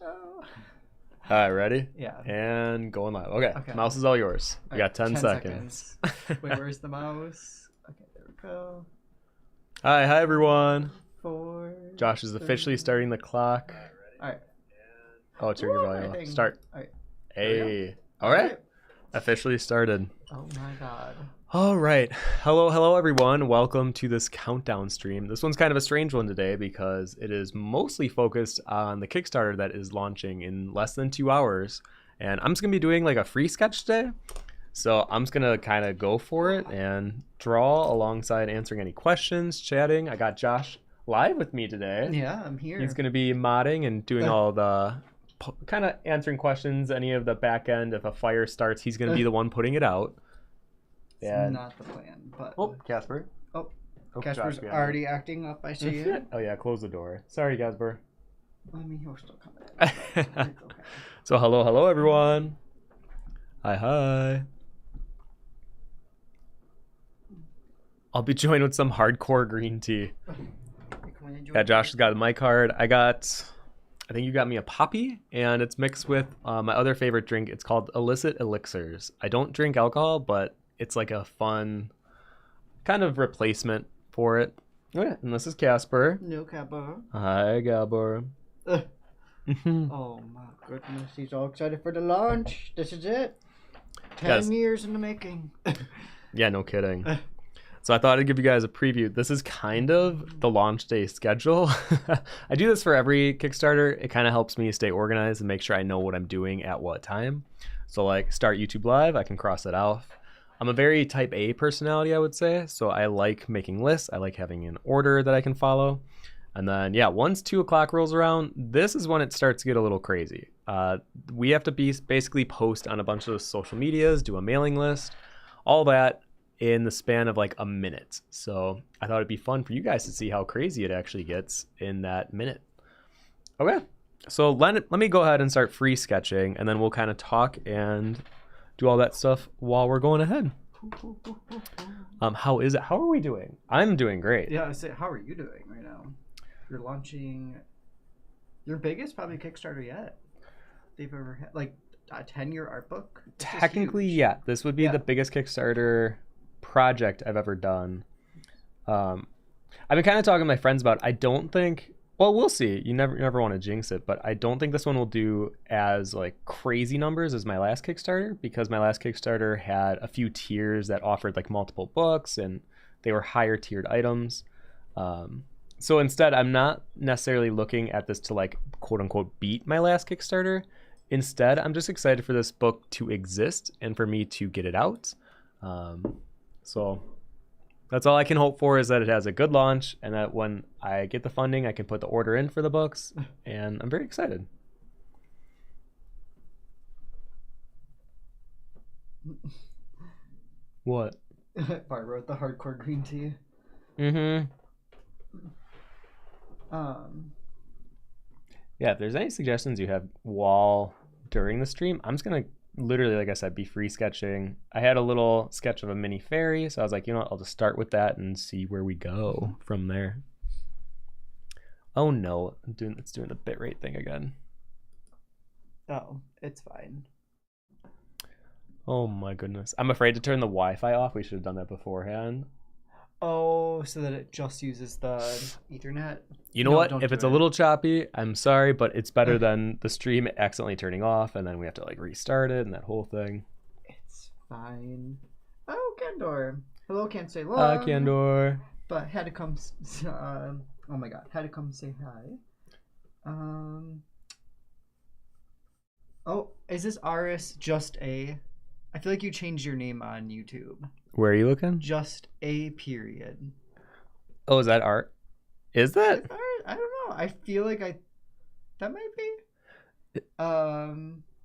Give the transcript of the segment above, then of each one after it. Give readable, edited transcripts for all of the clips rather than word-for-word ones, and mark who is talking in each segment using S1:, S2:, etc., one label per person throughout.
S1: All right, ready?
S2: Yeah.
S1: And going live. Okay,
S2: Okay.
S1: mouse is all yours. You got 10
S2: seconds. Wait, where's the mouse? Okay, there we go.
S1: Hi everyone.
S2: 4.
S1: Josh is officially starting the clock.
S2: All right.
S1: Oh, turn your volume off. Start.
S2: All right.
S1: Hey. All right. Officially started.
S2: Oh my god.
S1: All right. Hello everyone. Welcome to this countdown stream. This one's kind of a strange one today because it is mostly focused on the Kickstarter that is launching in less than 2 hours. And I'm just going to be doing like a free sketch today. So I'm just going to kind of go for it and draw alongside answering any questions, chatting. I got Josh live with me today.
S2: Yeah, I'm here.
S1: He's going to be modding and doing all the kind of answering questions, any of the back end. If a fire starts, he's going to be the one putting it out.
S2: It's not the plan, but...
S1: Oh, Casper.
S2: Oh,
S1: Casper's
S2: Casper's already acting up, I see it.
S1: Oh yeah, close the door. Sorry, Casper.
S2: I mean, he'll still come in. It's okay.
S1: So hello everyone. Hi. I'll be joined with some hardcore green tea. Yeah, Josh has got a mic card. I think you got me a poppy, and it's mixed with my other favorite drink. It's called Illicit Elixirs. I don't drink alcohol, but it's like a fun kind of replacement for it. Okay, and this is Casper.
S2: No, Gabber.
S1: Hi, Gabber.
S2: Oh my goodness, he's all excited for the launch. This is it. 10 years in the making.
S1: Yeah, no kidding. So I thought I'd give you guys a preview. This is kind of the launch day schedule. I do this for every Kickstarter. It kind of helps me stay organized and make sure I know what I'm doing at what time. So like start YouTube Live, I can cross it off. I'm a very type A personality, I would say. So I like making lists. I like having an order that I can follow. And then, yeah, once 2 o'clock rolls around, this is when it starts to get a little crazy. We have to basically post on a bunch of social medias, do a mailing list, all that in the span of like a minute. So I thought it'd be fun for you guys to see how crazy it actually gets in that minute. Okay, so let me go ahead and start free sketching, and then we'll kind of talk and do all that stuff while we're going ahead. How is it? How are we doing? I'm doing great.
S2: Yeah, I say, how are you doing right now? You're launching your biggest probably Kickstarter yet they've ever had, like a 10-year art book.
S1: Technically, yeah, this would be the biggest Kickstarter project I've ever done. I've been kind of talking to my friends about it. I don't think, well, we'll see. You never want to jinx it, but I don't think this one will do as like crazy numbers as my last Kickstarter, because my last Kickstarter had a few tiers that offered like multiple books and they were higher tiered items. So instead, I'm not necessarily looking at this to like quote unquote beat my last Kickstarter. Instead, I'm just excited for this book to exist and for me to get it out. So that's all I can hope for, is that it has a good launch and that when I get the funding, I can put the order in for the books. And I'm very excited. What?
S2: Bart wrote the hardcore green tea.
S1: Mm-hmm. Yeah, if there's any suggestions you have while during the stream, I'm just gonna literally, like I said, be free sketching. I had a little sketch of a mini fairy, so I was like, you know what, I'll just start with that and see where we go from there. Oh no, it's doing the bitrate thing again.
S2: Oh, it's fine.
S1: Oh my goodness. I'm afraid to turn the Wi-Fi off. We should have done that beforehand.
S2: Oh, so that it just uses the Ethernet?
S1: You know what? If it's a little choppy, I'm sorry, but it's better than the stream accidentally turning off and then we have to like restart it and that whole thing.
S2: It's fine. Oh, Candor. Hello, can't say long.
S1: Candor.
S2: But had to come, oh my god, had to come say hi. Oh, is this Aris just a... I feel like you changed your name on YouTube.
S1: Where are you looking?
S2: Just a period.
S1: Oh, is that art? Is that?
S2: I don't know. I feel like that might be.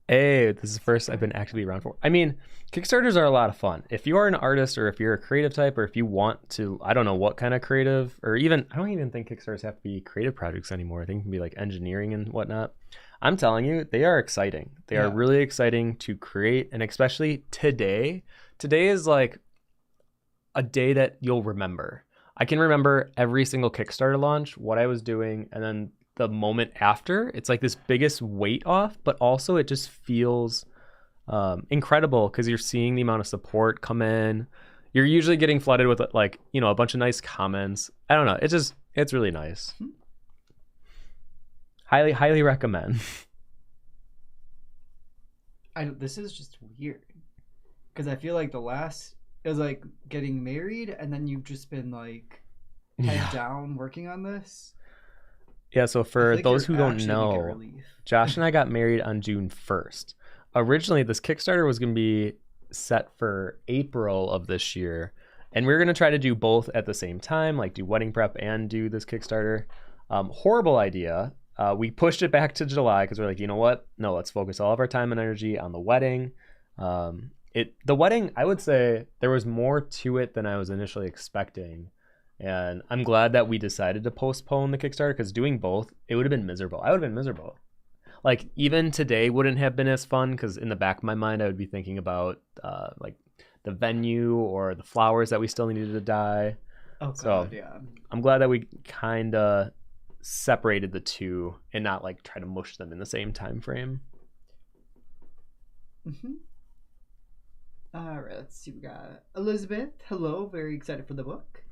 S1: Hey, this is the first I've been actively around for. I mean, Kickstarters are a lot of fun. If you are an artist or if you're a creative type or if you want to, I don't know what kind of creative, or even, I don't even think Kickstarters have to be creative projects anymore. I think it can be like engineering and whatnot. I'm telling you, they are exciting. They are really exciting to create. And especially today. Today is like a day that you'll remember. I can remember every single Kickstarter launch, what I was doing, and then the moment after, it's like this biggest weight off, but also it just feels incredible because you're seeing the amount of support come in. You're usually getting flooded with like, you know, a bunch of nice comments. I don't know. It's really nice. Highly recommend.
S2: This is just weird because I feel like it was like getting married and then you've just been like head down working on this.
S1: Yeah, so for
S2: like
S1: those who don't
S2: actually
S1: know, Josh and I got married on June 1st. Originally, this Kickstarter was going to be set for April of this year, and we were going to try to do both at the same time, like do wedding prep and do this Kickstarter. Horrible idea. We pushed it back to July because we're like, you know what? No, let's focus all of our time and energy on the wedding. The wedding, I would say there was more to it than I was initially expecting. And I'm glad that we decided to postpone the Kickstarter because doing both, it would have been miserable. I would have been miserable. Like even today wouldn't have been as fun because in the back of my mind, I would be thinking about like the venue or the flowers that we still needed to dye.
S2: Oh, God,
S1: so
S2: yeah.
S1: I'm glad that we kind of separated the two and not like try to mush them in the same time frame.
S2: All right, let's see. We got Elizabeth. Hello, very excited for the book.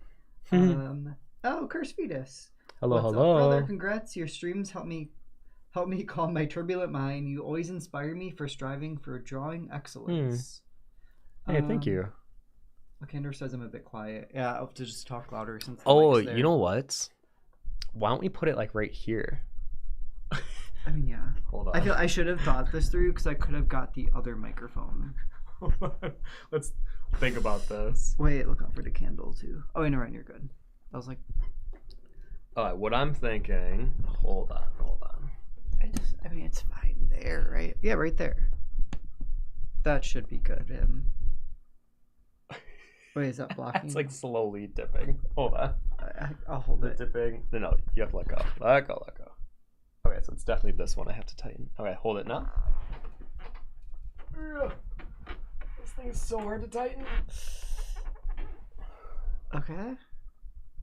S2: Curse Fetus.
S1: Hello.
S2: What's up, brother? Congrats. Your streams help me calm my turbulent mind. You always inspire me for striving for drawing excellence.
S1: Hey, thank you.
S2: Kendra says I'm a bit quiet. Yeah, I'll have to just talk louder since the
S1: Oh,
S2: mic's there.
S1: you know what? Why don't we put it like right here?
S2: I mean, yeah.
S1: Hold on.
S2: I feel I should have thought this through because I could have got the other microphone.
S1: Let's think about this.
S2: Wait, look out for the candle too. Oh, wait, no, right, you're good. I was like,
S1: all right, what I'm thinking. Hold on.
S2: I mean, it's fine there, right? Yeah, right there. That should be good. Wait, is that blocking?
S1: It's like slowly dipping. Hold on.
S2: I'll hold it.
S1: Dipping. No, you have to let go. Let go. Okay, so it's definitely this one I have to tighten. Okay, hold it now. This thing is so hard to tighten.
S2: Okay.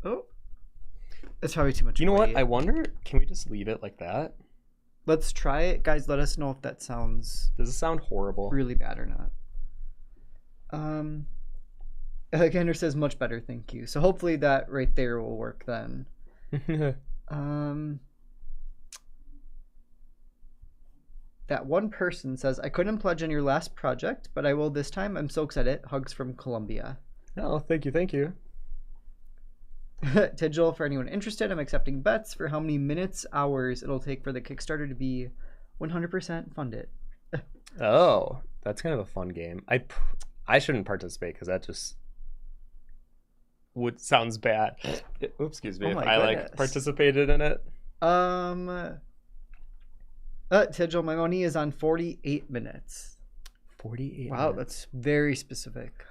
S2: Oh. That's probably too much.
S1: You know what? I wonder, can we just leave it like that?
S2: Let's try it. Guys, let us know if that sounds...
S1: Does it sound horrible?
S2: Really bad or not. Kendra says much better, thank you. So hopefully that right there will work then. That one person says, I couldn't pledge on your last project, but I will this time. I'm so excited. Hugs from Colombia.
S1: Oh, thank you.
S2: Tigil, for anyone interested, I'm accepting bets for how many minutes, hours it'll take for the Kickstarter to be 100% funded.
S1: Oh, that's kind of a fun game. I shouldn't participate because that just sounds bad. Oops, excuse me.
S2: Oh
S1: if I like participated in it.
S2: Tigil, my money is on 48 minutes.
S1: 48
S2: Wow,
S1: minutes.
S2: that's very specific.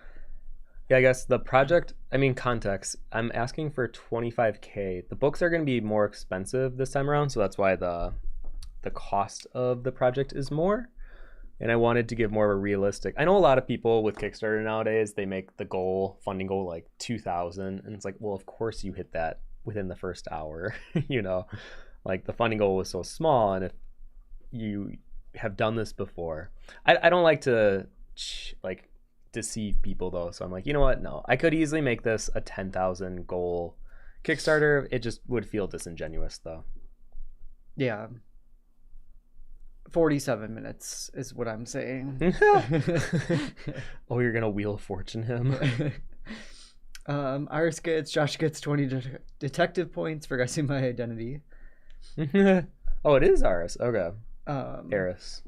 S1: Yeah, I guess the project, context, I'm asking for 25K. The books are going to be more expensive this time around, so that's why the cost of the project is more. And I wanted to give more of a realistic. I know a lot of people with Kickstarter nowadays, they make the funding goal like 2,000, and it's like, well, of course you hit that within the first hour. You know, like the funding goal was so small, and if you have done this before, I don't like to deceive people though, so I'm like, you know what, no, I could easily make this a 10,000 goal Kickstarter. It just would feel disingenuous though.
S2: Yeah, 47 minutes is what I'm saying.
S1: Oh, you're gonna Wheel of Fortune him.
S2: Josh gets 20 detective points for guessing my identity.
S1: Oh, it is Aris. Okay. Eris.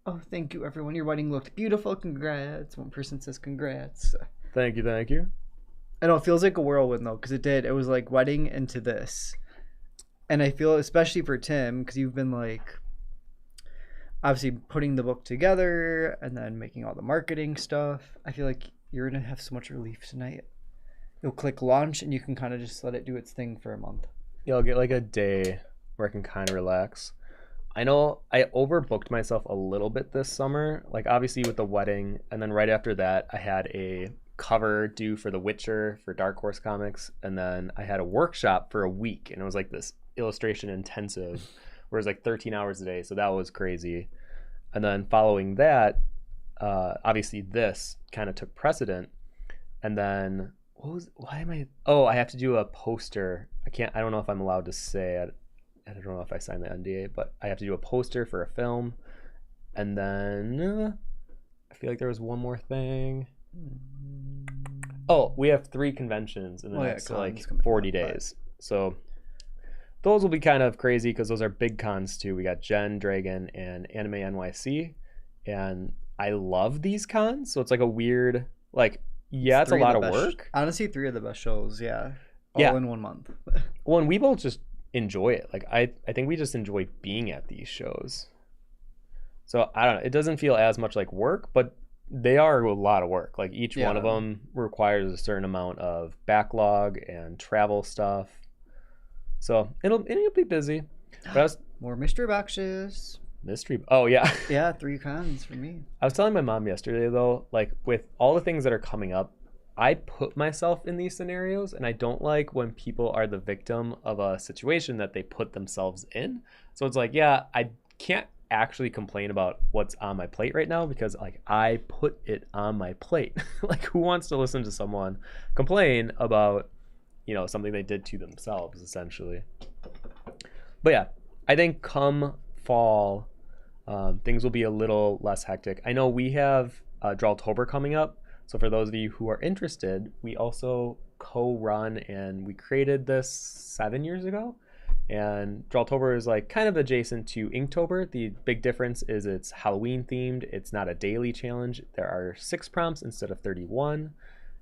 S2: Oh, thank you, everyone. Your wedding looked beautiful. Congrats. One person says congrats.
S1: Thank you.
S2: I know, it feels like a whirlwind, though, because it did. It was like wedding into this. And I feel, especially for Tim, because you've been, like, obviously putting the book together and then making all the marketing stuff. I feel like you're going to have so much relief tonight. You'll click launch, and you can kind of just let it do its thing for a month.
S1: Yeah, I'll get, like, a day where I can kind of relax. I know I overbooked myself a little bit this summer, like obviously with the wedding, and then right after that I had a cover due for The Witcher for Dark Horse Comics, and then I had a workshop for a week, and it was like this illustration intensive, where it's like 13 hours a day. So that was crazy. And then following that, obviously this kind of took precedent. And then I have to do a poster. I don't know if I'm allowed to say it. I don't know if I signed the NDA, but I have to do a poster for a film. And then I feel like there was one more thing. Oh, we have 3 conventions in the next like 40 days. So those will be kind of crazy because those are big cons too. We got Gen, Dragon, and Anime NYC. And I love these cons. So it's like a weird, like, yeah, it's a lot of work.
S2: Honestly, 3 of the best shows, yeah. All in 1 month.
S1: Well, and we both just enjoy it. Like, I think we just enjoy being at these shows. So, I don't know. It doesn't feel as much like work, but they are a lot of work. Like, each one of them requires a certain amount of backlog and travel stuff. So, it'll be busy. But
S2: More mystery boxes.
S1: Oh, yeah.
S2: Yeah, 3 cons for me.
S1: I was telling my mom yesterday, though, like, with all the things that are coming up, I put myself in these scenarios, and I don't like when people are the victim of a situation that they put themselves in. So it's like, yeah, I can't actually complain about what's on my plate right now because, like, I put it on my plate. Like, who wants to listen to someone complain about, you know, something they did to themselves, essentially? But yeah, I think come fall, things will be a little less hectic. I know we have Drawltober coming up. So for those of you who are interested, we also co-run, and we created this 7 years ago. And Drawltober is like kind of adjacent to Inktober. The big difference is it's Halloween themed. It's not a daily challenge. There are 6 prompts instead of 31.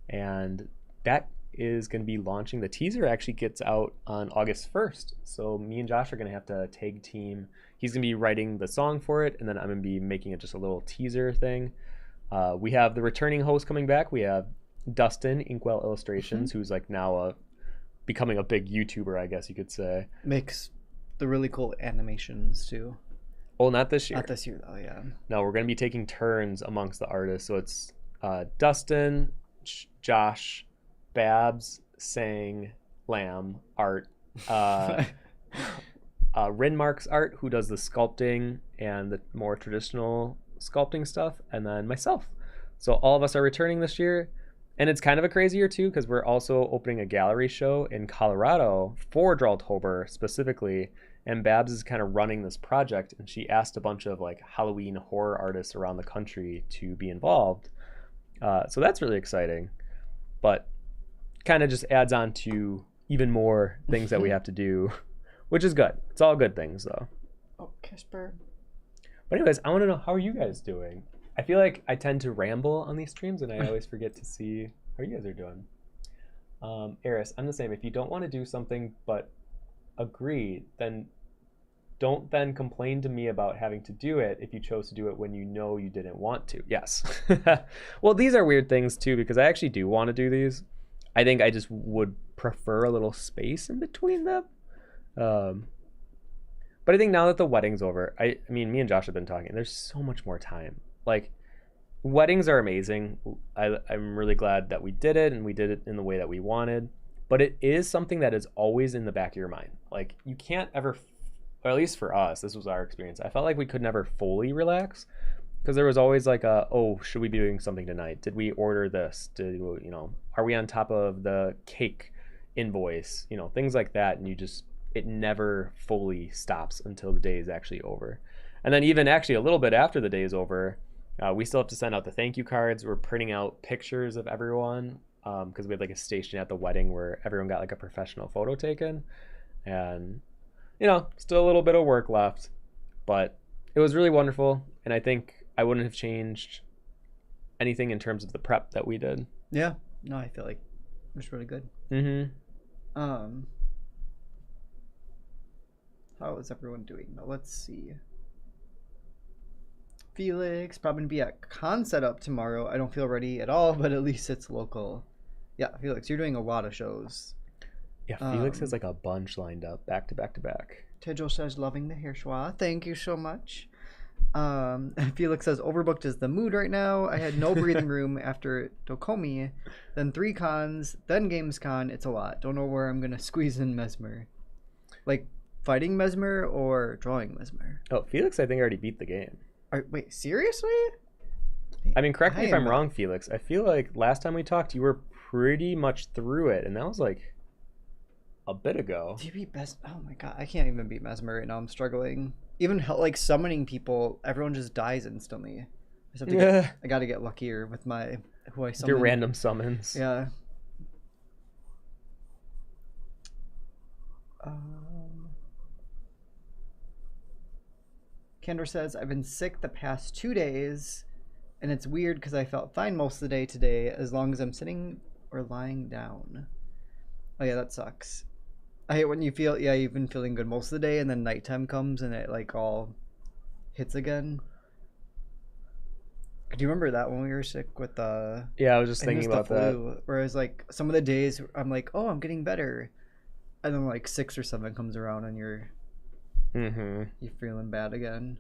S1: And that is going to be launching. The teaser actually gets out on August 1st. So me and Josh are going to have to tag team. He's going to be writing the song for it, and then I'm going to be making it just a little teaser thing. We have the returning host coming back. We have Dustin, Inkwell Illustrations, who's like now becoming a big YouTuber, I guess you could say.
S2: Makes the really cool animations too.
S1: Oh, not this year.
S2: Not this year though, yeah.
S1: No, we're going to be taking turns amongst the artists. So it's Dustin, Josh, Babs, Sang, Lamb, Art, Rinmark's Art, who does the sculpting and the more traditional sculpting stuff, and then myself. So all of us are returning this year, and it's kind of a crazy year too because we're also opening a gallery show in Colorado for Drawltober specifically, and Babs is kind of running this project, and she asked a bunch of like Halloween horror artists around the country to be involved. So that's really exciting, but kind of just adds on to even more things that we have to do, which is good. It's all good things though.
S2: Oh, Casper.
S1: But anyways, I want to know, how are you guys doing? I feel like I tend to ramble on these streams, and I always forget to see how you guys are doing. Eris, I'm the same. If you don't want to do something but agree, then don't then complain to me about having to do it if you chose to do it when you know you didn't want to. Yes. Well, these are weird things too, because I actually do want to do these. I think I just would prefer a little space in between them. But I think now that the wedding's over, I mean, me and Josh have been talking, there's so much more time. Like, weddings are amazing. I'm really glad that we did it, and we did it in the way that we wanted. But it is something that is always in the back of your mind. Like, you can't ever, or at least for us, this was our experience. I felt like we could never fully relax because there was always like oh, should we be doing something tonight? Did we order this? Are we on top of the cake invoice? Things like that. And it never fully stops until the day is actually over. And then even actually a little bit after the day is over, we still have to send out the thank you cards. We're printing out pictures of everyone because we had like a station at the wedding where everyone got like a professional photo taken. And, still a little bit of work left, but it was really wonderful. And I think I wouldn't have changed anything in terms of the prep that we did.
S2: Yeah. No, I feel like it was really good.
S1: Mm-hmm.
S2: How is everyone doing though? Let's see. Felix probably gonna be at Con Setup tomorrow. I don't feel ready at all, but at least it's local. Yeah, Felix, you're doing a lot of shows.
S1: Yeah, Felix has like a bunch lined up back to back to back.
S2: Tejo says loving the hair schwa. Thank you so much. Felix says overbooked is the mood right now. I had no breathing room after Dokomi, then 3 cons, then Gamescon. It's a lot. Don't know where I'm gonna squeeze in Mesmer. Like, fighting Mesmer or drawing Mesmer?
S1: Oh, Felix, I think already beat the game.
S2: Wait, seriously?
S1: I mean, correct me if I'm wrong, Felix. I feel like last time we talked, you were pretty much through it, and that was like a bit ago.
S2: Do you beat Oh my god, I can't even beat Mesmer right now. I'm struggling. Even like summoning people, everyone just dies instantly. I gotta get luckier with who I summon.
S1: Your random summons.
S2: Yeah. Kendra says, I've been sick the past 2 days, and it's weird because I felt fine most of the day today as long as I'm sitting or lying down. Oh yeah, that sucks. I hate when you feel, you've been feeling good most of the day and then nighttime comes and it like all hits again. Do you remember that when we were sick with the...
S1: Yeah, I was just thinking about that.
S2: Whereas like some of the days I'm like, oh, I'm getting better. And then like 6 or 7 comes around and you're feeling bad again.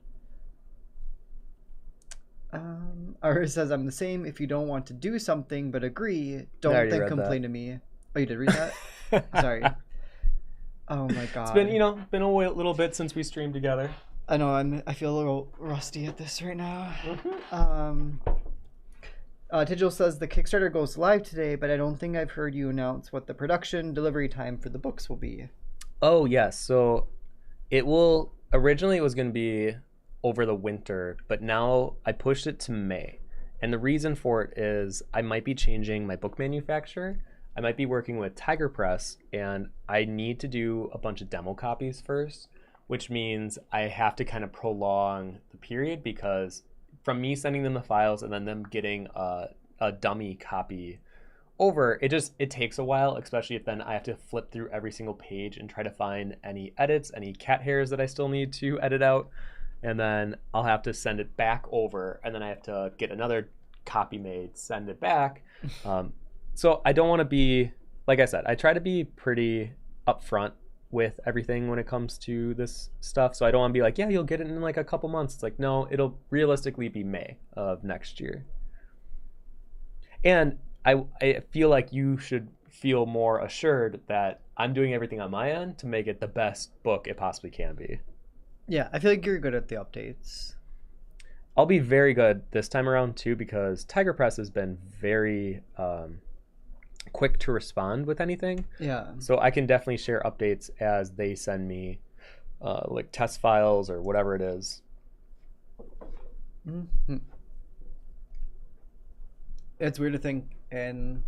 S2: Iris says, I'm the same. If you don't want to do something but agree, don't then complain to me. Oh, you did read that? Sorry. Oh my god.
S1: It's been a little bit since we streamed together.
S2: I know, I feel a little rusty at this right now. Tigil says the Kickstarter goes live today, but I don't think I've heard you announce what the production delivery time for the books will be.
S1: Oh yes, so originally it was going to be over the winter, but now I pushed it to May. And the reason for it is I might be changing my book manufacturer. I might be working with Tiger Press, and I need to do a bunch of demo copies first, which means I have to kind of prolong the period, because from me sending them the files and then them getting a dummy copy over, it takes a while, especially if then I have to flip through every single page and try to find any edits, any cat hairs that I still need to edit out, and then I'll have to send it back over, and then I have to get another copy made, send it back. So I don't want to be, like I said, I try to be pretty upfront with everything when it comes to this stuff. So I don't want to be like, yeah, you'll get it in like a couple months. It's like, no, it'll realistically be May of next year. And I feel like you should feel more assured that I'm doing everything on my end to make it the best book it possibly can be.
S2: Yeah, I feel like you're good at the updates.
S1: I'll be very good this time around too, because Tiger Press has been very quick to respond with anything.
S2: Yeah.
S1: So I can definitely share updates as they send me like test files or whatever it is.
S2: Mm-hmm. It's weird to think in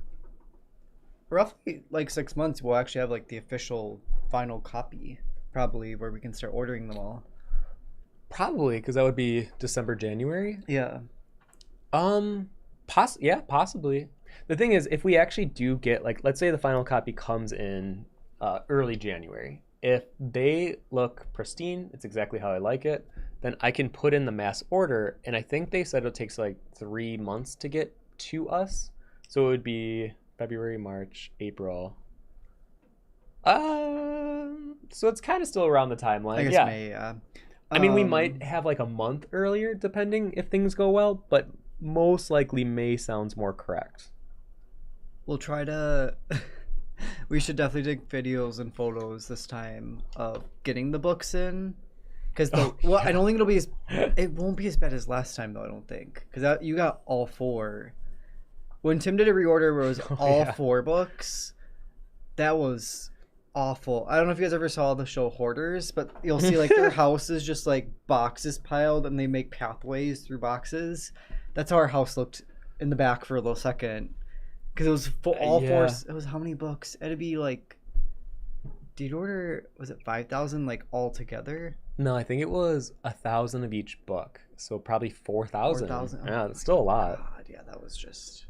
S2: roughly like 6 months we'll actually have like the official final copy, probably, where we can start ordering them all.
S1: Probably, because that would be December, January.
S2: Yeah.
S1: Possibly. The thing is, if we actually do get, like, let's say the final copy comes in early January. If they look pristine, it's exactly how I like it, then I can put in the mass order, and I think they said it takes like 3 months to get to us. So it would be February, March, April. So it's kind of still around the timeline.
S2: I guess May, yeah.
S1: I mean, we might have like a month earlier, depending if things go well, but most likely May sounds more correct.
S2: We'll try to... We should definitely take videos and photos this time of getting the books in. Because I don't think it won't be as bad as last time, though, I don't think. Because you got all 4. When Tim did a reorder where it was all 4 books, that was awful. I don't know if you guys ever saw the show Hoarders, but you'll see like their house is just like boxes piled and they make pathways through boxes. That's how our house looked in the back for a little second. Because it was all 4. It was how many books? It'd be like, did you order, was it 5,000 like all together?
S1: No, I think it was 1,000 of each book. So probably 4,000.
S2: 4,000.
S1: Yeah, it's still a lot.
S2: God, yeah, that was just...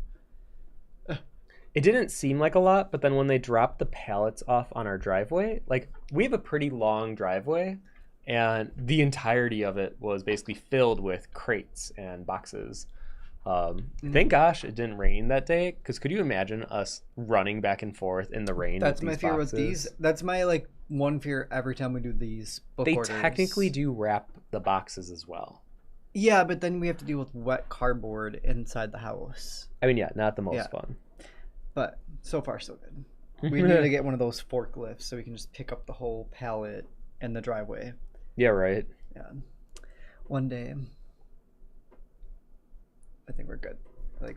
S1: It didn't seem like a lot, but then when they dropped the pallets off on our driveway, like, we have a pretty long driveway, and the entirety of it was basically filled with crates and boxes. Thank gosh it didn't rain that day, because could you imagine us running back and forth in the rain?
S2: That's my fear with these. That's my like one fear every time we do these book orders.
S1: They technically do wrap the boxes as well.
S2: Yeah, but then we have to deal with wet cardboard inside the house.
S1: I mean, yeah, not the most fun.
S2: But so far so good. We need to get one of those forklifts so we can just pick up the whole pallet in the driveway.
S1: Yeah, right.
S2: Yeah. One day, I think we're good. Like,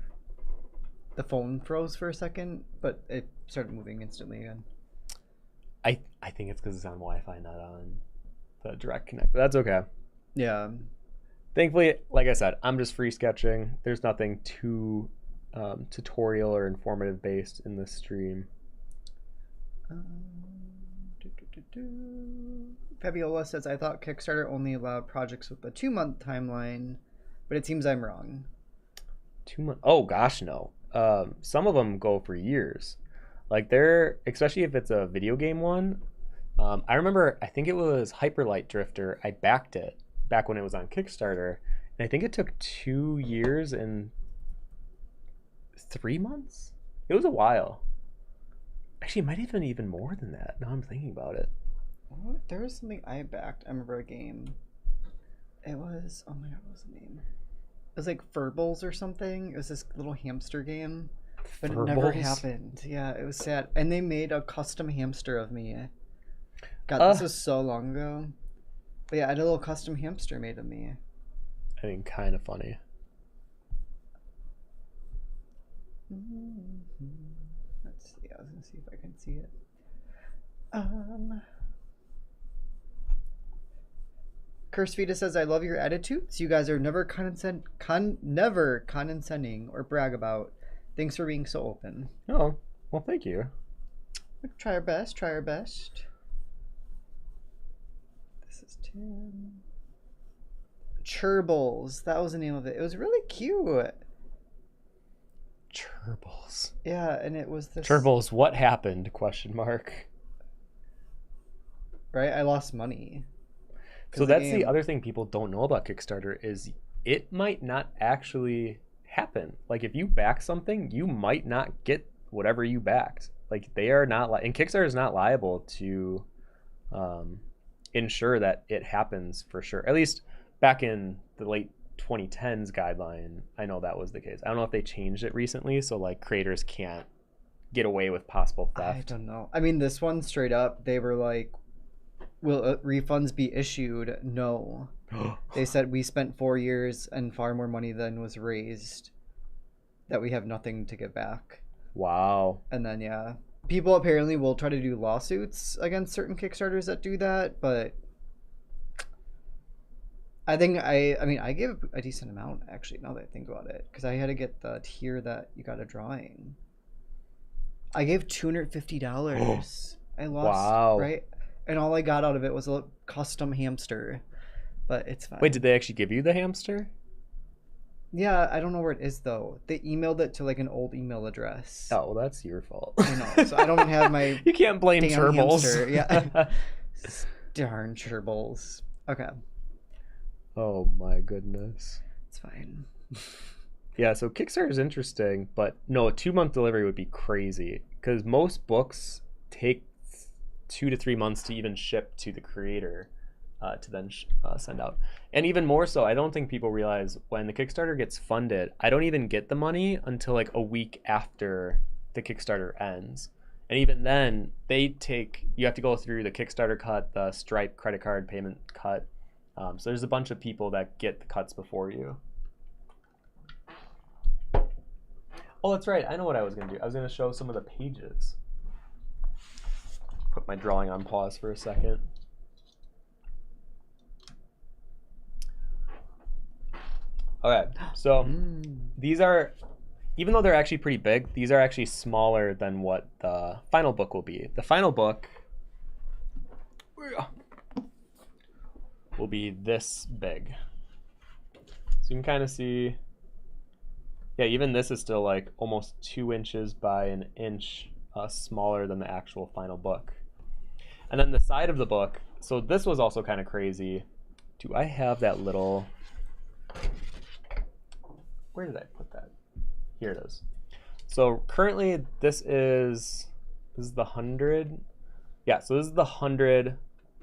S2: the phone froze for a second, but it started moving instantly again.
S1: I think it's because it's on Wi-Fi, not on the direct connect. But that's okay.
S2: Yeah.
S1: Thankfully, like I said, I'm just free sketching. There's nothing too tutorial or informative based in this stream.
S2: Fabiola says, I thought Kickstarter only allowed projects with a 2-month timeline, but it seems I'm wrong.
S1: 2 months? Oh gosh, no. Some of them go for years. Like they're, especially if it's a video game one. I remember, I think it was Hyperlight Drifter. I backed it back when it was on Kickstarter, and I think it took 2 years and 3 months. It was a while. Actually, it might have been even more than that. Now I'm thinking about it.
S2: What? There was something I backed. I remember a game. It was, oh my god, what was the name? It was like Furbles or something. It was this little hamster game, but
S1: Furbles?
S2: it never happened. Yeah, it was sad. And they made a custom hamster of me. God, this was so long ago. But yeah, I had a little custom hamster made of me.
S1: I think kind of funny.
S2: Let's see. I was gonna see if I can see it. Curse Vita says, I love your attitudes. You guys are never condescending or brag about. Thanks for being so open.
S1: Oh, well, thank you.
S2: Try our best. Try our best. This is Tim. Churbles. That was the name of it. It was really cute.
S1: Churbles.
S2: Yeah, and it was this.
S1: Churbles, what happened? Question mark.
S2: Right? I lost money.
S1: So that's the other thing people don't know about Kickstarter is it might not actually happen. Like if you back something, you might not get whatever you backed. Like they are not and Kickstarter is not liable to ensure that it happens for sure. At least back in the late 2010s guideline, I know that was the case. I don't know if they changed it recently, so like creators can't get away with possible theft.
S2: I don't know. I mean, this one straight up, they were like, will refunds be issued? No. They said we spent 4 years and far more money than was raised, that we have nothing to give back.
S1: Wow.
S2: And then, yeah, people apparently will try to do lawsuits against certain Kickstarters that do that, but I think I mean, I gave a decent amount, actually, now that I think about it, because I had to get the tier that you got a drawing. I gave $250. I lost,
S1: wow.
S2: Right? And all I got out of it was a custom hamster, but it's fine.
S1: Wait, did they actually give you the hamster?
S2: Yeah, I don't know where it is, though. They emailed it to, like, an old email address.
S1: Oh, well, that's your fault.
S2: I know, so I don't have my
S1: You can't blame Churbles.
S2: hamster. Yeah. Darn Churbles. Okay.
S1: Oh, my goodness.
S2: It's fine.
S1: Yeah, so Kickstarter is interesting, but no, a 2-month delivery would be crazy because most books take 2 to 3 months to even ship to the creator to then send out. And even more so, I don't think people realize when the Kickstarter gets funded, I don't even get the money until like a week after the Kickstarter ends. And even then, you have to go through the Kickstarter cut, the Stripe credit card payment cut. So there's a bunch of people that get the cuts before you. Oh, that's right. I know what I was going to do. I was going to show some of the pages. Put my drawing on pause for a second. Okay, so these are, even though they're actually pretty big, these are actually smaller than what the final book will be. The final book will be this big. So you can kind of see, yeah, even this is still like almost 2 inches by an inch smaller than the actual final book. And then the side of the book, so this was also kind of crazy. Do I have that little, where did I put that? Here it is. So currently this is the 100, yeah, so this is the 100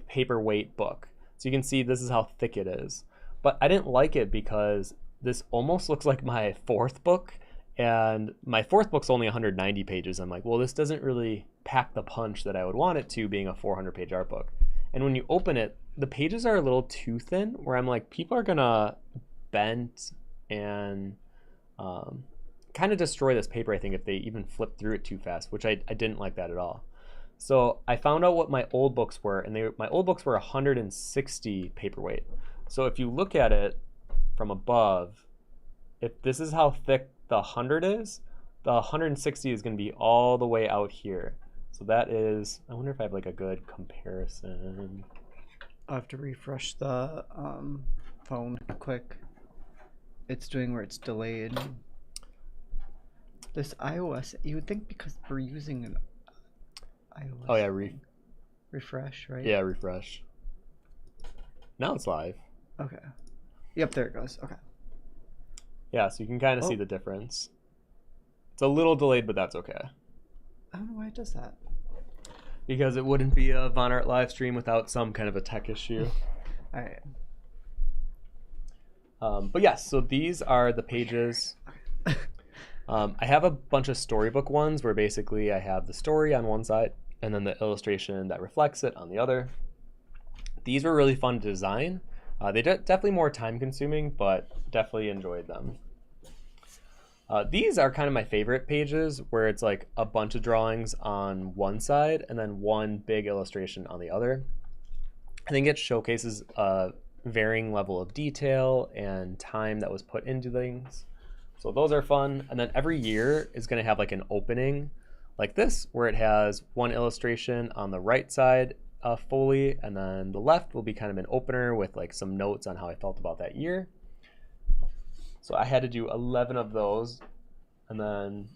S1: paperweight book. So you can see this is how thick it is. But I didn't like it because this almost looks like my 4th book, and my 4th book's only 190 pages. I'm like, well, this doesn't really pack the punch that I would want it to, being a 400-page art book. And when you open it, the pages are a little too thin, where I'm like, people are gonna bend and kind of destroy this paper, I think, if they even flip through it too fast, which I didn't like that at all. So I found out what my old books were, and my old books were 160 paperweight. So if you look at it from above, if this is how thick the 100 is, the 160 is going to be all the way out here. So that is, I wonder if I have like a good comparison.
S2: I'll have to refresh the phone quick. It's doing where it's delayed. This iOS, you would think because we're using an iOS.
S1: Oh yeah,
S2: refresh, right?
S1: Yeah, refresh. Now it's live.
S2: Okay. Yep, there it goes. Okay.
S1: Yeah, so you can kind of see the difference. It's a little delayed, but that's okay.
S2: I don't know why it does that.
S1: Because it wouldn't be a vonnart live stream without some kind of a tech issue.
S2: All right.
S1: But yes, so these are the pages. I have a bunch of storybook ones where basically I have the story on one side and then the illustration that reflects it on the other. These were really fun to design. They definitely more time consuming, but definitely enjoyed them. These are kind of my favorite pages, where it's like a bunch of drawings on one side and then one big illustration on the other. I think it showcases a varying level of detail and time that was put into things. So those are fun. And then every year is going to have like an opening like this, where it has one illustration on the right side fully, and then the left will be kind of an opener with like some notes on how I felt about that year. So I had to do 11 of those. And then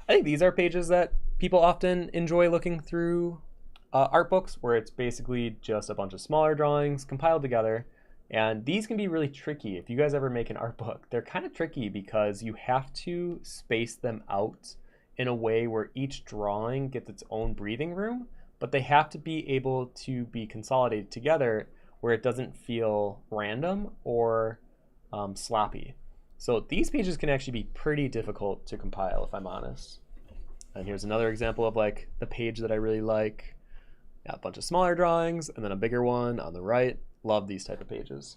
S1: I think these are pages that people often enjoy looking through art books, where it's basically just a bunch of smaller drawings compiled together. And these can be really tricky. If you guys ever make an art book, they're kind of tricky because you have to space them out in a way where each drawing gets its own breathing room, but they have to be able to be consolidated together where it doesn't feel random or sloppy. So these pages can actually be pretty difficult to compile, if I'm honest. And here's another example of like the page that I really like. Yeah, a bunch of smaller drawings and then a bigger one on the right. Love these type of pages.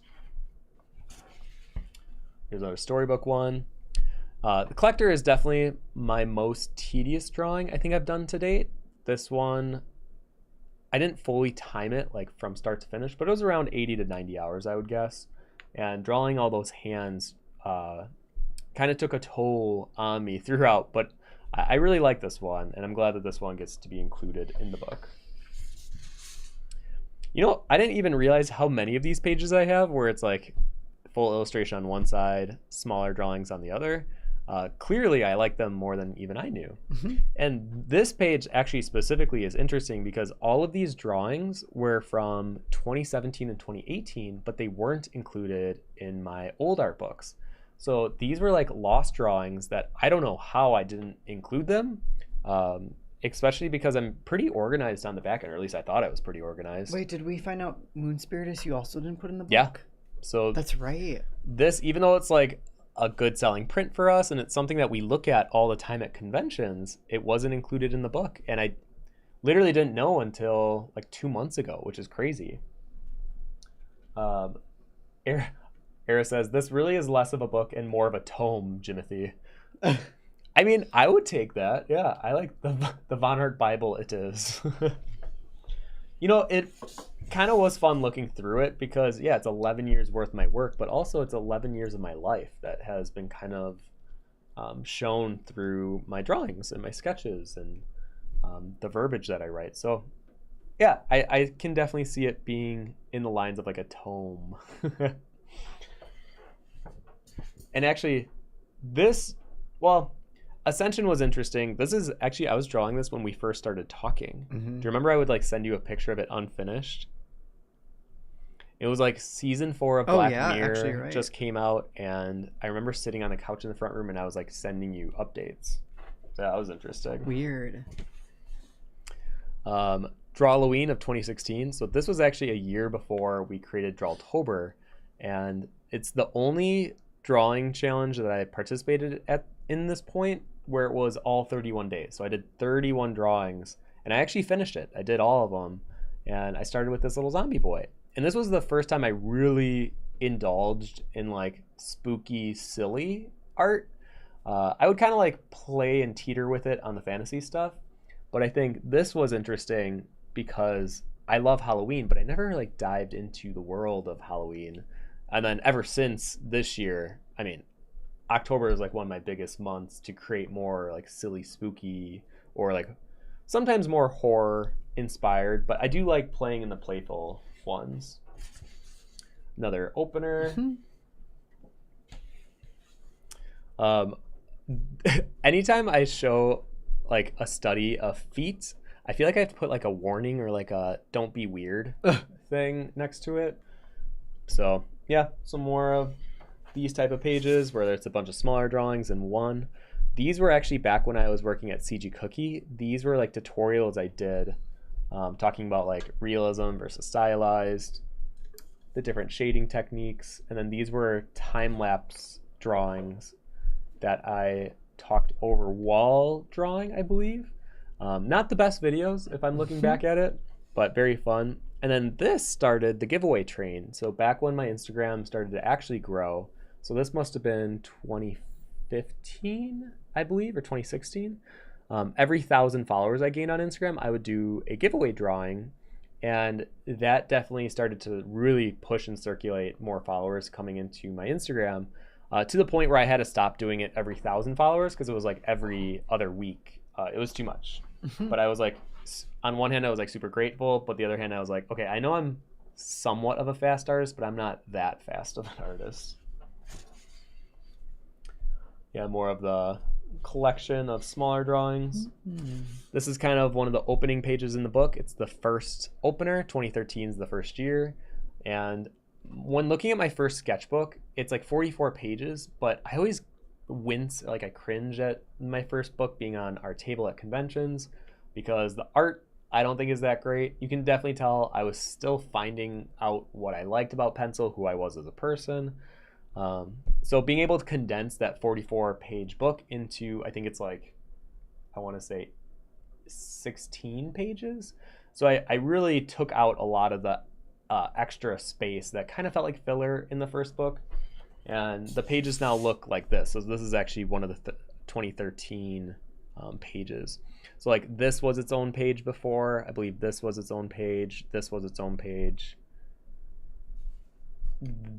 S1: Here's another storybook one. The collector is definitely my most tedious drawing I think I've done to date. This one, I didn't fully time it like from start to finish, but it was around 80 to 90 hours, I would guess. And drawing all those hands kind of took a toll on me throughout, but I really like this one, and I'm glad that this one gets to be included in the book. You know, I didn't even realize how many of these pages I have, where it's like full illustration on one side, smaller drawings on the other. Clearly, I like them more than even I knew. Mm-hmm. And this page actually specifically is interesting because all of these drawings were from 2017 and 2018, but they weren't included in my old art books. So these were like lost drawings that I don't know how I didn't include them, especially because I'm pretty organized on the back end, or at least I thought I was pretty organized.
S2: Wait, did we find out Moon Spiritus you also didn't put in the book?
S1: Yeah. So
S2: that's right.
S1: This, even though it's like a good selling print for us and it's something that we look at all the time at conventions, it wasn't included in the book. And I literally didn't know until like 2 months ago, which is crazy. Era says, this really is less of a book and more of a tome, Jimothy. I mean, I would take that. Yeah, I like the vonnart Bible it is. You know, it kind of was fun looking through it because, yeah, it's 11 years worth of my work, but also it's 11 years of my life that has been kind of shown through my drawings and my sketches and the verbiage that I write. So, yeah, I can definitely see it being in the lines of like a tome. And actually, Ascension was interesting. This is actually, I was drawing this when we first started talking. Mm-hmm. Do you remember I would like send you a picture of it unfinished? It was like season 4 of Black Mirror just came out, and I remember sitting on the couch in the front room and I was like sending you updates. So that was interesting.
S2: Weird.
S1: Drawalloween of 2016. So this was actually a year before we created Drawtober, and it's the only drawing challenge that I participated in this point where it was all 31 days. So I did 31 drawings and I actually finished it. I did all of them. and I started with this little zombie boy. And this was the first time I really indulged in like spooky, silly art. I would kind of like play and teeter with it on the fantasy stuff, but I think this was interesting because I love Halloween, but I never like dived into the world of Halloween. And then ever since this year, I mean, October is like one of my biggest months to create more like silly, spooky, or like sometimes more horror inspired, but I do like playing in the playful ones. Another opener. Anytime I show like a study of feet, I feel like I have to put like a warning or like a don't be weird thing next to it. So yeah, some more of these type of pages where it's a bunch of smaller drawings in one. These were actually back when I was working at CG Cookie. These were like tutorials I did talking about like realism versus stylized, the different shading techniques. And then these were time-lapse drawings that I talked over wall drawing, I believe. Not the best videos if I'm looking back at it, but very fun. And then this started the giveaway train. So back when my Instagram started to actually grow, so this must have been 2015, I believe, or 2016. Every 1,000 followers I gained on Instagram, I would do a giveaway drawing. And that definitely started to really push and circulate more followers coming into my Instagram, to the point where I had to stop doing it every 1,000 followers because it was like every other week. It was too much. But I was like, on one hand, I was like super grateful, but the other hand, I was like, okay, I know I'm somewhat of a fast artist, but I'm not that fast of an artist. Yeah, more of the collection of smaller drawings. This is kind of one of the opening pages in the book. It's the first opener. 2013 is the first year. And when looking at my first sketchbook, it's like 44 pages, but I always wince, like I cringe at my first book being on our table at conventions because the art I don't think is that great. You can definitely tell I was still finding out what I liked about pencil, who I was as a person. So being able to condense that 44 page book into, I think it's like, I want to say 16 pages. So I really took out a lot of the extra space that kind of felt like filler in the first book. And the pages now look like this. So this is actually one of the 2013 pages. So like this was its own page before. I believe this was its own page. This was its own page.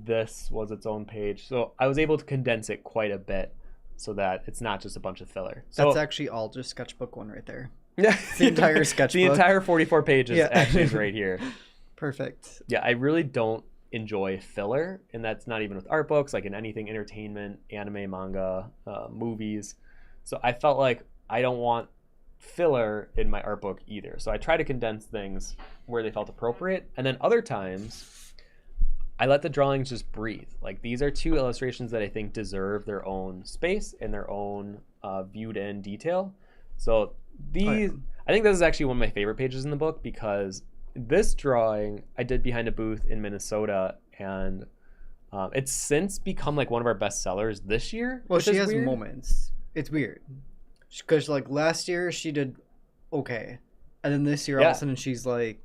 S1: This was its own page. So I was able to condense it quite a bit so that it's not just a bunch of filler. So
S2: that's actually all just sketchbook one right there. Yeah, the entire sketchbook.
S1: The entire 44 pages actually is right here.
S2: Perfect.
S1: Yeah, I really don't enjoy filler, and that's not even with art books, like in anything entertainment, anime, manga, movies. So I felt like I don't want filler in my art book either. So I try to condense things where they felt appropriate, and then other times I let the drawings just breathe. Like these are two illustrations that I think deserve their own space and their own viewed in detail. So these, I think this is actually one of my favorite pages in the book because this drawing I did behind a booth in Minnesota, and it's since become like one of our best sellers this year.
S2: Well, she has moments. It's weird because like last year she did okay, and then this year all of a sudden she's like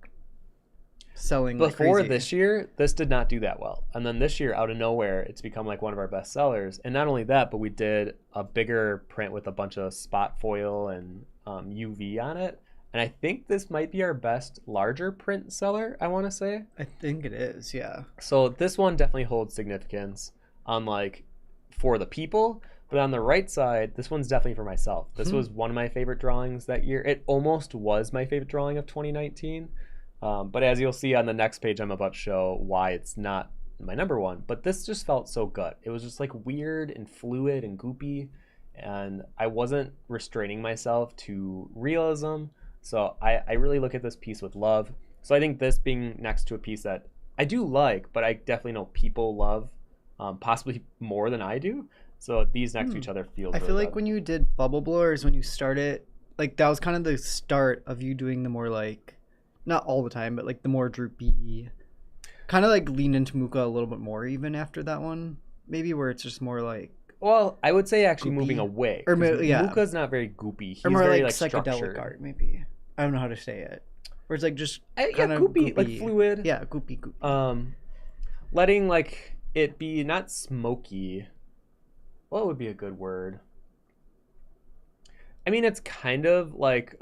S2: selling
S1: before
S2: like crazy.
S1: This year this did not do that well, and then this year out of nowhere it's become like one of our best sellers. And not only that, but we did a bigger print with a bunch of spot foil and UV on it, and I think this might be our best larger print seller, I want to say.
S2: I think it is, yeah.
S1: So this one definitely holds significance on like for the people, but on the right side this one's definitely for myself. This was one of my favorite drawings that year. It almost was my favorite drawing of 2019. But as you'll see on the next page, I'm about to show why it's not my number one. But this just felt so good. It was just like weird and fluid and goopy, and I wasn't restraining myself to realism. So I really look at this piece with love. So I think this being next to a piece that I do like, but I definitely know people love, possibly more than I do. So these next to each other feel.
S2: I feel like when you did Bubble Blowers, when you started, like that was kind of the start of you doing the more like, not all the time, but like the more droopy, kind of like lean into Muka a little bit more even after that one, maybe, where it's just more like,
S1: well, I would say actually
S2: goopy.
S1: Moving away,
S2: or yeah,
S1: Muka's not very goopy. He's
S2: or more
S1: very
S2: like
S1: like
S2: psychedelic
S1: structured
S2: art, maybe. I don't know how to say it. Or it's like just
S1: Yeah,
S2: kind of
S1: goopy, like fluid.
S2: Yeah, goopy.
S1: Letting like it be not smoky. What would be a good word? I mean, it's kind of like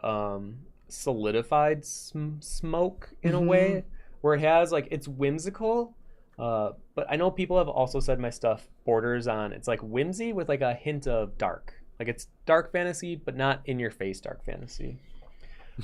S1: solidified smoke in a way, where it has like it's whimsical. But I know people have also said my stuff borders on it's like whimsy with like a hint of dark. Like it's dark fantasy, but not in your face dark fantasy.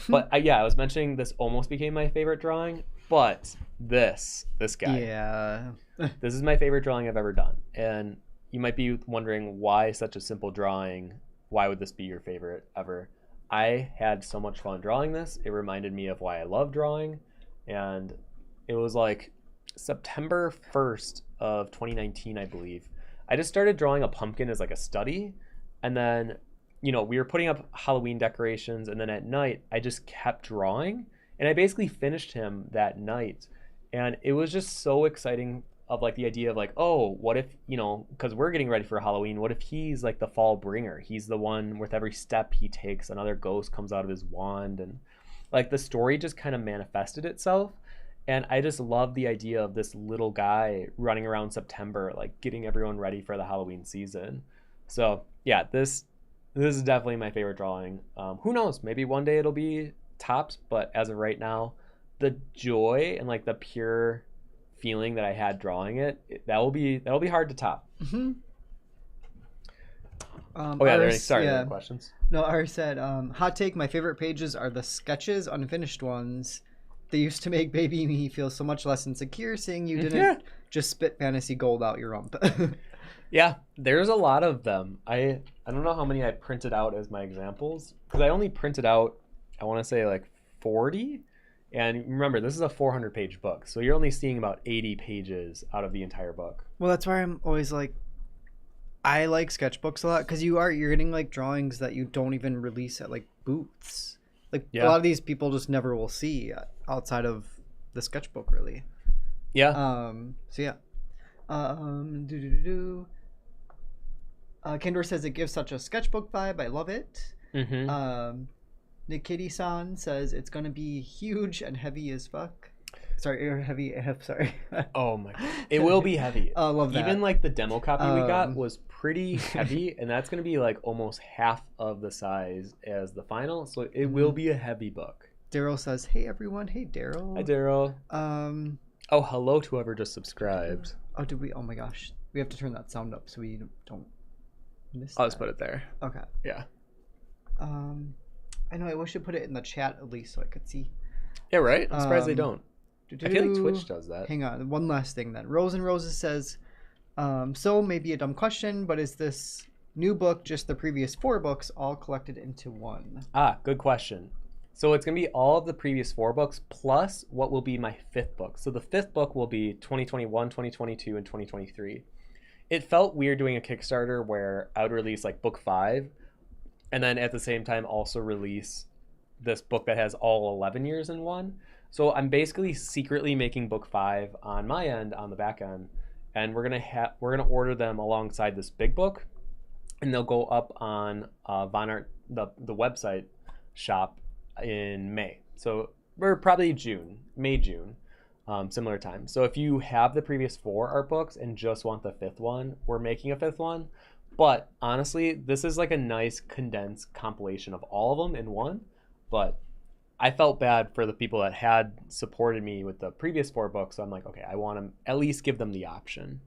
S1: But I was mentioning this almost became my favorite drawing, but this guy.
S2: Yeah.
S1: This is my favorite drawing I've ever done. And you might be wondering why such a simple drawing. Why would this be your favorite ever? I had so much fun drawing this. It reminded me of why I love drawing. And it was like September 1st of 2019, I believe. I just started drawing a pumpkin as like a study. And then, we were putting up Halloween decorations. And then at night, I just kept drawing. And I basically finished him that night. And it was just so exciting of like the idea of like, oh, what if, because we're getting ready for Halloween, what if he's like the fall bringer? He's the one with every step he takes, another ghost comes out of his wand. And like the story just kind of manifested itself. And I just love the idea of this little guy running around September, like getting everyone ready for the Halloween season. So yeah, this is definitely my favorite drawing. Who knows? Maybe one day it'll be tops, but as of right now, the joy and like the pure feeling that I had drawing that'll be hard to top. Sorry, there are questions.
S2: No, Ari said, hot take, my favorite pages are the sketches, unfinished ones. They used to make baby me feel so much less insecure seeing you didn't just spit fantasy gold out your rump.
S1: Yeah, there's a lot of them. I don't know how many I printed out as my examples, because I only printed out, I want to say like 40. And remember, this is a 400-page book, so you're only seeing about 80 pages out of the entire book.
S2: Well, that's why I'm always like, I like sketchbooks a lot, because you're getting like drawings that you don't even release at like booths. Like a lot of these people just never will see outside of the sketchbook, really.
S1: Yeah.
S2: So yeah. Kendor says it gives such a sketchbook vibe. I love it. Nikiti-san says it's gonna be huge and heavy as fuck. Sorry.
S1: Oh my god. It will be heavy.
S2: I love that.
S1: Even like the demo copy we got was pretty heavy, and that's gonna be like almost half of the size as the final, so it will be a heavy book.
S2: Daryl says, hey everyone. Hey Daryl.
S1: Hi Daryl. Oh, hello to whoever just subscribed.
S2: Oh, did we? Oh my gosh. We have to turn that sound up so we don't miss
S1: I'll just put it there.
S2: Okay.
S1: Yeah.
S2: I know, I wish I put it in the chat at least so I could see.
S1: Yeah, right? I'm surprised they don't. I feel like Twitch does that.
S2: Hang on, one last thing then. Rose and Roses says, so maybe a dumb question, but is this new book just the previous 4 books all collected into one?
S1: Good question. So it's going to be all of the previous 4 books plus what will be my 5th book. So the 5th book will be 2021, 2022, and 2023. It felt weird doing a Kickstarter where I would release like book 5 and then at the same time also release this book that has all 11 years in one. So I'm basically secretly making book 5 on my end, on the back end, and we're gonna order them alongside this big book, and they'll go up on vonnart, the website shop in May. So we're probably May, June, similar time. So if you have the previous 4 art books and just want the 5th one, we're making a 5th one. But honestly, this is like a nice condensed compilation of all of them in one. But I felt bad for the people that had supported me with the previous 4 books. So I'm like, okay, I want to at least give them the option.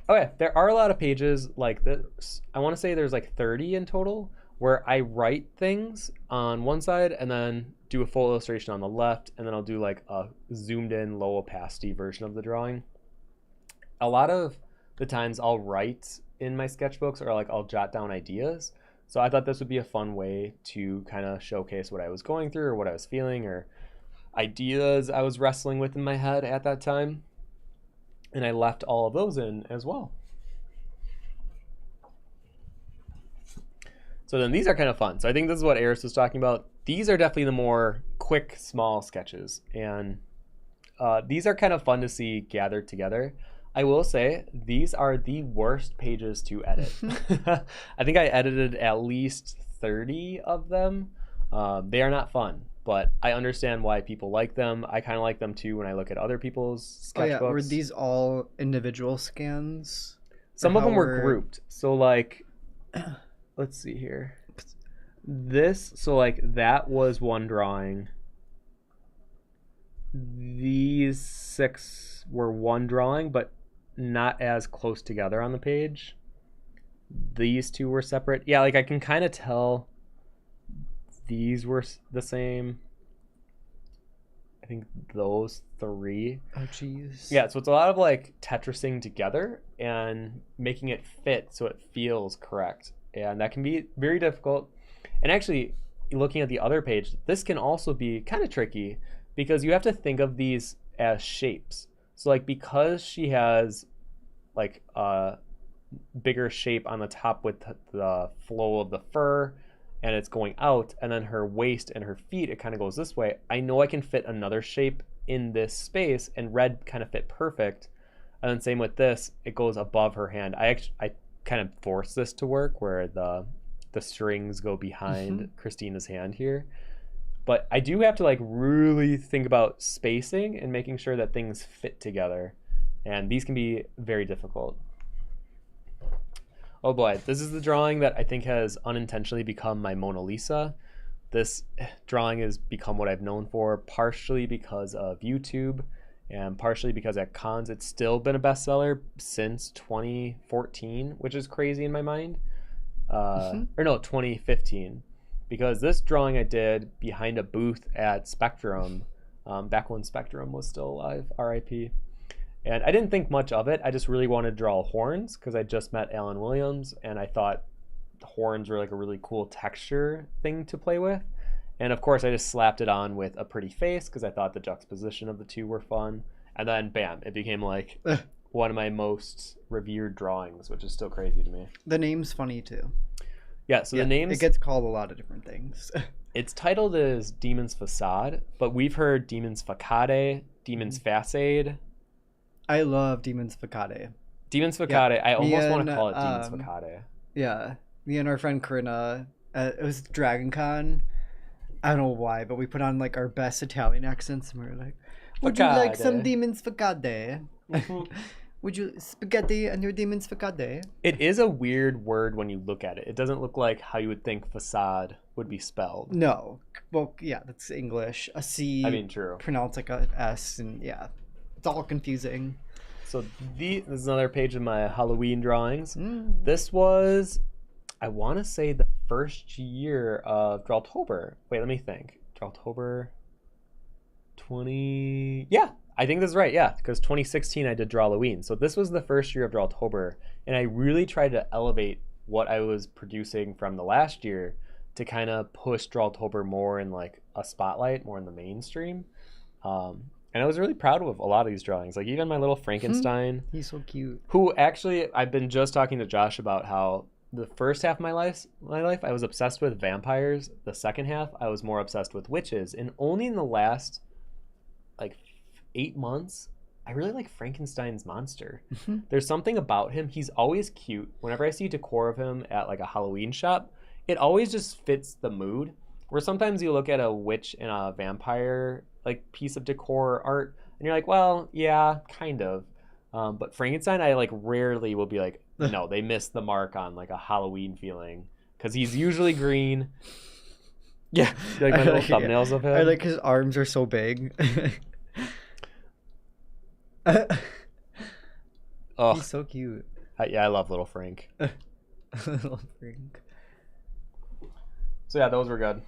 S1: Okay, there are a lot of pages like this. I want to say there's like 30 in total where I write things on one side and then do a full illustration on the left, and then I'll do like a zoomed in low opacity version of the drawing. A lot of the times I'll write in my sketchbooks or like I'll jot down ideas. So I thought this would be a fun way to kind of showcase what I was going through or what I was feeling or ideas I was wrestling with in my head at that time. And I left all of those in as well. So then these are kind of fun. So I think this is what Eris was talking about. These are definitely the more quick, small sketches. And these are kind of fun to see gathered together. I will say these are the worst pages to edit. I think I edited at least 30 of them. They are not fun. but I understand why people like them. I kind of like them too when I look at other people's sketchbooks.
S2: Were these all individual scans?
S1: Some of them were grouped. So like, let's see here. So like that was one drawing. These 6 were one drawing, but not as close together on the page. These 2 were separate. Yeah, like I can kind of tell these were the same. I think those 3.
S2: Oh, jeez.
S1: Yeah, so it's a lot of like Tetrising together and making it fit so it feels correct. And that can be very difficult. And actually, looking at the other page, this can also be kind of tricky because you have to think of these as shapes. So like because she has like a bigger shape on the top with the flow of the fur and it's going out, and then her waist and her feet, it kind of goes this way. I know I can fit another shape in this space, and red kind of fit perfect. And then same with this, it goes above her hand. I kind of forced this to work where the strings go behind Christina's hand here. But I do have to like really think about spacing and making sure that things fit together. And these can be very difficult. Oh boy, this is the drawing that I think has unintentionally become my Mona Lisa. This drawing has become what I've known for, partially because of YouTube and partially because at cons it's still been a bestseller since 2014, which is crazy in my mind. Or no, 2015. Because this drawing I did behind a booth at Spectrum, back when Spectrum was still alive, RIP. And I didn't think much of it. I just really wanted to draw horns because I just met Alan Williams and I thought horns were like a really cool texture thing to play with. And of course I just slapped it on with a pretty face because I thought the juxtaposition of the 2 were fun. And then bam, it became like one of my most revered drawings, which is still crazy to me.
S2: The name's funny too.
S1: Yeah, so the name's...
S2: It gets called a lot of different things.
S1: It's titled as Demon's Facade, but we've heard Demon's Facade, Demon's Facade.
S2: I love Demon's Facade.
S1: Demon's Facade. Yeah. I almost want to call it Demon's
S2: Facade.
S1: Yeah.
S2: Me and our friend Corinna, it was Dragon Con. I don't know why, but we put on like our best Italian accents and we were like, would you like some Demon's Facade? Would you spaghetti and your Demon's Facade?
S1: It is a weird word when you look at it. It doesn't look like how you would think facade would be spelled.
S2: No. Well, yeah, that's English. A C.
S1: I mean, true.
S2: Pronounced like a S, and yeah. It's all confusing.
S1: So this is another page of my Halloween drawings. This was, I want to say, the first year of Drawtober. Wait, let me think. Drawtober 20... Yeah, I think that's right, yeah. Because 2016 I did Drawloween. So this was the first year of Drawtober. And I really tried to elevate what I was producing from the last year to kind of push Drawtober more in like a spotlight, more in the mainstream. And I was really proud of a lot of these drawings. Like even my little Frankenstein.
S2: He's so cute.
S1: Who actually, I've been just talking to Josh about how the first half of my life, I was obsessed with vampires. The second half, I was more obsessed with witches. And only in the last like 8 months, I really like Frankenstein's monster. There's something about him. He's always cute. Whenever I see decor of him at like a Halloween shop, it always just fits the mood. Where sometimes you look at a witch and a vampire like piece of decor or art and you're like, well, yeah, kind of. But Frankenstein, I like rarely will be like, no, they missed the mark on like a Halloween feeling because he's usually green. Yeah, like my little thumbnails of him.
S2: I like his arms are so big.
S1: Oh,
S2: he's so cute.
S1: Yeah, I love Little Frank.
S2: Little Frank.
S1: So yeah, those were good.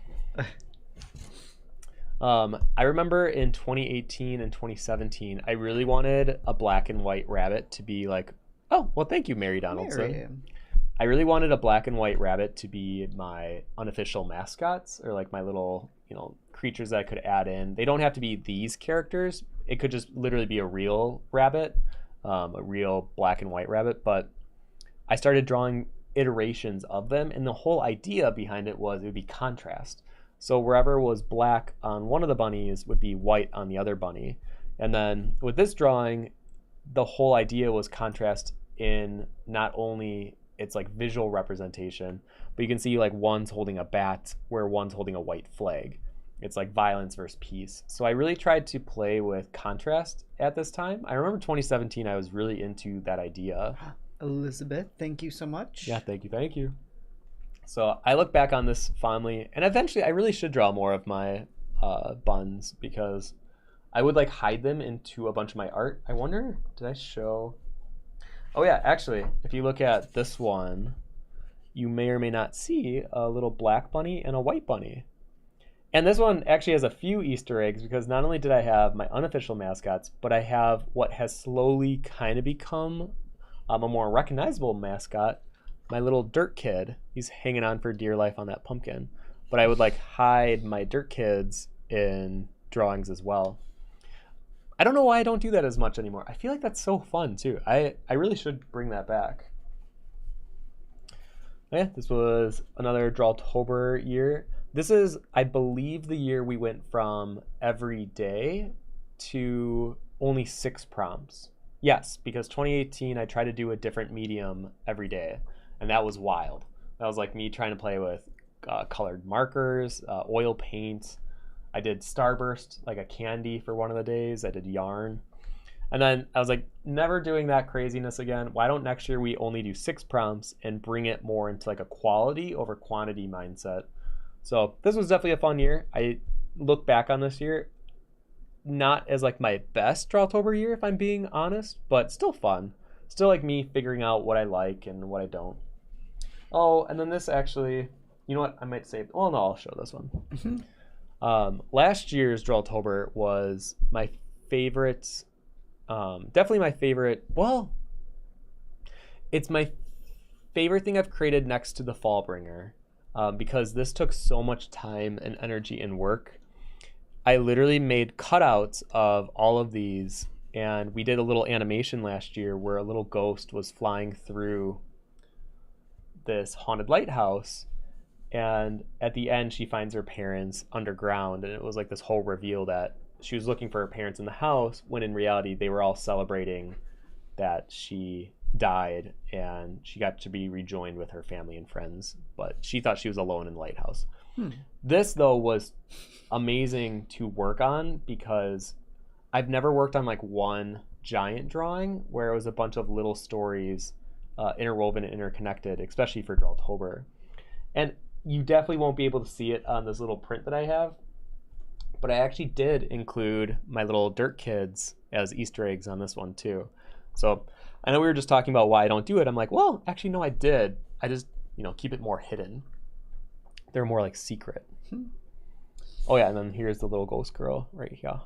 S1: I remember in 2018 and 2017, I really wanted a black and white rabbit to be like, oh, well, thank you, Mary Donaldson.
S2: Mary.
S1: I really wanted a black and white rabbit to be my unofficial mascots or like my little, creatures that I could add in. They don't have to be these characters. It could just literally be a real rabbit, a real black and white rabbit. But I started drawing iterations of them, and the whole idea behind it was it would be contrast. So wherever was black on one of the bunnies would be white on the other bunny. And then with this drawing, the whole idea was contrast in not only its like visual representation, but you can see like one's holding a bat where one's holding a white flag. It's like violence versus peace. So I really tried to play with contrast at this time. I remember 2017, I was really into that idea.
S2: Elizabeth, thank you so much.
S1: Yeah, thank you, thank you. So I look back on this fondly, and eventually I really should draw more of my buns, because I would like hide them into a bunch of my art. I wonder, did I show? Oh yeah, actually, if you look at this one, you may or may not see a little black bunny and a white bunny. And this one actually has a few Easter eggs, because not only did I have my unofficial mascots, but I have what has slowly kind of become a more recognizable mascot, my little dirt kid. He's hanging on for dear life on that pumpkin. But I would like hide my dirt kids in drawings as well. I don't know why I don't do that as much anymore. I feel like that's so fun too. I really should bring that back. Yeah, this was another Drawtober year. This is, I believe, the year we went from every day to only 6 prompts. Yes, because 2018 I tried to do a different medium every day, and that was wild. That was like me trying to play with colored markers, oil paint. I did Starburst, like a candy for one of the days. I did yarn. And then I was like, never doing that craziness again. Why don't next year we only do 6 prompts and bring it more into like a quality over quantity mindset? So this was definitely a fun year. I look back on this year, not as like my best Drawtober year, if I'm being honest, but still fun. Still like me figuring out what I like and what I don't. Oh, and then this actually, you know what, I might say, well, no, I'll show this one. Last year's Drawtober was my favorite, definitely my favorite, well, it's my favorite thing I've created next to the Fallbringer. Because this took so much time and energy and work. I literally made cutouts of all of these, and we did a little animation last year where a little ghost was flying through this haunted lighthouse, and at the end she finds her parents underground, and it was like this whole reveal that she was looking for her parents in the house, when in reality they were all celebrating that she died and she got to be rejoined with her family and friends, but she thought she was alone in the lighthouse. This though was amazing to work on, because I've never worked on like one giant drawing where it was a bunch of little stories interwoven and interconnected, especially for Drawtober. And you definitely won't be able to see it on this little print that I have, but I actually did include my little dirt kids as Easter eggs on this one too. So I know we were just talking about why I don't do it. I'm like, well, actually, no, I did. I just, keep it more hidden. They're more like secret. Oh yeah, and then here's the little ghost girl right here.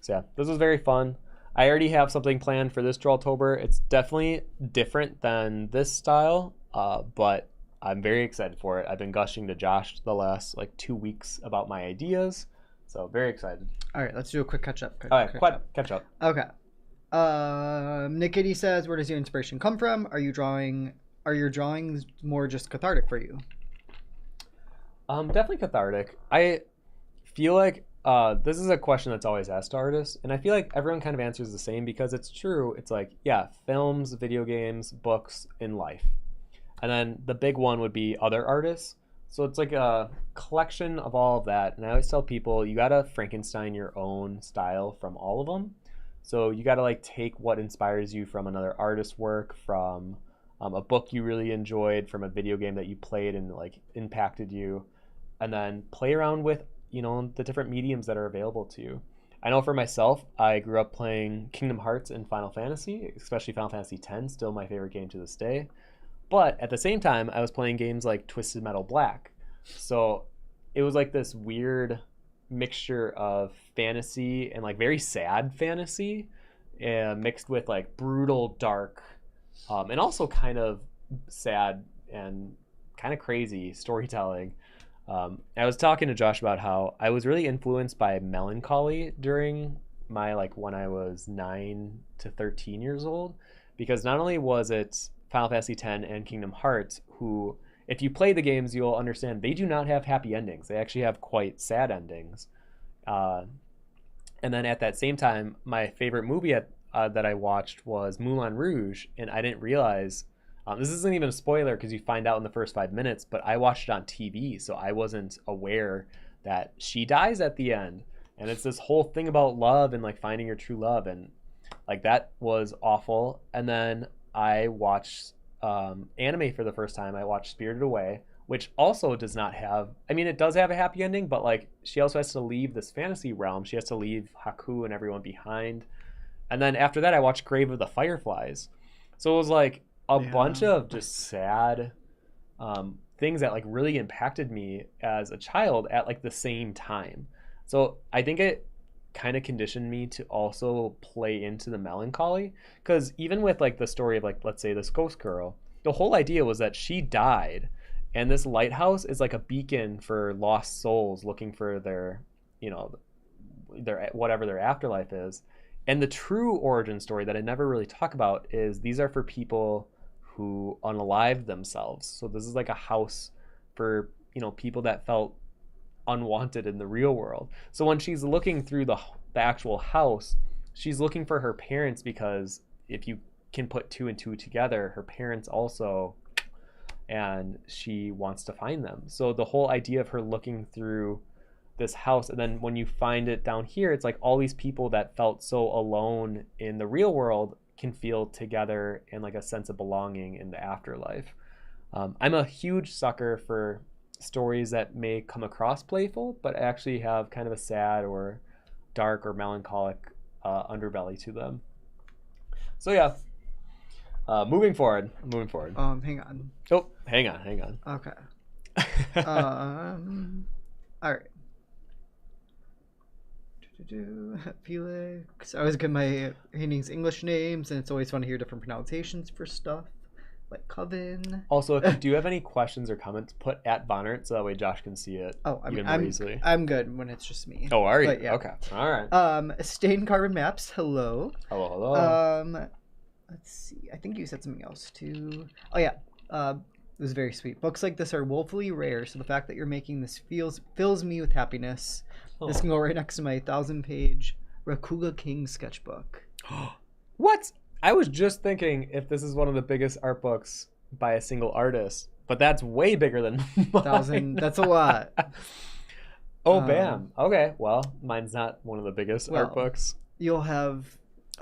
S1: So yeah, this was very fun. I already have something planned for this Drawtober. It's definitely different than this style, but I'm very excited for it. I've been gushing to Josh the last like 2 weeks about my ideas, so very excited.
S2: All right, let's do a quick catch up.
S1: All right, catch up.
S2: Okay. Nick Kitty says, where does your inspiration come from? Are your drawings more just cathartic for you?
S1: Definitely cathartic. I feel like this is a question that's always asked to artists, and I feel like everyone kind of answers the same, because it's true. It's like, yeah, films, video games, books, in life. And then the big one would be other artists. So it's like a collection of all of that. And I always tell people, you gotta Frankenstein your own style from all of them. So you got to like take what inspires you from another artist's work, from a book you really enjoyed, from a video game that you played and like impacted you, and then play around with, the different mediums that are available to you. I know for myself, I grew up playing Kingdom Hearts and Final Fantasy, especially Final Fantasy X, still my favorite game to this day. But at the same time, I was playing games like Twisted Metal Black. So it was like this weird mixture of fantasy and like very sad fantasy, mixed with like brutal dark, and also kind of sad and kind of crazy storytelling. I was talking to Josh about how I was really influenced by melancholy during my when I was 9 to 13 years old, because not only was it Final Fantasy X and Kingdom Hearts, who, if you play the games, you'll understand they do not have happy endings. They actually have quite sad endings. And then at that same time, my favorite movie that I watched was Moulin Rouge, and I didn't realize, this isn't even a spoiler because you find out in the first 5 minutes, but I watched it on TV, so I wasn't aware that she dies at the end. And it's this whole thing about love and like finding your true love, and like that was awful. And then I watched anime for the first time. I watched Spirited Away, which also does not have, I mean, it does have a happy ending, but like she also has to leave this fantasy realm. She has to leave Haku and everyone behind. And then after that, I watched Grave of the Fireflies. So it was like a bunch of just sad things that like really impacted me as a child at like the same time. So I think it kind of conditioned me to also play into the melancholy, because even with like the story of like, let's say this ghost girl, the whole idea was that she died, and this lighthouse is like a beacon for lost souls looking for their, you know, their whatever their afterlife is. And the true origin story that I never really talk about is these are for people who unalived themselves. So this is like a house for, you know, people that felt unwanted in the real world. So when she's looking through the actual house, she's looking for her parents, because if you can put two and two together, her parents also, and she wants to find them. So the whole idea of her looking through this house, and then when you find it down here, it's like all these people that felt so alone in the real world can feel together and like a sense of belonging in the afterlife. I'm a huge sucker for stories that may come across playful but actually have kind of a sad or dark or melancholic underbelly to them. So yeah, moving forward.
S2: Hang on.
S1: Oh, hang on.
S2: Okay. All right. Felix. I always get my paintings English names, and it's always fun to hear different pronunciations for stuff. Like Coven.
S1: Also, if you do have any questions or comments, put at vonnart so that way Josh can see it.
S2: Oh, I mean,
S1: more easily.
S2: I'm good when it's just me.
S1: Oh, are you?
S2: But, yeah.
S1: Okay. All right.
S2: Stain Carbon Maps. Hello.
S1: Hello.
S2: Let's see. I think you said something else too. Oh yeah. It was very sweet. Books like this are woefully rare, so the fact that you're making this fills me with happiness. Oh. This can go right next to my 1,000-page Rakuga King sketchbook.
S1: What? I was just thinking if this is one of the biggest art books by a single artist, but that's way bigger than mine.
S2: 1,000. That's a lot.
S1: Oh, bam. Okay. Well, mine's not one of the biggest art books.
S2: You'll have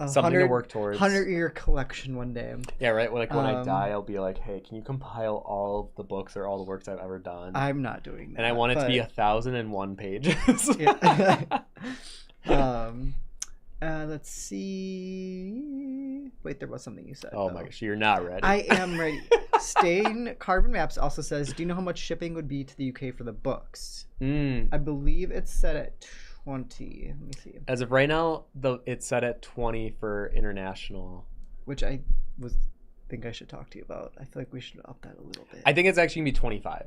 S1: something to work towards.
S2: 100-year collection one day.
S1: Yeah, right. Like when I die, I'll be like, hey, can you compile all of the books or all the works I've ever done?
S2: I'm not doing that.
S1: And I want it to be 1,001 pages.
S2: Yeah. Let's see. Wait, there was something you said.
S1: Oh my gosh, you're not ready.
S2: I am ready. Stain Carbon Maps also says, do you know how much shipping would be to the UK for the books? I believe it's set at 20. Let me see.
S1: As of right now, it's set at 20 for international.
S2: Which I think I should talk to you about. I feel like we should up that a little bit.
S1: I think it's actually going to be 25.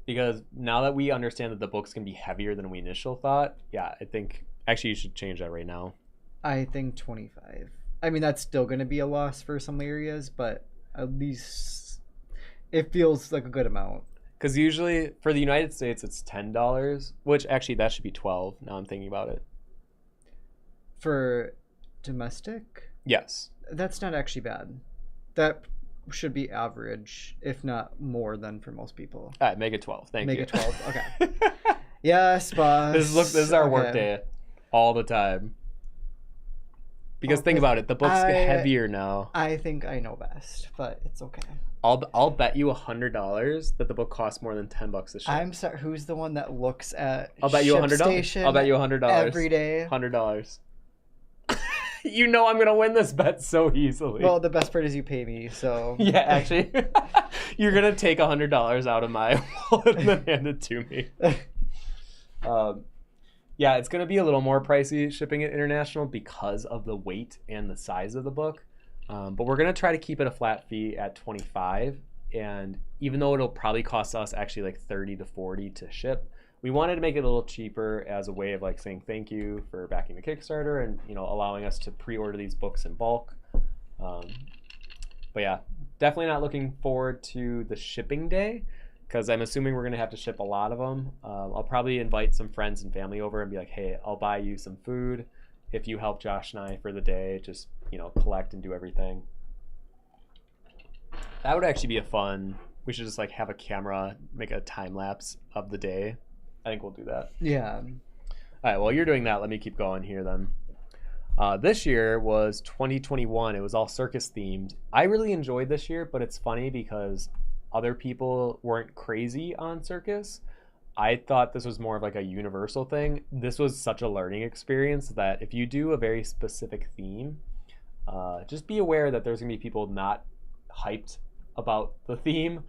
S1: Because now that we understand that the book's going to be heavier than we initially thought, yeah, I think actually you should change that right now.
S2: I think 25. I mean, that's still going to be a loss for some areas, but at least it feels like a good amount.
S1: Because usually for the United States, it's $10, which actually that should be 12. Now I'm thinking about it.
S2: For domestic?
S1: Yes.
S2: That's not actually bad. That should be average, if not more than for most people.
S1: All right, make it 12. Thank you.
S2: Make it 12. Okay. Yes, boss.
S1: This is our work day all the time. Because think about it, the book's heavier now.
S2: I think I know best, but it's okay.
S1: I'll bet you $100 that the book costs more than $10 to ship.
S2: I'm sorry. Who's the one that looks at?
S1: I'll bet you $100. I'll bet you $100
S2: every day.
S1: $100. You know I'm gonna win this bet so easily.
S2: Well, the best part is you pay me, so
S1: yeah. Actually, you're gonna take $100 out of my wallet and then hand it to me. Yeah, it's gonna be a little more pricey shipping it international because of the weight and the size of the book. But we're gonna try to keep it a flat fee at $25. And even though it'll probably cost us actually like $30 to $40 to ship, we wanted to make it a little cheaper as a way of like saying thank you for backing the Kickstarter and, you know, allowing us to pre-order these books in bulk. But yeah, definitely not looking forward to the shipping day because I'm assuming we're going to have to ship a lot of them. I'll probably invite some friends and family over and be like, hey, I'll buy you some food if you help Josh and I for the day, just, you know, collect and do everything. That would actually be a fun, we should just like have a camera, make a time lapse of the day. I think we'll do that.
S2: Yeah.
S1: All right, while you're doing that, let me keep going here then. This year was 2021. It was all circus themed. I really enjoyed this year, but it's funny because other people weren't crazy on circus. I thought this was more of like a universal thing. This was such a learning experience that if you do a very specific theme, just be aware that there's going to be people not hyped about the theme.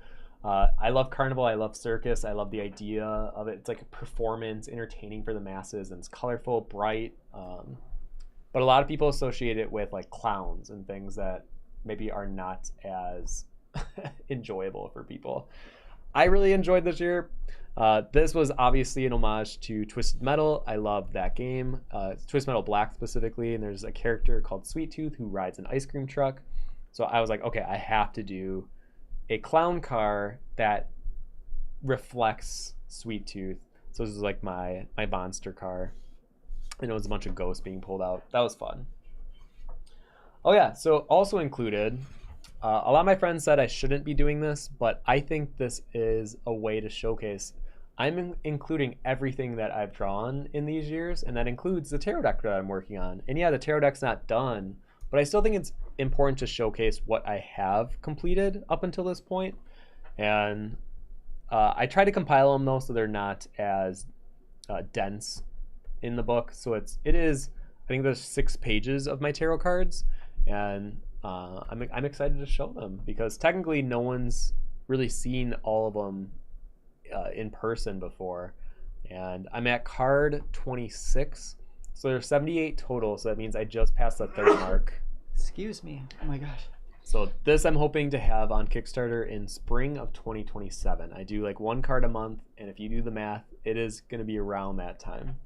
S1: I love carnival. I love circus. I love the idea of it. It's like a performance, entertaining for the masses, and it's colorful, bright. But a lot of people associate it with like clowns and things that maybe are not as enjoyable for people. I really enjoyed this year. This was obviously an homage to Twisted Metal. I love that game. Twisted Metal Black specifically, and there's a character called Sweet Tooth who rides an ice cream truck. So I was like, okay, I have to do a clown car that reflects Sweet Tooth. So this is like my monster car. And it was a bunch of ghosts being pulled out. That was fun. Oh yeah, so also included, a lot of my friends said I shouldn't be doing this, but I think this is a way to showcase. I'm including everything that I've drawn in these years, and that includes the tarot deck that I'm working on. And yeah, the tarot deck's not done, but I still think it's important to showcase what I have completed up until this point. And I try to compile them though, so they're not as dense in the book. So it is, I think there's 6 pages of my tarot cards, and I'm excited to show them because technically no one's really seen all of them in person before. And I'm at card 26, so there's 78 total, so that means I just passed the 3rd mark.
S2: Excuse me. Oh my gosh.
S1: So this I'm hoping to have on Kickstarter in spring of 2027. I do like 1 card a month, and if you do the math, it is going to be around that time.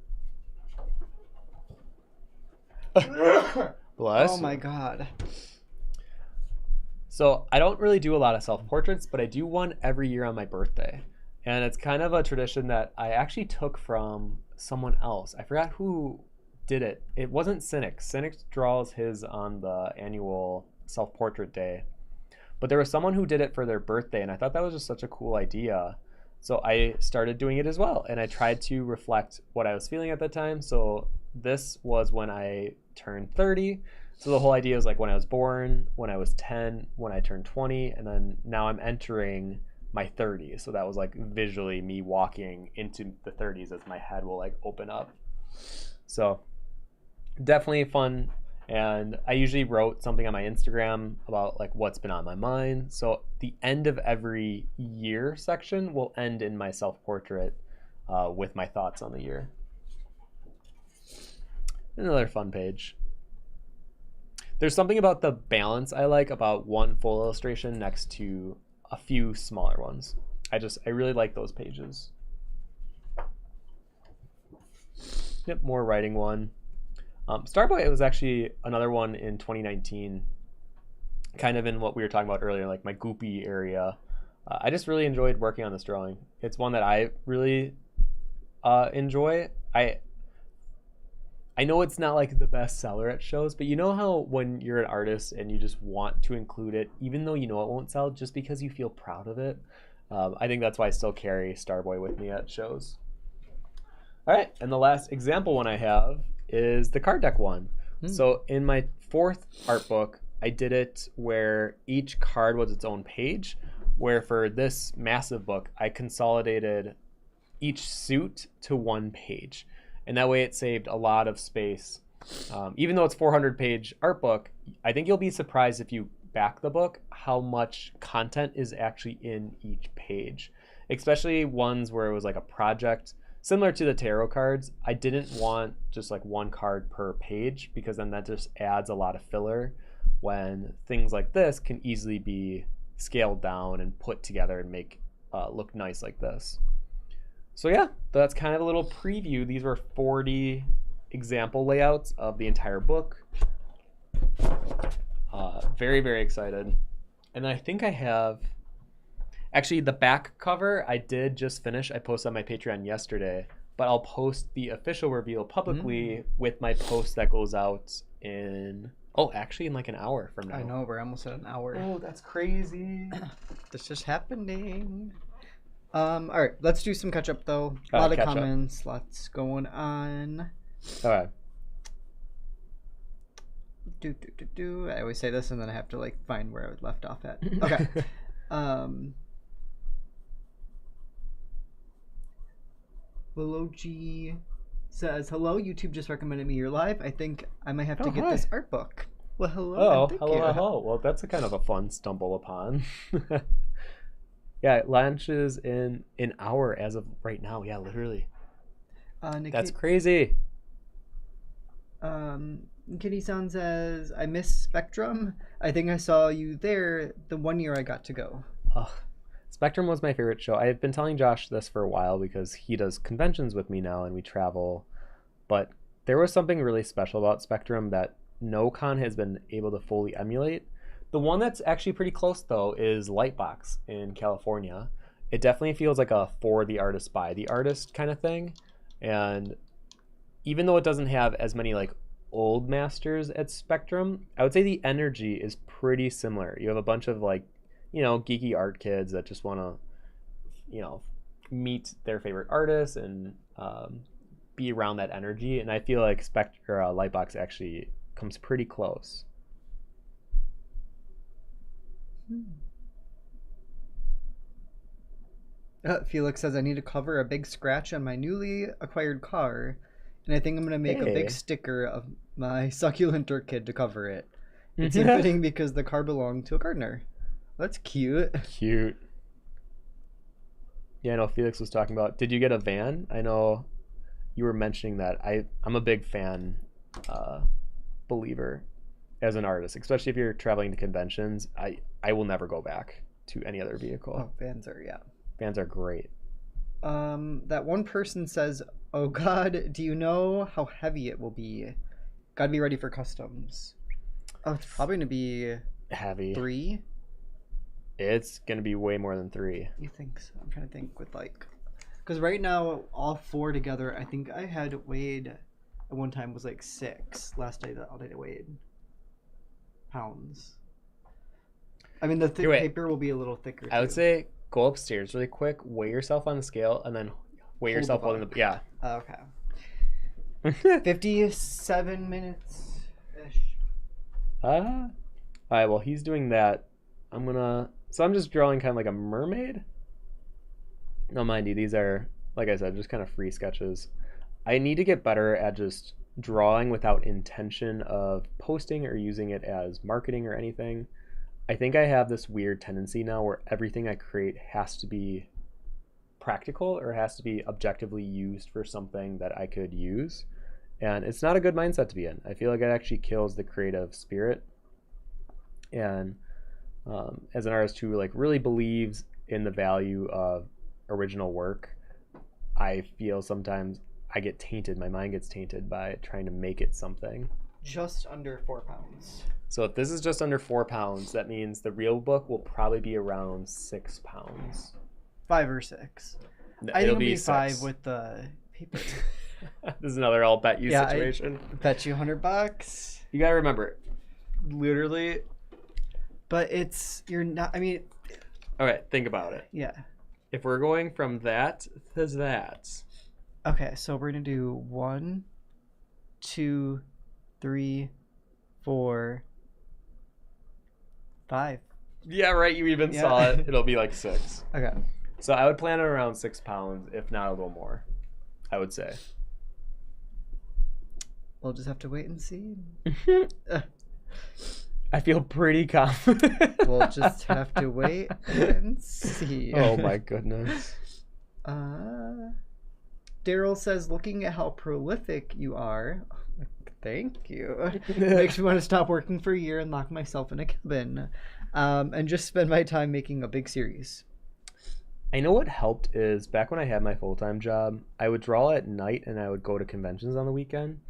S1: Bless.
S2: Oh my god.
S1: So I don't really do a lot of self-portraits, but I do one every year on my birthday. And it's kind of a tradition that I actually took from someone else. I forgot who did it. It wasn't Cynic. Cynic draws his on the annual self-portrait day. But there was someone who did it for their birthday, and I thought that was just such a cool idea. So I started doing it as well, and I tried to reflect what I was feeling at that time. So this was when I turned 30. So the whole idea was like when I was born, when I was 10, when I turned 20, and then now I'm entering my 30s. So that was like visually me walking into the 30s as my head will like open up. So definitely fun. And I usually wrote something on my Instagram about like what's been on my mind. So the end of every year section will end in my self-portrait with my thoughts on the year. Another fun page. There's something about the balance I like about one full illustration next to a few smaller ones. I really like those pages. Yep, more writing one. Starboy was actually another one in 2019, kind of in what we were talking about earlier, like my goopy area. I just really enjoyed working on this drawing. It's one that I really enjoy. I know it's not like the best seller at shows, but you know how when you're an artist and you just want to include it, even though you know it won't sell, just because you feel proud of it. I think that's why I still carry Starboy with me at shows. All right, and the last example one I have is the card deck one. So in my 4th art book, I did it where each card was its own page, where for this massive book, I consolidated each suit to 1 page. And that way it saved a lot of space. Even though it's 400-page art book, I think you'll be surprised if you back the book how much content is actually in each page, especially ones where it was like a project. Similar to the tarot cards, I didn't want just like 1 card per page because then that just adds a lot of filler when things like this can easily be scaled down and put together and make look nice like this. So yeah, that's kind of a little preview. These were 40 example layouts of the entire book. Very, very excited. And then I think I have... Actually, the back cover I did just finish. I posted on my Patreon yesterday, but I'll post the official reveal publicly with my post that goes out in, actually in like an hour from now.
S2: I know, we're almost at an hour.
S1: Oh, that's crazy.
S2: This is happening. All right, let's do some catch up though. A lot of comments, lots going on.
S1: All right.
S2: I always say this and then I have to like find where I was left off at. Okay. Veloji says, hello, YouTube just recommended me your live. I think I might have to get this art book. Well, hello.
S1: Oh, hello. Well, that's a kind of a fun stumble upon. Yeah, it launches in an hour as of right now. Yeah, literally. That's crazy.
S2: Kitty-san says, I miss Spectrum. I think I saw you there the 1 year I got to go.
S1: Spectrum was my favorite show. I've been telling Josh this for a while because he does conventions with me now and we travel. But there was something really special about Spectrum that no con has been able to fully emulate. The one that's actually pretty close, though, is Lightbox in California. It definitely feels like a for the artist, by the artist kind of thing. And even though it doesn't have as many like old masters at Spectrum, I would say the energy is pretty similar. You have a bunch of like, you know, geeky art kids that just want to, you know, meet their favorite artists and be around that energy. And I feel like Lightbox actually comes pretty close.
S2: Felix says, I need to cover a big scratch on my newly acquired car, and I think I'm going to make a big sticker of my succulent orchid to cover it. It's fitting because the car belonged to a gardener. That's cute.
S1: Cute. Yeah, I know Felix was talking about, did you get a van? I know you were mentioning that. I'm a big fan, believer as an artist, especially if you're traveling to conventions. I will never go back to any other vehicle.
S2: Oh, vans are
S1: great.
S2: That one person says, oh God, do you know how heavy it will be? Gotta be ready for customs. Oh, it's probably gonna be
S1: heavy.
S2: 3?
S1: It's gonna be way more than 3.
S2: You think so? I'm trying to think with like, because right now all 4 together, I think I had weighed at one time was like 6. Last day all day I weighed pounds. I mean, the paper will be a little thicker too.
S1: I would say go upstairs really quick, weigh yourself on the scale, and then weigh yourself holding the... Yeah.
S2: Okay. 57 minutes-ish.
S1: All right, well, he's doing that. So I'm just drawing kind of like a mermaid. No, mind you, these are, like I said, just kind of free sketches. I need to get better at just drawing without intention of posting or using it as marketing or anything. I think I have this weird tendency now where everything I create has to be practical or has to be objectively used for something that I could use. And it's not a good mindset to be in. I feel like it actually kills the creative spirit. And as an artist who like really believes in the value of original work, I feel sometimes I get tainted. My mind gets tainted by trying to make it something.
S2: Just under 4 pounds.
S1: So if this is just under 4 pounds, that means the real book will probably be around 6 pounds.
S2: 5 or 6.
S1: No,
S2: I think it'll be 5 with the paper.
S1: This is another I'll bet you situation.
S2: I bet you $100.
S1: You gotta remember, literally.
S2: But you're not, I mean.
S1: All right, think about it.
S2: Yeah.
S1: If we're going from that to that.
S2: Okay, so we're gonna do 1, 2, 3, 4, 5.
S1: Yeah, right. You even saw it. It'll be like 6.
S2: Okay.
S1: So I would plan it around 6 pounds, if not a little more, I would say.
S2: We'll just have to wait and see.
S1: I feel pretty confident.
S2: We'll just have to wait and see.
S1: Oh my goodness.
S2: Daryl says, looking at how prolific you are, thank you, makes me want to stop working for a year and lock myself in a cabin and just spend my time making a big series.
S1: I know what helped is back when I had my full-time job, I would draw at night and I would go to conventions on the weekend.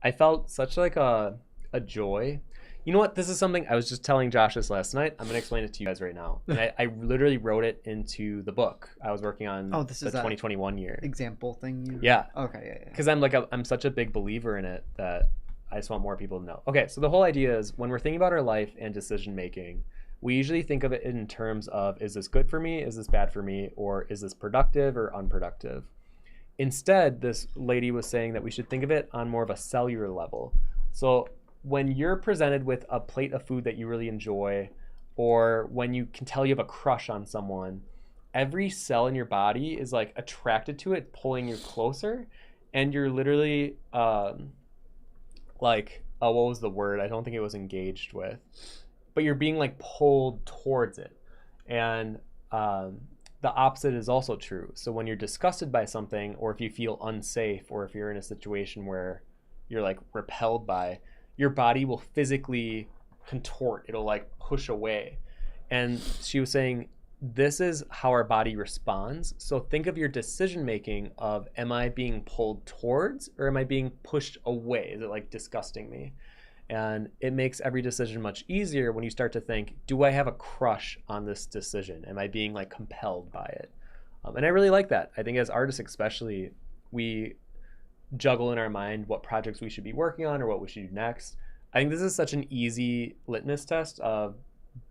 S1: I felt such like a joy. You know what? This is something I was just telling Josh this last night. I'm going to explain it to you guys right now. And I literally wrote it into the book I was working on the 2021 year.
S2: Example thing?
S1: Yeah.
S2: Okay, yeah.
S1: Because I'm such a big believer in it that I just want more people to know. Okay, so the whole idea is when we're thinking about our life and decision making, we usually think of it in terms of, is this good for me? Is this bad for me? Or is this productive or unproductive? Instead, this lady was saying that we should think of it on more of a cellular level. So when you're presented with a plate of food that you really enjoy, or when you can tell you have a crush on someone, every cell in your body is like attracted to it, pulling you closer. And you're literally like, what was the word? I don't think it was engaged with, but you're being like pulled towards it. And the opposite is also true. So when you're disgusted by something, or if you feel unsafe, or if you're in a situation where you're like repelled by, your body will physically contort. It'll like push away. And she was saying, this is how our body responds. So think of your decision making of, am I being pulled towards or am I being pushed away? Is it like disgusting me? And it makes every decision much easier when you start to think, do I have a crush on this decision? Am I being like compelled by it? And I really like that. I think as artists especially, we juggle in our mind what projects we should be working on or what we should do next. I think this is such an easy litmus test of,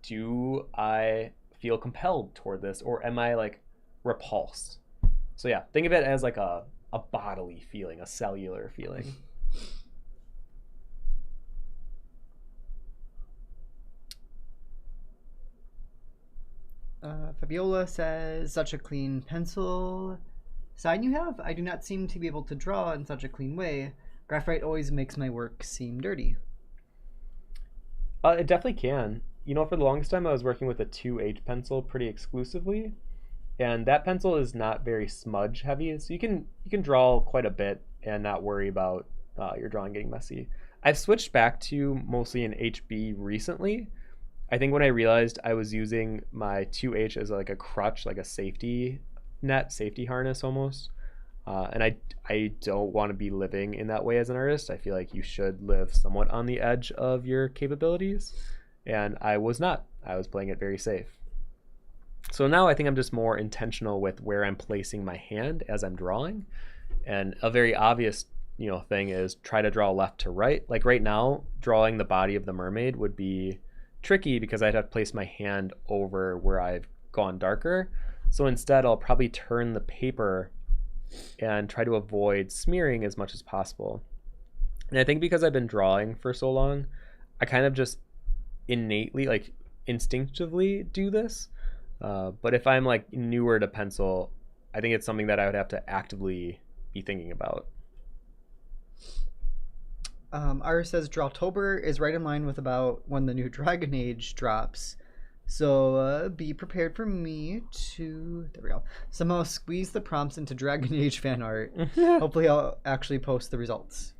S1: do I feel compelled toward this or am I like repulsed? So yeah, think of it as like a bodily feeling, a cellular feeling.
S2: Fabiola says, such a clean pencil sign you have. I do not seem to be able to draw in such a clean way. Graphite always makes my work seem dirty.
S1: It definitely can. You know, for the longest time I was working with a 2H pencil pretty exclusively, and that pencil is not very smudge heavy, so you can draw quite a bit and not worry about your drawing getting messy. I've switched back to mostly an HB recently. I think when I realized I was using my 2H as like a crutch, like a safety net, safety harness almost. And I don't want to be living in that way as an artist. I feel like you should live somewhat on the edge of your capabilities. And I was not. I was playing it very safe. So now I think I'm just more intentional with where I'm placing my hand as I'm drawing. And a very obvious, thing is try to draw left to right. Like right now, drawing the body of the mermaid would be tricky because I'd have to place my hand over where I've gone darker. So instead, I'll probably turn the paper and try to avoid smearing as much as possible. And I think because I've been drawing for so long, I kind of just innately, like instinctively do this. But if I'm like newer to pencil, I think it's something that I would have to actively be thinking about.
S2: Iris says Drawtober is right in line with about when the new Dragon Age drops. So be prepared for me to, there we go, somehow squeeze the prompts into Dragon Age fan art. Hopefully I'll actually post the results.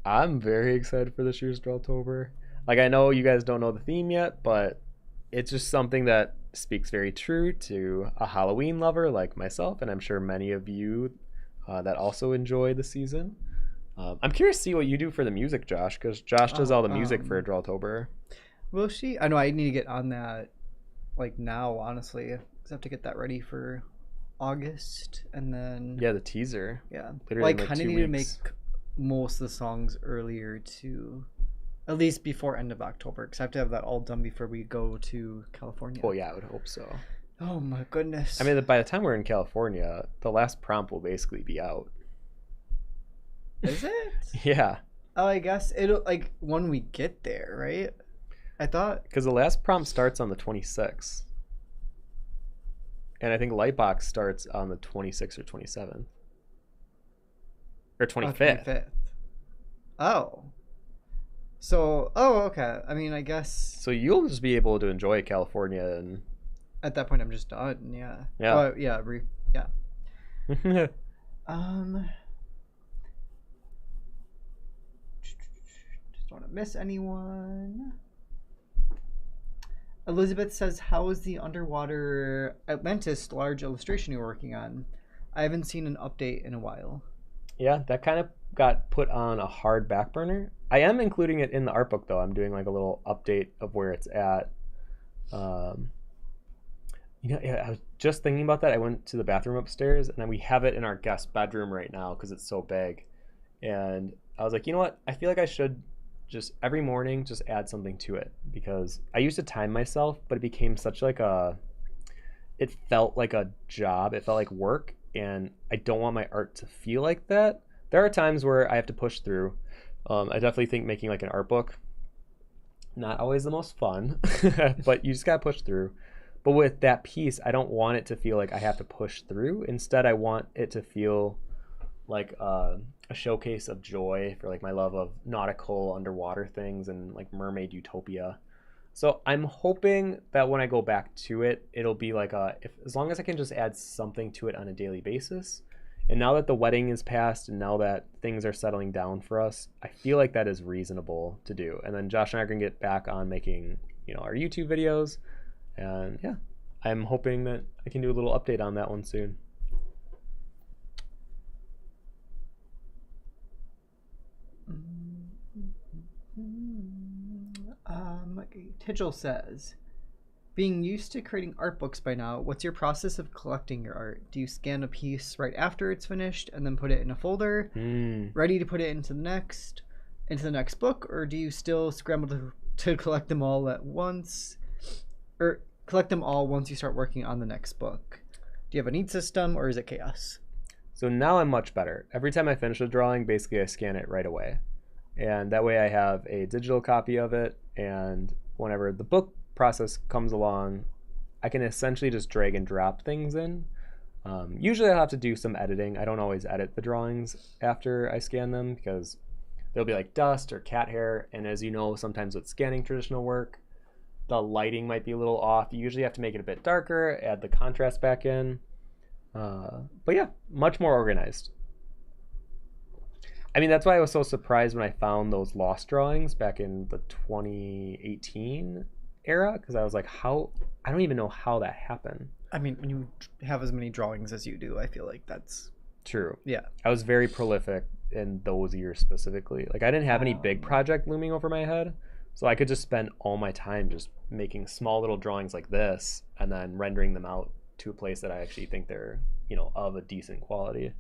S1: I'm very excited for this year's Drawtober. Like, I know you guys don't know the theme yet, but it's just something that speaks very true to a Halloween lover like myself, and I'm sure many of you that also enjoy the season. I'm curious to see what you do for the music, Josh, because Josh does all the music for Drawtober.
S2: Will she? I know I need to get on that like now, honestly. I have to get that ready for August, and then
S1: the teaser.
S2: Yeah,
S1: literally
S2: like kind of need to make most of the songs earlier to, at least before end of October, because I have to have that all done before we go to California.
S1: Well, yeah, I would hope so.
S2: Oh my goodness.
S1: I mean, by the time we're in California, the last prompt will basically be out.
S2: Is it?
S1: Yeah.
S2: Oh, I guess it'll, like, when we get there, right? I thought,
S1: because the last prompt starts on the 26th, and I think Lightbox starts on the 26th or 27th or 25th.
S2: 25th. Oh. So, okay. I mean, I guess.
S1: So you'll just be able to enjoy California, and
S2: at that point, I'm just done. Yeah.
S1: Yeah.
S2: Well, yeah. Yeah. Just don't want to miss anyone. Elizabeth says, how is the underwater Atlantis large illustration you're working on? I haven't seen an update in a while.
S1: Yeah, that kind of got put on a hard back burner. I am including it in the art book, though. I'm doing like a little update of where it's at. I was just thinking about that. I went to the bathroom upstairs, and then we have it in our guest bedroom right now because it's so big. And I was like, you know what? I feel like I should just every morning just add something to it, because I used to time myself, but it became such like it felt like a job. It felt like work, and I don't want my art to feel like that. There are times where I have to push through. I definitely think making like an art book, not always the most fun, but you just gotta push through. But with that piece, I don't want it to feel like I have to push through. Instead, I want it to feel like a showcase of joy for like my love of nautical underwater things and like mermaid utopia. So I'm hoping that when I go back to it, it'll be like as long as I can just add something to it on a daily basis. And now that the wedding is past and now that things are settling down for us, I feel like that is reasonable to do. And then Josh and I are gonna get back on making, our YouTube videos. And yeah, I'm hoping that I can do a little update on that one soon.
S2: Tigel says, being used to creating art books by now, what's your process of collecting your art? Do you scan a piece right after it's finished and then put it in a folder, ready to put it into the next book, or do you still scramble to collect them all at once, or collect them all once you start working on the next book? Do you have a neat system, or is it chaos?
S1: So now I'm much better. Every time I finish a drawing, basically I scan it right away. And that way I have a digital copy of it, and whenever the book process comes along, I can essentially just drag and drop things in. Usually I'll have to do some editing. I don't always edit the drawings after I scan them because there'll be like dust or cat hair, and as you know, sometimes with scanning traditional work, the lighting might be a little off. You usually have to make it a bit darker, add the contrast back in. But yeah, much more organized. I mean, that's why I was so surprised when I found those lost drawings back in the 2018 era, because I was like, I don't even know how that happened.
S2: I mean, when you have as many drawings as you do, I feel like that's
S1: true.
S2: Yeah.
S1: I was very prolific in those years specifically. Like I didn't have any big project looming over my head, so I could just spend all my time just making small little drawings like this and then rendering them out to a place that I actually think they're, of a decent quality.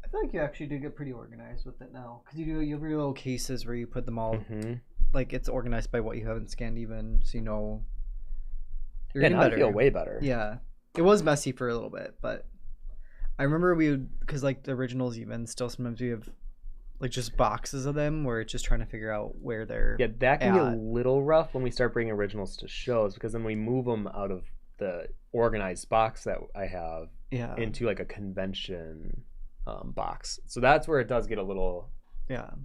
S2: I feel like you actually do get pretty organized with it now, because you have your little cases where you put them all, like it's organized by what you haven't scanned even, so you're getting better.
S1: I feel way better.
S2: Yeah, it was messy for a little bit, but I remember because like the originals even still sometimes we have like just boxes of them where it's just trying to figure out where they're
S1: that can get a little rough when we start bringing originals to shows, because then we move them out of the organized box that I have into like a convention box. So that's where it does get a little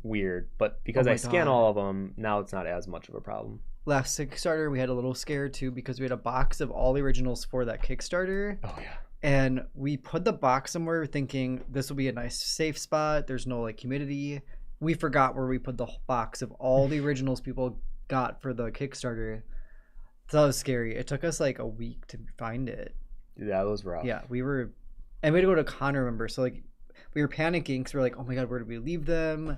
S1: weird, but because I scan all of them now, it's not as much of a problem.
S2: Last Kickstarter we had a little scare too, because we had a box of all the originals for that Kickstarter.
S1: Oh yeah.
S2: And we put the box somewhere thinking this will be a nice safe spot, there's no like humidity. We forgot where we put the box of all the originals people got for the Kickstarter. So that was scary. It took us like a week to find it.
S1: Yeah, that was rough.
S2: Yeah, we had to go to con, remember, so like we were panicking because we were like, oh my god, where did we leave them?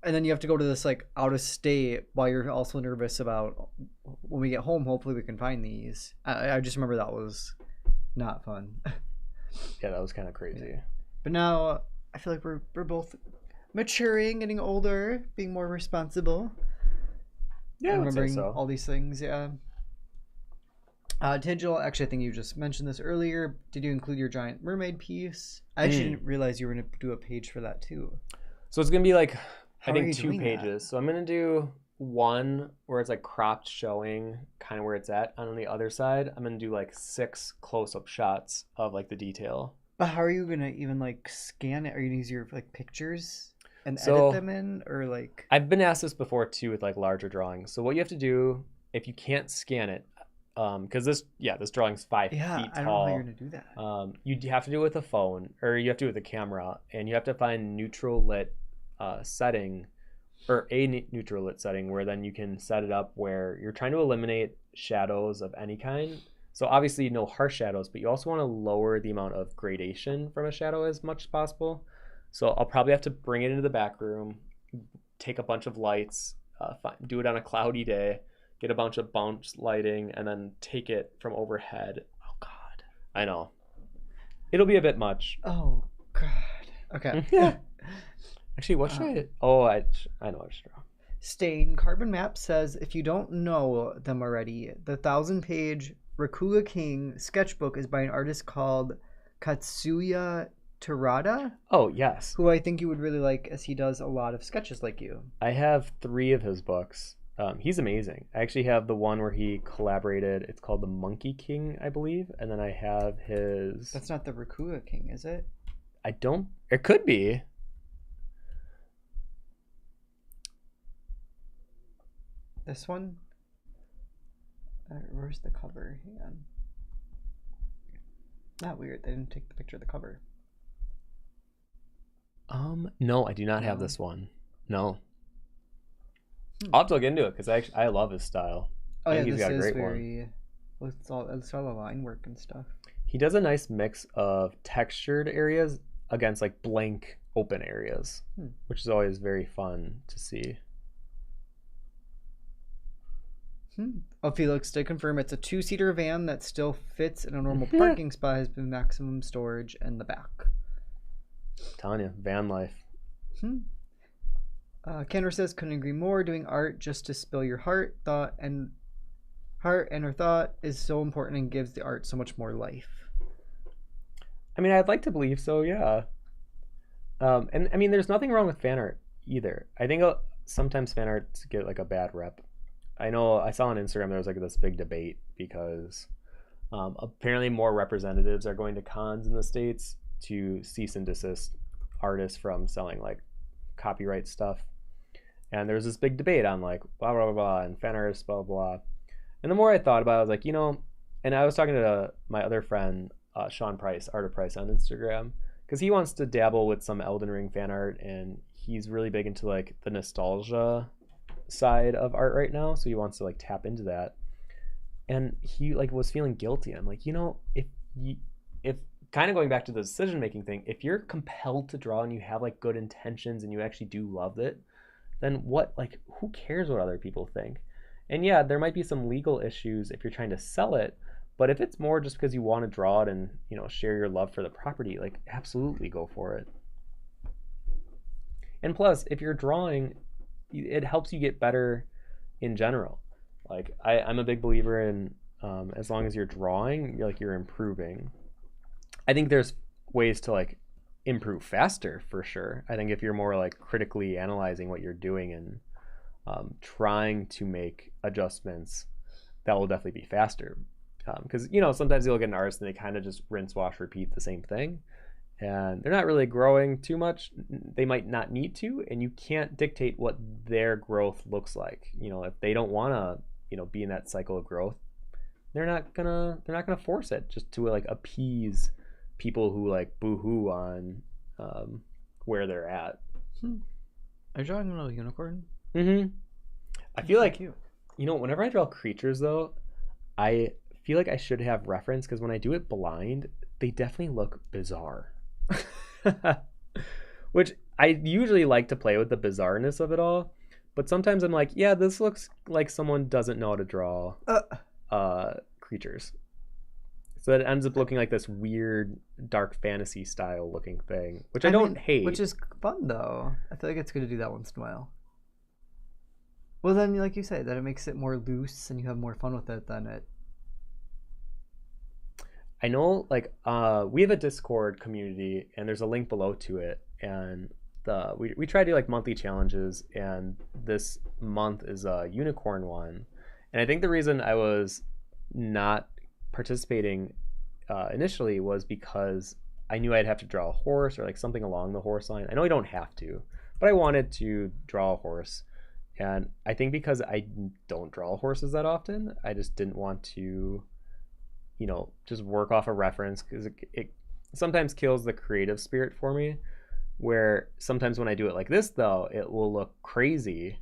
S2: And then you have to go to this like out of state while you're also nervous about when we get home, hopefully we can find these. I just remember that was not fun.
S1: Yeah, that was kind of crazy.
S2: But now I feel like we're both maturing, getting older, being more responsible.
S1: Yeah,
S2: remembering all these things. Yeah. Tigel, actually, I think you just mentioned this earlier. Did you include your giant mermaid piece? I actually didn't realize you were going to do a page for that too.
S1: So it's going to be like, I think 2 pages. That? So I'm going to do one where it's like cropped showing kind of where it's at. And on the other side, I'm going to do like 6 close-up shots of like the detail.
S2: But how are you going to even like scan it? Are you going to use your like pictures and edit them in, or like?
S1: I've been asked this before too with like larger drawings. So what you have to do if you can't scan it, because this drawing's 5 feet tall.
S2: I don't know how you're gonna do that.
S1: You have to do it with a phone, or you have to do it with a camera, and you have to find neutral lit setting, or a neutral lit setting, where then you can set it up where you're trying to eliminate shadows of any kind. So obviously no harsh shadows, but you also want to lower the amount of gradation from a shadow as much as possible. So I'll probably have to bring it into the back room, take a bunch of lights, do it on a cloudy day, get a bunch of bounce lighting, and then take it from overhead. Oh God, I know. It'll be a bit much.
S2: Oh God. Okay.
S1: Yeah. Actually, what should I? Oh, I know what to draw.
S2: Stain Carbon Map says, if you don't know them already, the 1,000-page Rakuga King sketchbook is by an artist called Katsuya Terada,
S1: Oh, yes.
S2: who I think you would really like, as he does a lot of sketches like you.
S1: I have 3 of his books. He's amazing. I actually have the one where he collaborated. It's called The Monkey King, I believe. And then I have his...
S2: That's not the Rakuga King, is it?
S1: I don't... It could be.
S2: This one? Where's the cover? Hang on. Not weird. They didn't take the picture of the cover.
S1: No, I do not have this one. No. I'll have to look into it because I love his style.
S2: Oh, yeah,
S1: he's
S2: this
S1: got a
S2: is
S1: great
S2: very... Well, it's all the line work and stuff.
S1: He does a nice mix of textured areas against like blank open areas, which is always very fun to see.
S2: Oh, Felix did confirm it's a 2-seater van that still fits in a normal parking spot, has been maximum storage in the back.
S1: Tanya, van life.
S2: Kendra says, couldn't agree more. Doing art just to spill your heart and her thought is so important and gives the art so much more life.
S1: I mean, I'd like to believe so, yeah. And I mean, there's nothing wrong with fan art either. I think sometimes fan arts get like a bad rep. I know I saw on Instagram there was like this big debate because apparently more representatives are going to cons in the States to cease and desist artists from selling like copyright stuff. And there's this big debate on like blah, blah, blah, blah, and fan artists, blah, blah. And the more I thought about it, I was like, you know, and I was talking to my other friend, Sean Price, Art of Price on Instagram, because he wants to dabble with some Elden Ring fan art, and he's really big into like the nostalgia side of art right now, so he wants to like tap into that. And he like was feeling guilty. I'm like, you know, if kind of going back to the decision making thing, if you're compelled to draw and you have like good intentions and you actually do love it, then what, like, who cares what other people think? And yeah, there might be some legal issues if you're trying to sell it, but if it's more just because you want to draw it and, you know, share your love for the property, like, absolutely go for it. And plus, if you're drawing, it helps you get better in general. Like, I'm a big believer in as long as you're drawing, you're improving. I think there's ways to like improve faster for sure. I think if you're more like critically analyzing what you're doing and trying to make adjustments, that will definitely be faster. Because you know, sometimes you look at an artist and they kind of just rinse, wash, repeat the same thing, and they're not really growing too much. They might not need to, and you can't dictate what their growth looks like. You know, if they don't want to, you know, be in that cycle of growth, they're not gonna force it just to like appease people who like boo-hoo on where they're at.
S2: Are you drawing a little unicorn?
S1: I feel like, you know, whenever I draw creatures though, I feel like I should have reference, because when I do it blind, they definitely look bizarre. Which I usually like to play with the bizarreness of it all, but sometimes I'm like, yeah, this looks like someone doesn't know how to draw creatures. So it ends up looking like this weird dark fantasy style looking thing, which I don't hate.
S2: Which is fun though. I feel like it's good to do that once in a while. Well, then, like you say, that it makes it more loose and you have more fun with it than it.
S1: I know, like, we have a Discord community, and there's a link below to it, and we try to do like monthly challenges, and this month is a unicorn one. And I think the reason I was not participating initially was because I knew I'd have to draw a horse or like something along the horse line. I know I don't have to, but I wanted to draw a horse. And I think because I don't draw horses that often, I just didn't want to, you know, just work off a reference, because it sometimes kills the creative spirit for me, where sometimes when I do it like this though, it will look crazy.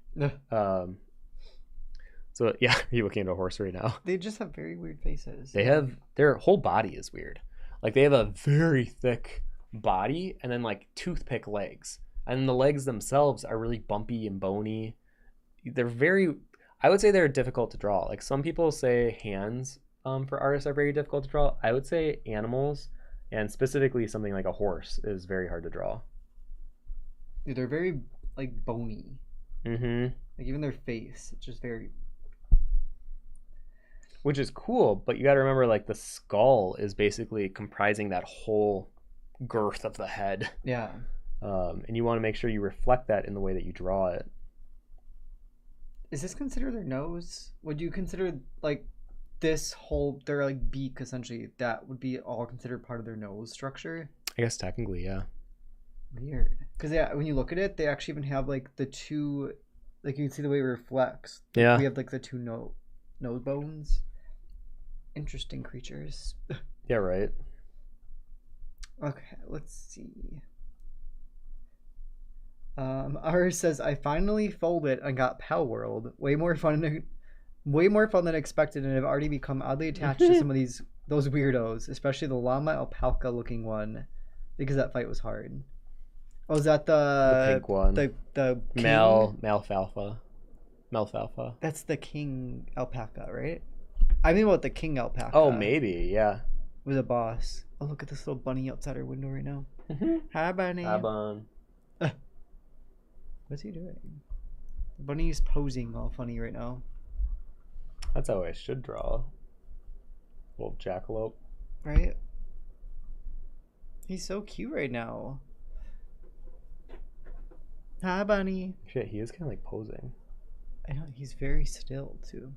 S1: So yeah, are you looking at a horse right now?
S2: They just have very weird faces.
S1: They have, their whole body is weird. Like they have a very thick body and then like toothpick legs. And the legs themselves are really bumpy and bony. They're very, I would say they're difficult to draw. Like some people say hands for artists are very difficult to draw. I would say animals, and specifically something like a horse, is very hard to draw.
S2: They're very like bony. Like even their face, it's just very.
S1: Which is cool, but you got to remember, like, the skull is basically comprising that whole girth of the head.
S2: Yeah.
S1: And you want to make sure you reflect that in the way that you draw it.
S2: Is this considered their nose? Would you consider like this whole their like beak essentially that would be all considered part of their nose structure?
S1: I guess technically, yeah.
S2: Weird. Because yeah, when you look at it, they actually even have like the two, like you can see the way it reflects.
S1: Yeah.
S2: We have like the two nose bones. Interesting creatures.
S1: Yeah, right.
S2: Okay, let's see. Ours says I finally folded and got Pal World. Way more fun than expected, and have already become oddly attached to some of those weirdos, especially the llama alpaca looking one, because that fight was hard. Oh, is that
S1: The pink one.
S2: The king?
S1: Malfalfa.
S2: That's the king alpaca, right? I mean about the king alpaca.
S1: Oh, maybe, yeah.
S2: Was a boss. Oh, look at this little bunny outside our window right now. Hi, bunny.
S1: Hi, bun.
S2: What's he doing? The bunny's posing all funny right now.
S1: That's how I should draw. Little jackalope.
S2: Right? He's so cute right now. Hi, bunny.
S1: Shit, he is kind of like posing.
S2: I know, he's very still, too.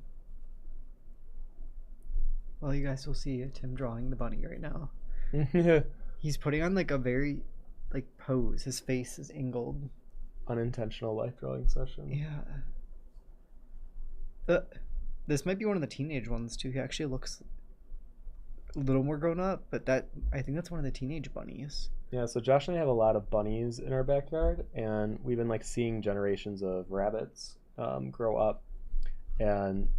S2: Well, you guys will see Tim drawing the bunny right now. He's putting on like a very like pose. His face is angled.
S1: Unintentional life drawing session.
S2: Yeah. This might be one of the teenage ones too. He actually looks a little more grown up, but I think that's one of the teenage bunnies.
S1: Yeah, so Josh and I have a lot of bunnies in our backyard, and we've been like seeing generations of rabbits grow up. And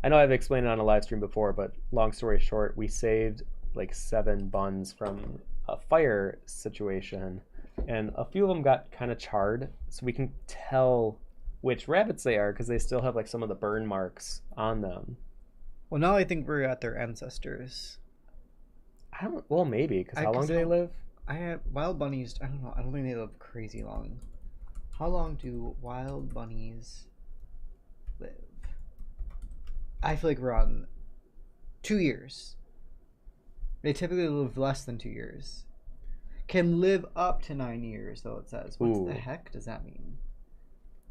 S1: I know I've explained it on a live stream before, but long story short, we saved like 7 buns from a fire situation, and a few of them got kind of charred, so we can tell which rabbits they are because they still have like some of the burn marks on them.
S2: Well, now I think we're at their ancestors.
S1: Well, maybe, because how long do they live?
S2: I have wild bunnies. I don't know. I don't think they live crazy long. How long do wild bunnies live? I feel like we're on 2 years. They typically live less than 2 years. Can live up to 9 years, though, it says. What the heck does that mean?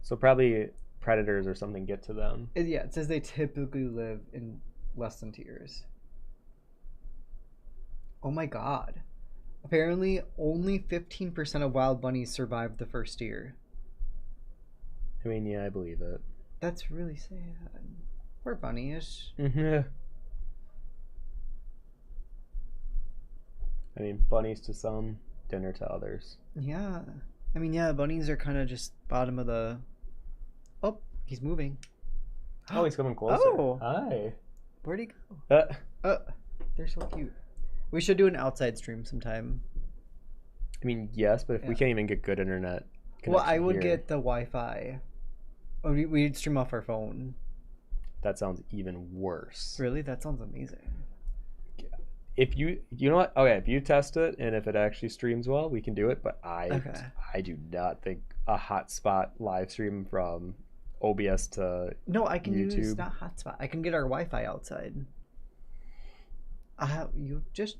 S1: So probably predators or something get to them.
S2: Yeah, it says they typically live in less than 2 years. Oh my god. Apparently, only 15% of wild bunnies survive the first year.
S1: I mean, yeah, I believe it.
S2: That's really sad. Poor bunnies.
S1: I mean, bunnies to some, dinner to others.
S2: Yeah. I mean, yeah, bunnies are kind of just bottom of the... Oh, he's moving.
S1: Oh, he's coming closer.
S2: Oh.
S1: Hi.
S2: Where'd he go? They're so cute. We should do an outside stream sometime.
S1: I mean, yes, but if we can't even get good internet connection
S2: well, I would
S1: here,
S2: get the Wi-Fi. Oh, we'd stream off our phone.
S1: that sounds even worse.
S2: Really? That sounds amazing.
S1: If you know what? Okay, if you test it and if it actually streams well, we can do it. But I do not think a hotspot live stream from OBS to
S2: No, I can
S1: YouTube.
S2: use not hotspot. I can get our Wi-Fi outside. You just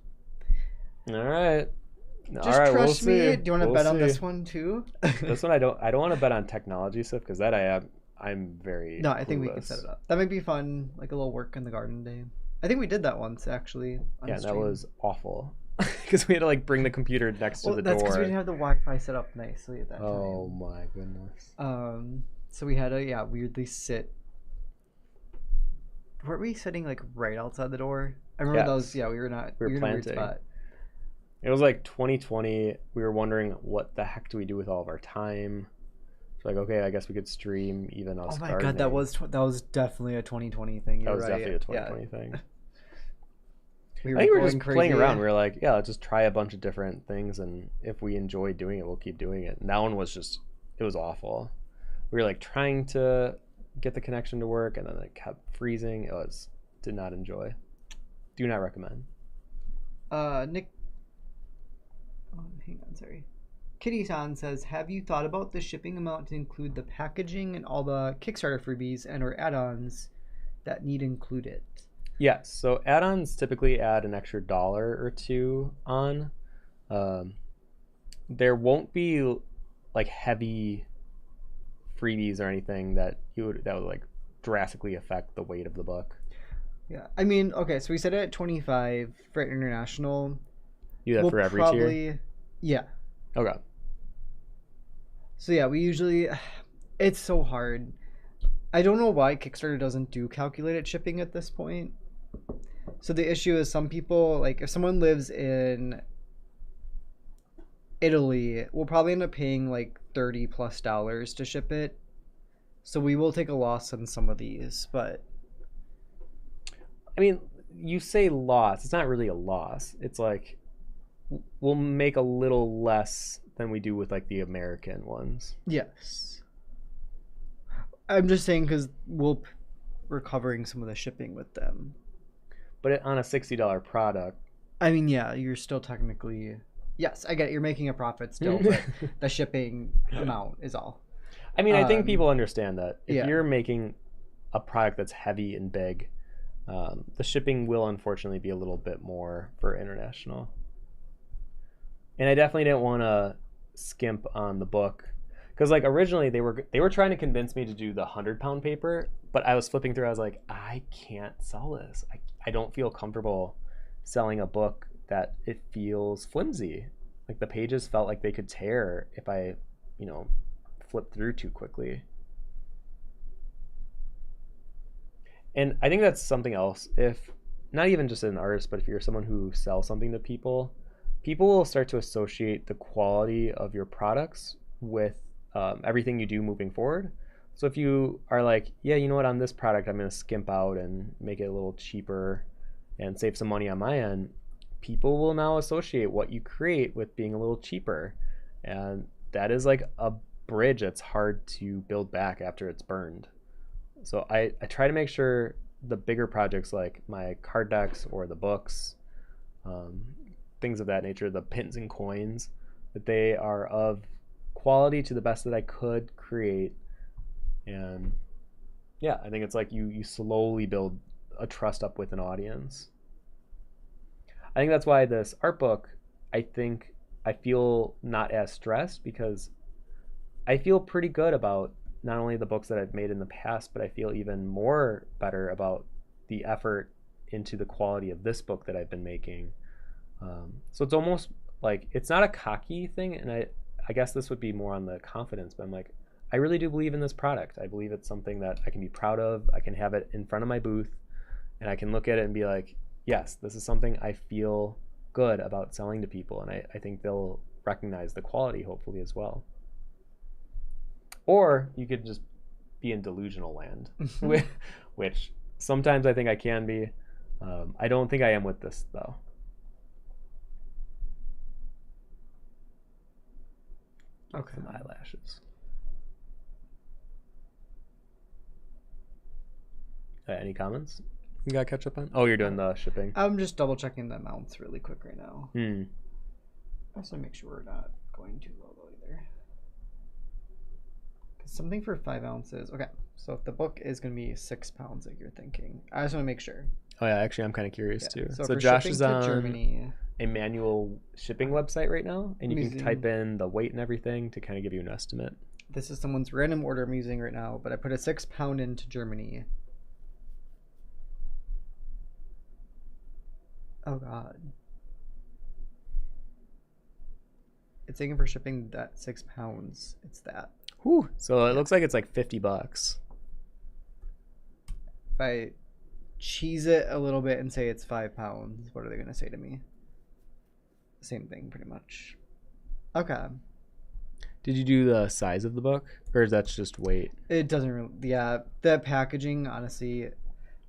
S1: All right.
S2: trust
S1: we'll
S2: me.
S1: see.
S2: Do you want to bet on this one too?
S1: This one I don't want to bet on technology stuff because that I'm very
S2: No, I think we
S1: clueless.
S2: can set it up. That might be fun, like a little work in the garden day. I think we did that once actually.
S1: Yeah, that was awful because we had to like bring the computer next to the
S2: that's
S1: door.
S2: because we didn't have the Wi-Fi set up nicely at that time.
S1: Oh my goodness.
S2: So we had to weirdly sit. Weren't we sitting like right outside the door? I remember those. Yeah, we were not.
S1: We were
S2: in a weird
S1: planting.
S2: spot.
S1: It was like 2020. We were wondering what the heck do we do with all of our time. It's like, okay, I guess we could stream even us.
S2: Oh my
S1: gardening.
S2: god, that was definitely a 2020 thing.
S1: That was definitely a 2020 thing.
S2: I
S1: think we were just playing around. We were like, yeah, let's just try a bunch of different things, and if we enjoy doing it, we'll keep doing it. And that one was just, it was awful. We were like trying to get the connection to work, and then it kept freezing. Did not enjoy. Do not recommend.
S2: Nick. Oh, hang on, sorry. Kitty-san says, have you thought about the shipping amount to include the packaging and all the Kickstarter freebies and or add-ons that need included?
S1: Yes. So add-ons typically add an extra dollar or two on. There won't be like heavy freebies or anything that would like drastically affect the weight of the book.
S2: Yeah. I mean, okay, so we set it at 25 for international.
S1: You do that for every tier?
S2: Yeah.
S1: Okay.
S2: So yeah, we usually, it's so hard. I don't know why Kickstarter doesn't do calculated shipping at this point. So the issue is some people, like if someone lives in Italy, we'll probably end up paying like $30+ to ship it. So we will take a loss on some of these, but
S1: I mean, you say loss. It's not really a loss. It's like we'll make a little less than we do with like the American ones.
S2: yes. I'm just saying because we're covering some of the shipping with them.
S1: But on a $60 product.
S2: I mean, yeah, you're still technically, yes, I get it. You're making a profit still, but the shipping amount is all.
S1: I mean, I think people understand that if
S2: yeah.
S1: you're making a product that's heavy and big, the shipping will unfortunately be a little bit more for international. And I definitely didn't want to skimp on the book because like originally they were trying to convince me to do the 100-pound paper, but I was flipping through. I was like, I can't sell this. I don't feel comfortable selling a book that it feels flimsy. Like the pages felt like they could tear if I, flip through too quickly. And I think that's something else. If not even just an artist, but if you're someone who sells something to people will start to associate the quality of your products with everything you do moving forward. So if you are like, yeah, you know what, on this product, I'm going to skimp out and make it a little cheaper and save some money on my end, people will now associate what you create with being a little cheaper. And that is like a bridge that's hard to build back after it's burned. So I try to make sure the bigger projects like my card decks or the books, things of that nature, the pins and coins, that they are of quality to the best that I could create. And yeah, I think it's like you slowly build a trust up with an audience. I think that's why this art book, I think I feel not as stressed because I feel pretty good about not only the books that I've made in the past, but I feel even more better about the effort into the quality of this book that I've been making. So it's almost like it's not a cocky thing, and I guess this would be more on the confidence, but I'm like, I really do believe in this product. I believe it's something that I can be proud of. I can have it in front of my booth and I can look at it and be like, yes, this is something I feel good about selling to people, and I think they'll recognize the quality hopefully as well. Or you could just be in delusional land, which sometimes I think I can be. I don't think I am with this though.
S2: Okay.
S1: Some eyelashes. Any comments you gotta catch up on? Oh, you're doing the shipping.
S2: I'm just double checking the amounts really quick right now. Also make sure we're not going too low either. Something for 5 ounces. Okay, so if the book is going to be 6 pounds, like you're thinking, I just want to make sure.
S1: Oh yeah, actually, I'm kind of curious too.
S2: So
S1: Josh is on
S2: Germany,
S1: a manual shipping website right now, and you can type in the weight and everything to kind of give you an estimate.
S2: This is someone's random order I'm using right now, but I put a 6 pound into Germany. Oh God. It's saying for shipping that 6 pounds. It's that.
S1: Whew. So it looks like it's like $50.
S2: If I cheese it a little bit and say it's 5 pounds, what are they going to say to me? Same thing, pretty much. Okay.
S1: Did you do the size of the book, or is that just weight?
S2: It doesn't really. Yeah, the packaging, honestly.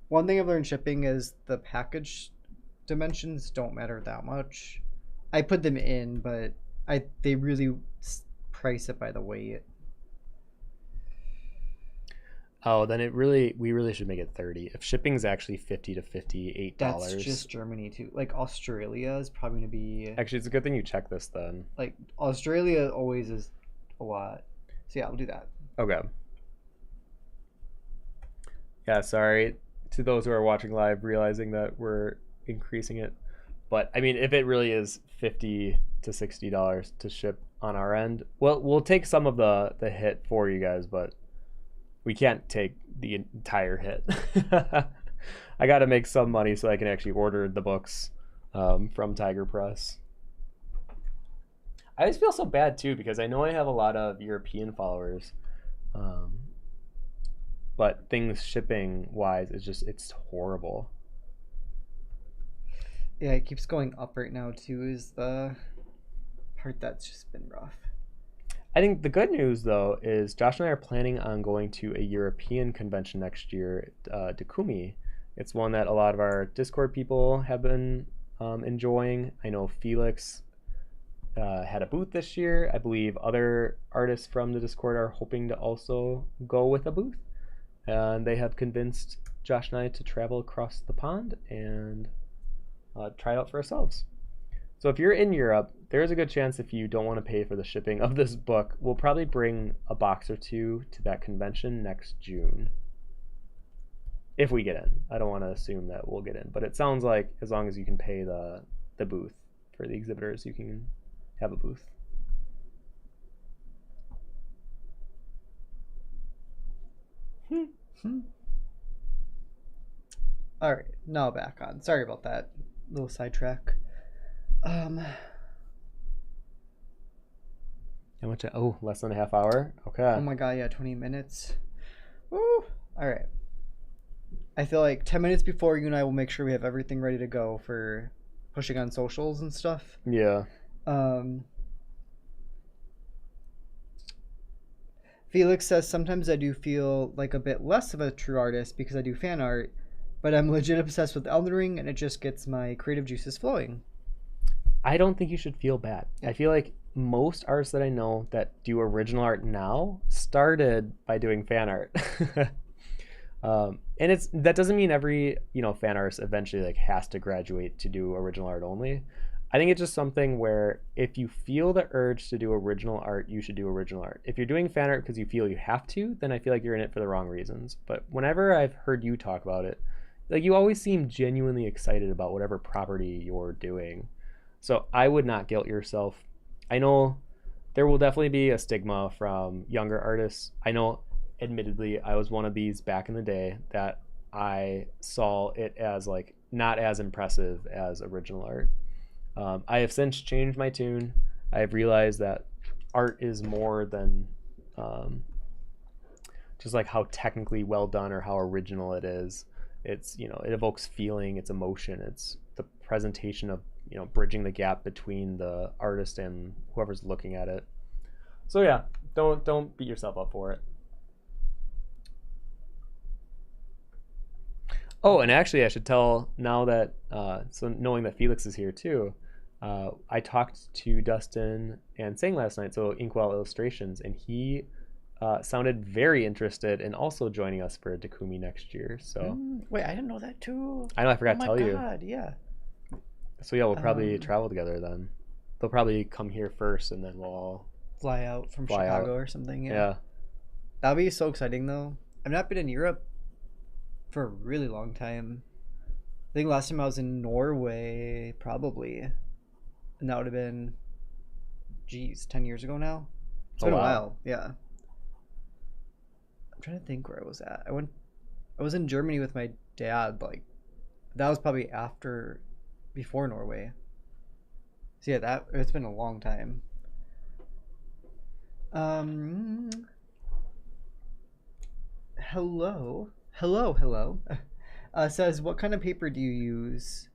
S2: One thing I've learned shipping is the package dimensions don't matter that much. I put them in, but they really price it by the weight.
S1: Oh, then we really should make it 30. If shipping's actually $50 to $58.
S2: That's just Germany too. Like Australia is probably gonna be
S1: Actually, it's a good thing you check this then.
S2: like Australia always is a lot. So yeah, we'll do that.
S1: Okay. Yeah, sorry to those who are watching live realizing that we're increasing it. But I mean, if it really is $50 to $60 to ship on our end, well, we'll take some of the hit for you guys, but we can't take the entire hit. I got to make some money so I can actually order the books from Tiger Press. I always feel so bad too because I know I have a lot of European followers, but things shipping wise, it's horrible.
S2: Yeah, it keeps going up right now too. Is the part that's just been rough.
S1: I think the good news though is Josh and I are planning on going to a European convention next year, Dakumi. It's one that a lot of our Discord people have been enjoying. I know Felix had a booth this year. I believe other artists from the Discord are hoping to also go with a booth. And they have convinced Josh and I to travel across the pond and try it out for ourselves. So if you're in Europe, there's a good chance if you don't want to pay for the shipping of this book, we'll probably bring a box or two to that convention next June. If we get in. I don't want to assume that we'll get in, but it sounds like as long as you can pay the booth for the exhibitors, you can have a booth.
S2: All right, now back on. Sorry about that little sidetrack.
S1: How much? Oh, less than a half hour. Okay.
S2: Oh my god, yeah, 20 minutes. Woo! All right. I feel like 10 minutes before you and I will make sure we have everything ready to go for pushing on socials and stuff.
S1: Yeah.
S2: Felix says sometimes I do feel like a bit less of a true artist because I do fan art, but I'm legit obsessed with Elden Ring and it just gets my creative juices flowing.
S1: I don't think you should feel bad. I feel like most artists that I know that do original art now started by doing fan art. And that doesn't mean every fan artist eventually like has to graduate to do original art only. I think it's just something where if you feel the urge to do original art, you should do original art. If you're doing fan art because you feel you have to, then I feel like you're in it for the wrong reasons. But whenever I've heard you talk about it, like you always seem genuinely excited about whatever property you're doing. So I would not guilt yourself. I know there will definitely be a stigma from younger artists. I know, admittedly, I was one of these back in the day that I saw it as like not as impressive as original art. I have since changed my tune. I have realized that art is more than just like how technically well done or how original it is. It's, it evokes feeling, it's emotion, it's the presentation of, bridging the gap between the artist and whoever's looking at it. So yeah, don't beat yourself up for it. Oh, and actually I should tell now that, so knowing that Felix is here too, I talked to Dustin and Sang last night, so Inkwell Illustrations, and he sounded very interested in also joining us for Dakumi next year. So
S2: wait, I didn't know that too.
S1: I know, I forgot to tell you.
S2: Oh my god, yeah.
S1: So yeah, we'll probably travel together then. They'll probably come here first, and then we'll all
S2: fly out from Chicago or something.
S1: Yeah.
S2: That'll be so exciting though. I've not been in Europe for a really long time. I think last time I was in Norway, probably, and that would have been, 10 years ago now. It's been a while. Yeah. I'm trying to think where I was at. I was in Germany with my dad. Like, that was probably before Norway. So yeah, it's been a long time. Hello. Says, what kind of paper do you use?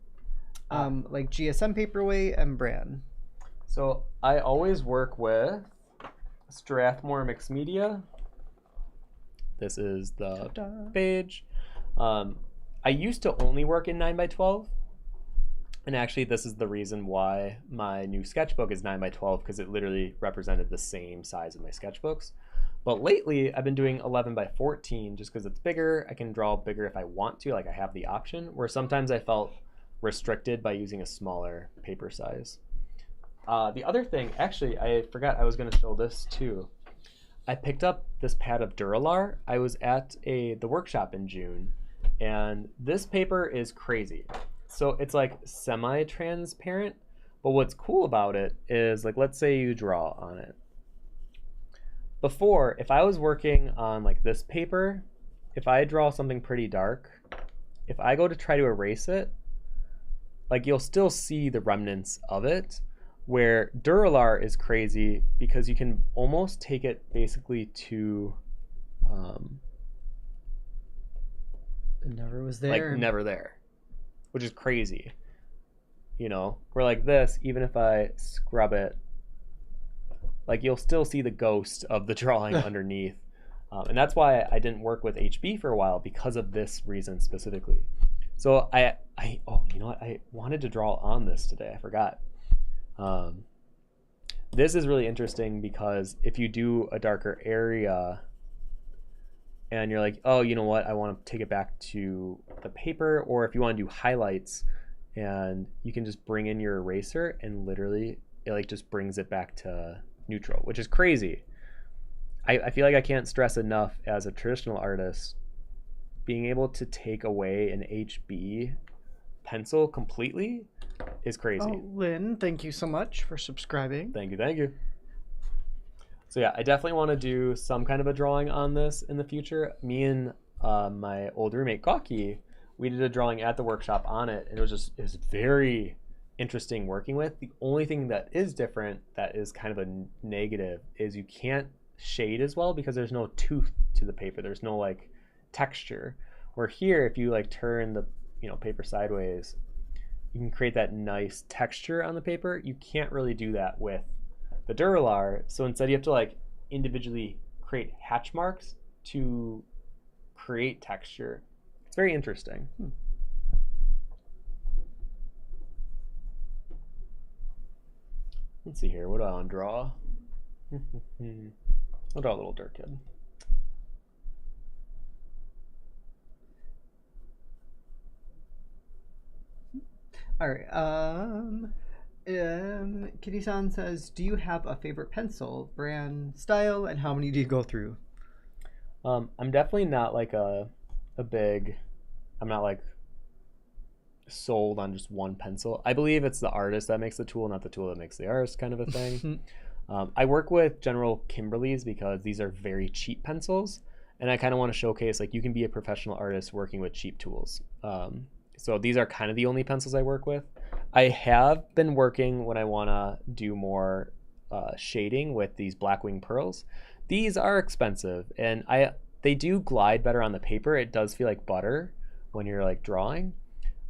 S2: Like GSM Paperweight and brand.
S1: So I always work with Strathmore Mixed Media. This is the page. I used to only work in 9x12. And actually, this is the reason why my new sketchbook is 9x12, because it literally represented the same size of my sketchbooks. But lately, I've been doing 11 by 14 just because it's bigger. I can draw bigger if I want to, like I have the option, where sometimes I felt restricted by using a smaller paper size. The other thing, actually, I forgot I was going to show this too. I picked up this pad of Duralar. I was at the workshop in June, and this paper is crazy. So it's like semi-transparent, but what's cool about it is, like, let's say you draw on it. Before, if I was working on like this paper, if I draw something pretty dark, if I go to try to erase it, like you'll still see the remnants of it, where Duralar is crazy because you can almost take it basically to
S2: It never was there.
S1: like never there, which is crazy. You know, where like this, even if I scrub it, like you'll still see the ghost of the drawing underneath. And that's why I didn't work with HB for a while, because of this reason specifically. So oh, you know what? I wanted to draw on this today. I forgot. This is really interesting because if you do a darker area and you're like, oh, you know what? I want to take it back to the paper, or if you want to do highlights, and you can just bring in your eraser and literally it like just brings it back to neutral, which is crazy. I feel like I can't stress enough as a traditional artist, being able to take away an HB pencil completely is crazy.
S2: Oh, Lynn, thank you so much for subscribing.
S1: Thank you. So yeah, I definitely want to do some kind of a drawing on this in the future. Me and my old roommate Gawky, we did a drawing at the workshop on it, and it was very interesting working with. The only thing that is different, that is kind of a negative, is you can't shade as well because there's no tooth to the paper. There's no like texture. Where here, if you like turn the paper sideways, you can create that nice texture on the paper. You can't really do that with the Duralar. So instead you have to like individually create hatch marks to create texture. It's very interesting. Let's see here. What do I want to draw? I'll draw a little dirt kid.
S2: All right. Kitty-san says, do you have a favorite pencil, brand, style, and how many do you go through?
S1: I'm definitely not like a big, I'm not like sold on just one pencil. I believe it's the artist that makes the tool, not the tool that makes the artist, kind of a thing. I work with General Kimberly's because these are very cheap pencils, and I kind of want to showcase like you can be a professional artist working with cheap tools. So these are kind of the only pencils I work with. I have been working when I want to do more shading with these Blackwing pearls. These are expensive, and they do glide better on the paper. It does feel like butter when you're like drawing,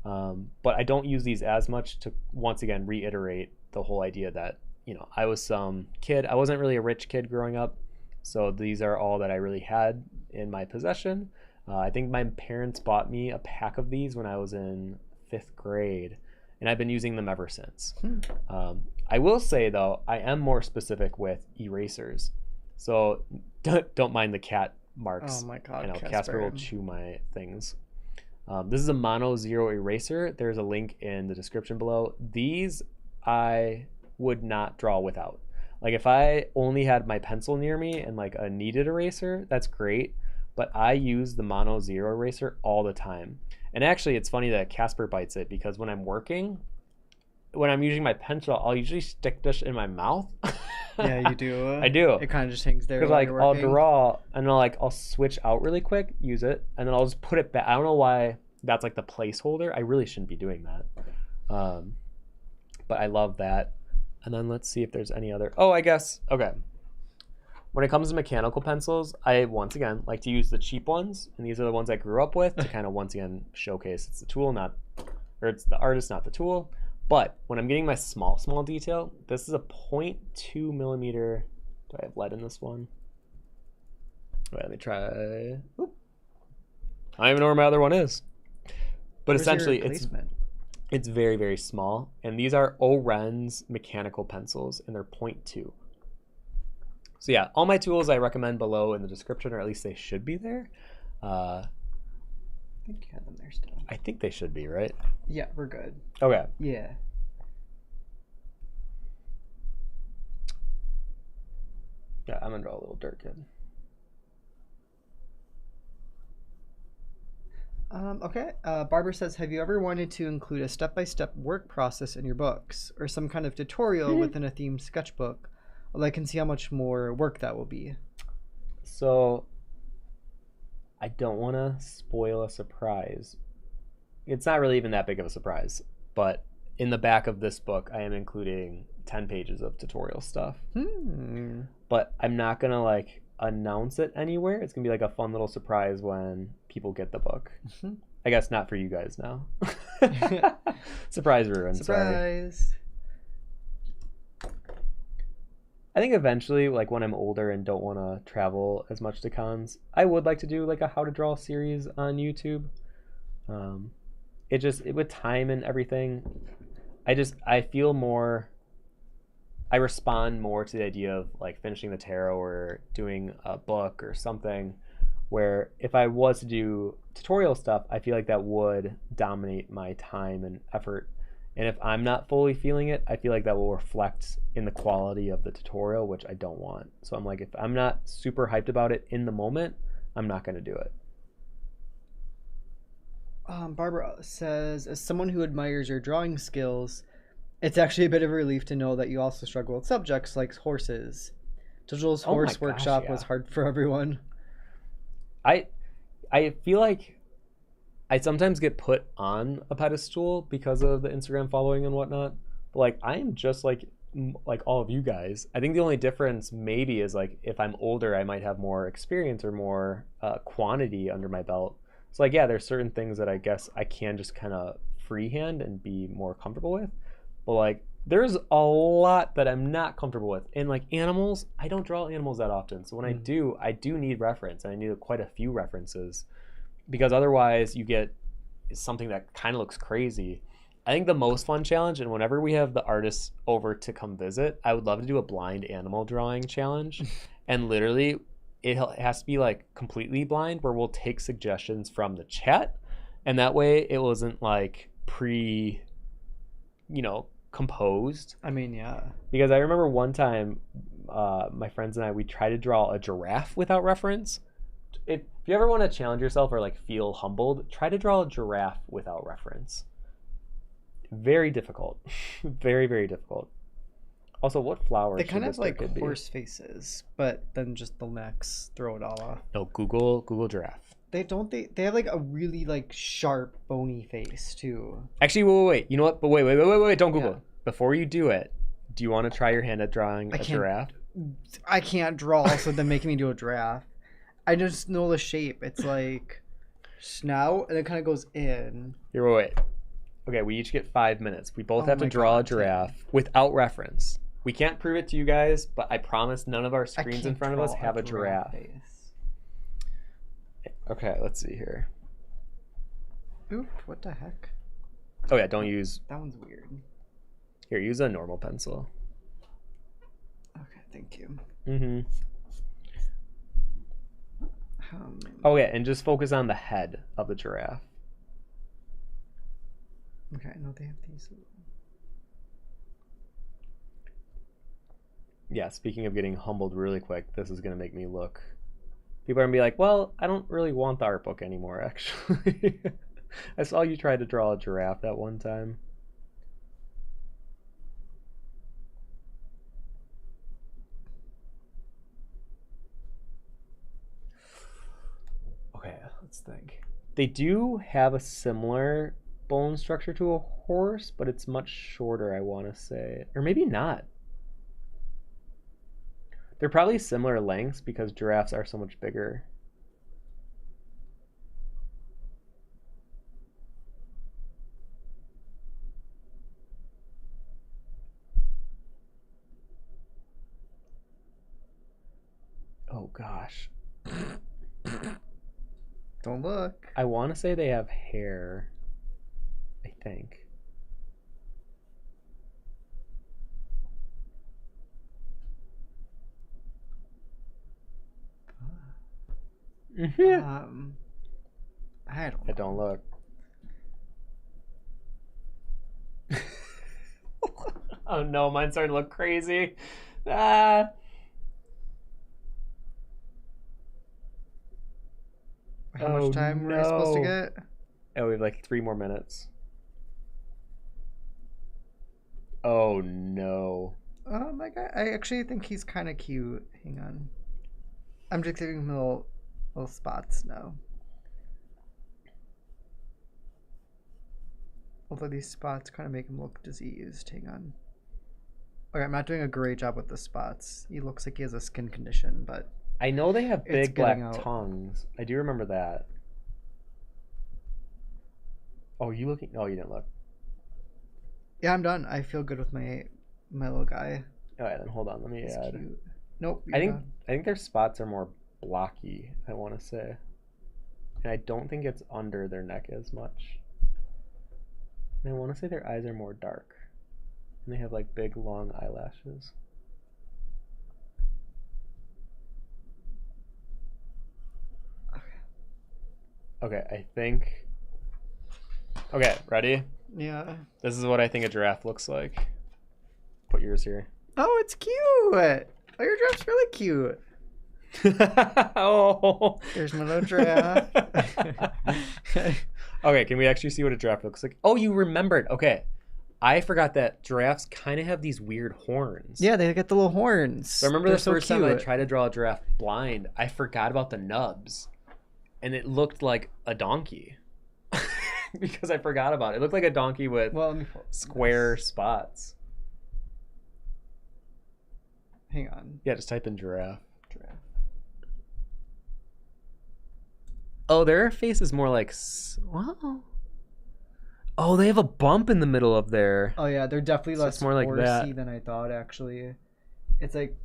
S1: but I don't use these as much, to once again reiterate the whole idea that I was some kid. I wasn't really a rich kid growing up, so these are all that I really had in my possession. I think my parents bought me a pack of these when I was in 5th grade, and I've been using them ever since. I will say though, I am more specific with erasers, so don't mind the cat marks.
S2: Oh my god,
S1: I know Casper will chew my things. This is a mono 0 eraser. There's a link in the description below. These I would not draw without. Like if I only had my pencil near me and like a kneaded eraser, that's great, but I use the mono 0 eraser all the time. And actually it's funny that Casper bites it, because when I'm working, when I'm using my pencil, I'll usually stick this in my mouth.
S2: Yeah, you do.
S1: I do.
S2: It kind of just hangs there.
S1: Because like I'll draw and I'll switch out really quick, use it, and then I'll just put it back. I don't know why that's like the placeholder. I really shouldn't be doing that. But I love that. And then let's see if there's any other. Oh, I guess. Okay. When it comes to mechanical pencils, I once again like to use the cheap ones, and these are the ones I grew up with, to kind of once again showcase it's the tool, it's the artist, not the tool. But when I'm getting my small detail, this is a 0.2 millimeter. Do I have lead in this one? Wait, let me try. Oop. I don't even know where my other one is. But
S2: Where's
S1: essentially, it's very, very small. And these are Oren's mechanical pencils, and they're 0.2. So yeah, all my tools I recommend below in the description, or at least they should be there.
S2: I think you have them there still.
S1: I think they should be, right?
S2: Yeah, we're good.
S1: Okay.
S2: Yeah.
S1: Yeah, I'm gonna draw a little dirt kid.
S2: Okay. Barbara says, have you ever wanted to include a step-by-step work process in your books, or some kind of tutorial within a themed sketchbook? Well, I can see how much more work that will be.
S1: So I don't want to spoil a surprise. It's not really even that big of a surprise, but in the back of this book, I am including 10 pages of tutorial stuff. But I'm not going to like announce it anywhere. It's going to be like a fun little surprise when people get the book. I guess not for you guys now. Surprise, Rueden.
S2: Surprise.
S1: Sorry. I think eventually, like when I'm older and don't want to travel as much to cons, I would like to do like a how to draw series on YouTube. It with time and everything, I feel more, I respond more to the idea of like finishing the tarot or doing a book or something, where if I was to do tutorial stuff, I feel like that would dominate my time and effort. And if I'm not fully feeling it, I feel like that will reflect in the quality of the tutorial, which I don't want. So I'm like, if I'm not super hyped about it in the moment, I'm not going to do it.
S2: Barbara says, as someone who admires your drawing skills, it's actually a bit of a relief to know that you also struggle with subjects like horses. Digital's horse workshop was hard for everyone.
S1: I feel like I sometimes get put on a pedestal because of the Instagram following and whatnot. But like, I am just like all of you guys. I think the only difference maybe is like if I'm older, I might have more experience or more quantity under my belt. So like, yeah, there's certain things that I guess I can just kind of freehand and be more comfortable with. But like, there's a lot that I'm not comfortable with. And like animals, I don't draw animals that often. So when I do need reference, and I need quite a few references, because otherwise you get something that kind of looks crazy. I think the most fun challenge, and whenever we have the artists over to come visit, I would love to do a blind animal drawing challenge. And literally it has to be like completely blind, where we'll take suggestions from the chat, and that way it wasn't like composed.
S2: I mean, yeah.
S1: Because I remember one time my friends and I, we tried to draw a giraffe without reference. If you ever want to challenge yourself or like feel humbled, try to draw a giraffe without reference. Very difficult. Very, very difficult. Also, what flowers?
S2: They kind of like horse faces, but then just the necks throw it all off.
S1: No, Google giraffe.
S2: They have like a really like sharp bony face too.
S1: Actually, wait. You know what? But wait. Don't Google. Yeah. Before you do it, do you want to try your hand at drawing a giraffe?
S2: I can't draw, so they're making me do a giraffe. I just know the shape. It's like snout, and it kind of goes in.
S1: Here, wait. Okay, we each get 5 minutes. We both have to draw a giraffe without reference. We can't prove it to you guys, but I promise none of our screens in front of us have a giraffe. Okay, let's see here.
S2: Oop, what the heck?
S1: Oh yeah, don't use...
S2: That one's weird.
S1: Here, use a normal pencil.
S2: Okay, thank you.
S1: Oh yeah, and just focus on the head of the giraffe.
S2: Okay, I know they have these.
S1: Yeah, speaking of getting humbled really quick, this is going to make me look... People are going to be like, well, I don't really want the art book anymore, actually. I saw you try to draw a giraffe that one time. Okay, let's think. They do have a similar bone structure to a horse, but it's much shorter, I want to say. Or maybe not. They're probably similar lengths because giraffes are so much bigger. Oh gosh.
S2: Don't look.
S1: I want to say they have hair, I think.
S2: I don't know.
S1: I don't look. Oh no, mine's starting to look crazy. Ah.
S2: How much time were we supposed to get?
S1: Oh, we have like 3 more minutes. Oh no.
S2: Oh my god, I actually think he's kind of cute. Hang on. I'm just giving him little spots now. Although these spots kind of make him look diseased. Hang on. Okay, I'm not doing a great job with the spots. He looks like he has a skin condition, but
S1: I know they have
S2: it's
S1: big black
S2: getting out.
S1: tongues. I do remember that. Oh, you looking? Oh, you didn't look.
S2: Yeah, I'm done. I feel good with my little guy.
S1: All right, then hold on. Let me
S2: He's
S1: add.
S2: cute. Nope.
S1: I
S2: You're done.
S1: think their spots are more blocky. I want to say, and I don't think it's under their neck as much. And I want to say their eyes are more dark, and they have like big long eyelashes. Okay, I think. Okay, ready?
S2: Yeah.
S1: This is what I think a giraffe looks like. Put yours here.
S2: Oh, it's cute. Oh, your giraffe's really cute.
S1: Oh.
S2: There's my little giraffe.
S1: Okay, can we actually see what a giraffe looks like? Oh, you remembered. Okay. I forgot that giraffes kind of have these weird horns.
S2: Yeah, they get the little horns.
S1: So I remember
S2: They're
S1: the first time I
S2: cute.
S1: tried to draw a giraffe blind, I forgot about the nubs. And it looked like a donkey. Because I forgot about it. It looked like a donkey with
S2: Well, let me
S1: square spots.
S2: Hang on.
S1: Yeah, just type in giraffe.
S2: Giraffe.
S1: Oh, their face is more like... Wow. Oh, they have a bump in the middle of their...
S2: Oh yeah, they're definitely
S1: So
S2: less
S1: it's more like
S2: horsey
S1: that.
S2: than I thought. Actually, it's like,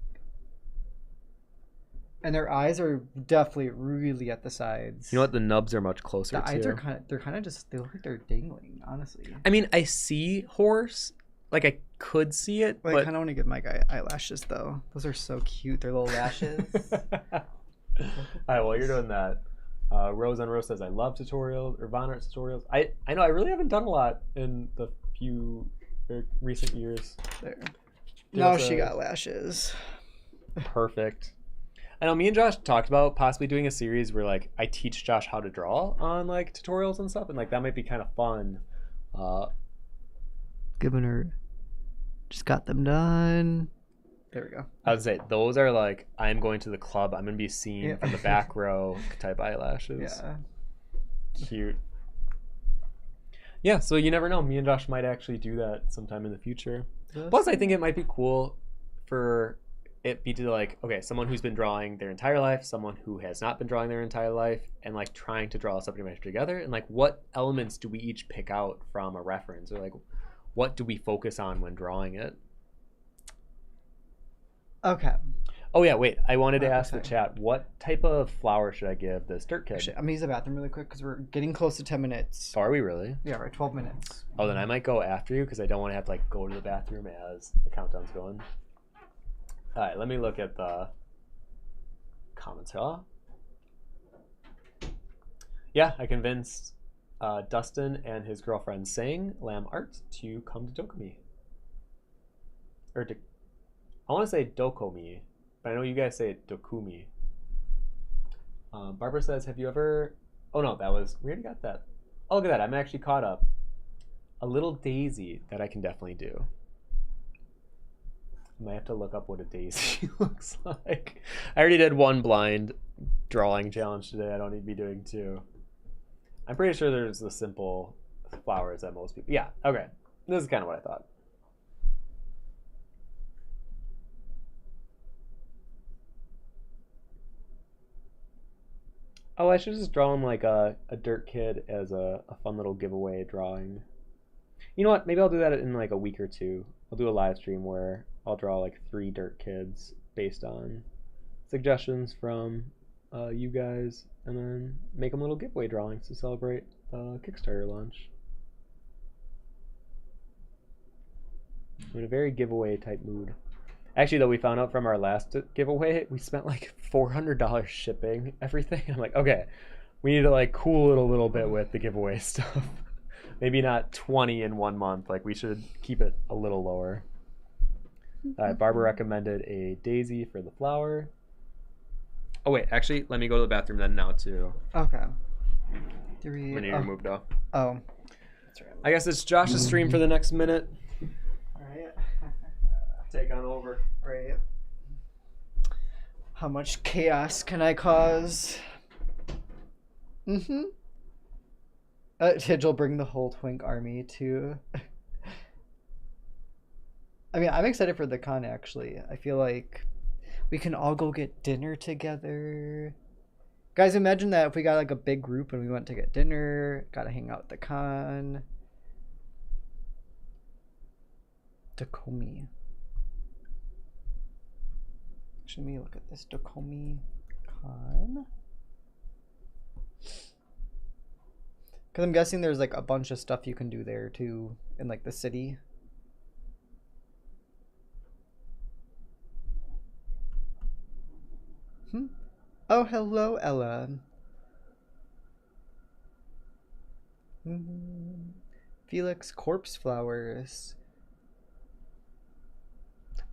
S2: and their eyes are definitely really at the sides.
S1: You know what? The nubs are much closer
S2: The eyes
S1: too.
S2: are they're kind of just, they look like they're dangling. Honestly,
S1: I mean, I see horse. Like, I could see it,
S2: well, I
S1: but...
S2: kind of want to give my guy eyelashes though. Those are so cute. Their little lashes.
S1: All right, while you're doing that, Rose on Rose says, I love tutorials or vonnart tutorials. I know I really haven't done a lot in the few recent years.
S2: There.
S1: Give
S2: Now
S1: us
S2: she
S1: a-
S2: got lashes.
S1: Perfect. I know me and Josh talked about possibly doing a series where like I teach Josh how to draw on like tutorials and stuff, and like that might be kind of fun.
S2: Giving her, just got them done. There we go.
S1: I would say those are like I'm going to the club. I'm gonna be seen from the back row type eyelashes.
S2: Yeah.
S1: Cute. Yeah, so you never know. Me and Josh might actually do that sometime in the future. Plus, I think it might be cool for it be to like, okay, someone who's been drawing their entire life, someone who has not been drawing their entire life, and like trying to draw something together, and like what elements do we each pick out from a reference, or like what do we focus on when drawing it?
S2: Okay.
S1: Oh yeah, wait. I wanted to ask the
S2: Okay.
S1: chat, what type of flower should I give this dirt kid?
S2: Actually, I'm gonna use the bathroom really quick because we're getting close to 10 minutes.
S1: Are we really?
S2: Yeah, we're at 12 minutes.
S1: Oh, then I might go after you because I don't want to have to like go to the bathroom as the countdown's going. All right, let me look at the comments. Huh? Yeah, I convinced Dustin and his girlfriend Sang Lamb Art to come to Dokomi. Or I want to say Dokomi, but I know you guys say it Dokumi. Barbara says, have you ever... Oh no, we already got that. Oh, look at that, I'm actually caught up. A little daisy that I can definitely do. I might have to look up what a daisy looks like. I already did one blind drawing challenge today. I don't need to be doing two. I'm pretty sure there's the simple flowers that most people... Yeah, okay. This is kind of what I thought. Oh, I should just draw him like a dirt kid as a fun little giveaway drawing. You know what? Maybe I'll do that in like a week or two. I'll do a live stream where I'll draw like 3 dirt kids based on suggestions from you guys, and then make them little giveaway drawings to celebrate the Kickstarter launch. I'm in a very giveaway type mood. Actually, though, we found out from our last giveaway, we spent like $400 shipping everything. I'm like, okay, we need to like cool it a little bit with the giveaway stuff. Maybe not 20 in 1 month. Like we should keep it a little lower. Barbara recommended a daisy for the flower. Oh wait, actually, let me go to the bathroom then now too.
S2: Okay.
S1: I need to remove off.
S2: Oh, that's right.
S1: I guess it's Josh's stream for the next minute.
S2: All right.
S1: Take on over.
S2: Right. How much chaos can I cause? Tidge will bring the whole twink army to. I mean, I'm excited for the con, actually. I feel like we can all go get dinner together. Guys, imagine that if we got like a big group and we went to get dinner, got to hang out at the con. Takomi. Let me look at this Takomi con. Because I'm guessing there's like a bunch of stuff you can do there too in like the city. Oh, hello, Ella. Felix corpse flowers.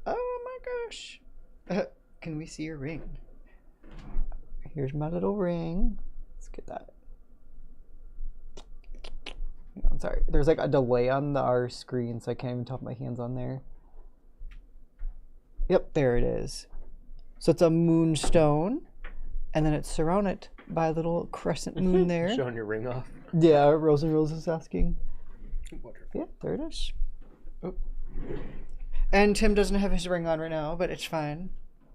S2: Oh my gosh. Can we see your ring? Here's my little ring. Let's get that. I'm sorry. There's like a delay on our screen, so I can't even tell my hands on there. Yep, there it is. So it's a moonstone, and then it's surrounded by a little crescent moon there.
S1: Showing your ring off.
S2: Yeah, Rose and Rose is asking.
S1: Wonderful.
S2: Yeah, there it is. Oh. And Tim doesn't have his ring on right now, but it's fine.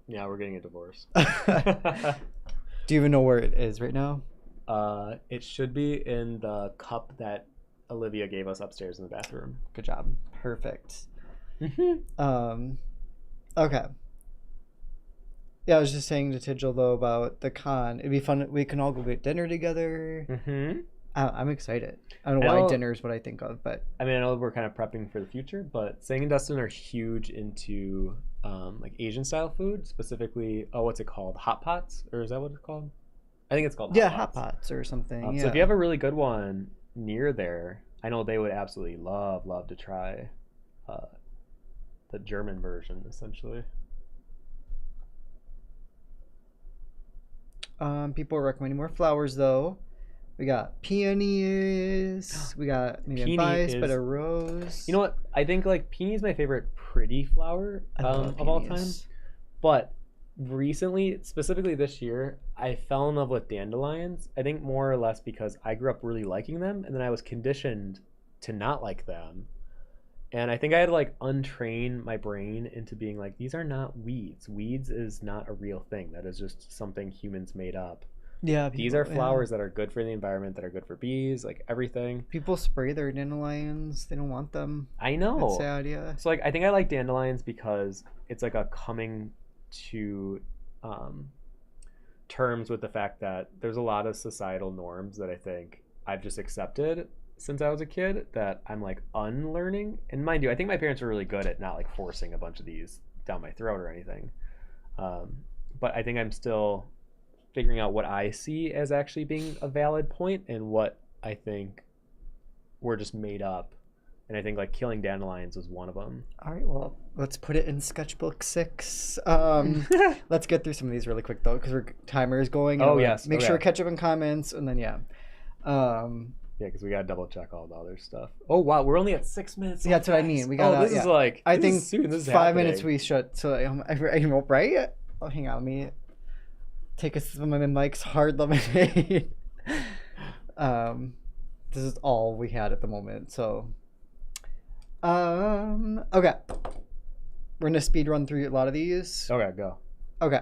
S1: Yeah, we're getting a divorce.
S2: Do you even know where it is right now?
S1: It should be in the cup that Olivia gave us upstairs in the bathroom.
S2: Good job. Perfect. Okay. Yeah, I was just saying to Tidgel though about the con. It'd be fun. We can all go get dinner together. I'm excited. I don't know why dinner is what I think of, but
S1: I mean, I know we're kind of prepping for the future, but Sang and Dustin are huge into like Asian style food, specifically. Oh, what's it called? Hot pots, or is that what it's called? I think it's called
S2: hot pots or something.
S1: So if you have a really good one near there, I know they would absolutely love to try the German version, essentially.
S2: People are recommending more flowers though. We got peonies. We got maybe a bias, but a rose.
S1: You know what? I think like peony is my favorite pretty flower of all time. But recently, specifically this year, I fell in love with dandelions. I think more or less because I grew up really liking them, and then I was conditioned to not like them. And I think I had to like untrain my brain into being like, these are not weeds. Weeds is not a real thing. That is just something humans made up.
S2: Yeah.
S1: These are flowers that are good for the environment, that are good for bees, like everything.
S2: People spray their dandelions. They don't want them.
S1: I know.
S2: That's sad, yeah.
S1: So like I think I like dandelions because it's like a coming to terms with the fact that there's a lot of societal norms that I think I've just accepted since I was a kid that I'm like unlearning. And mind you, I think my parents were really good at not like forcing a bunch of these down my throat or anything. But I think I'm still figuring out what I see as actually being a valid point and what I think were just made up. And I think like killing dandelions was one of them. All
S2: right, well, let's put it in sketchbook 6. Let's get through some of these really quick though, because our timer is going.
S1: Oh yes.
S2: Make sure to catch up in comments, and then
S1: yeah, because we gotta double check all the other stuff. Oh wow, we're only at 6 minutes.
S2: Yeah, that's what I mean. We got.
S1: This is like.
S2: I think
S1: soon. This is
S2: 5 minutes we should. So right. Oh, hang on. Let me take a sip of my Mike's hard lemonade. This is all we had at the moment. So. Okay. We're gonna speed run through a lot of these.
S1: Okay, go.
S2: Okay.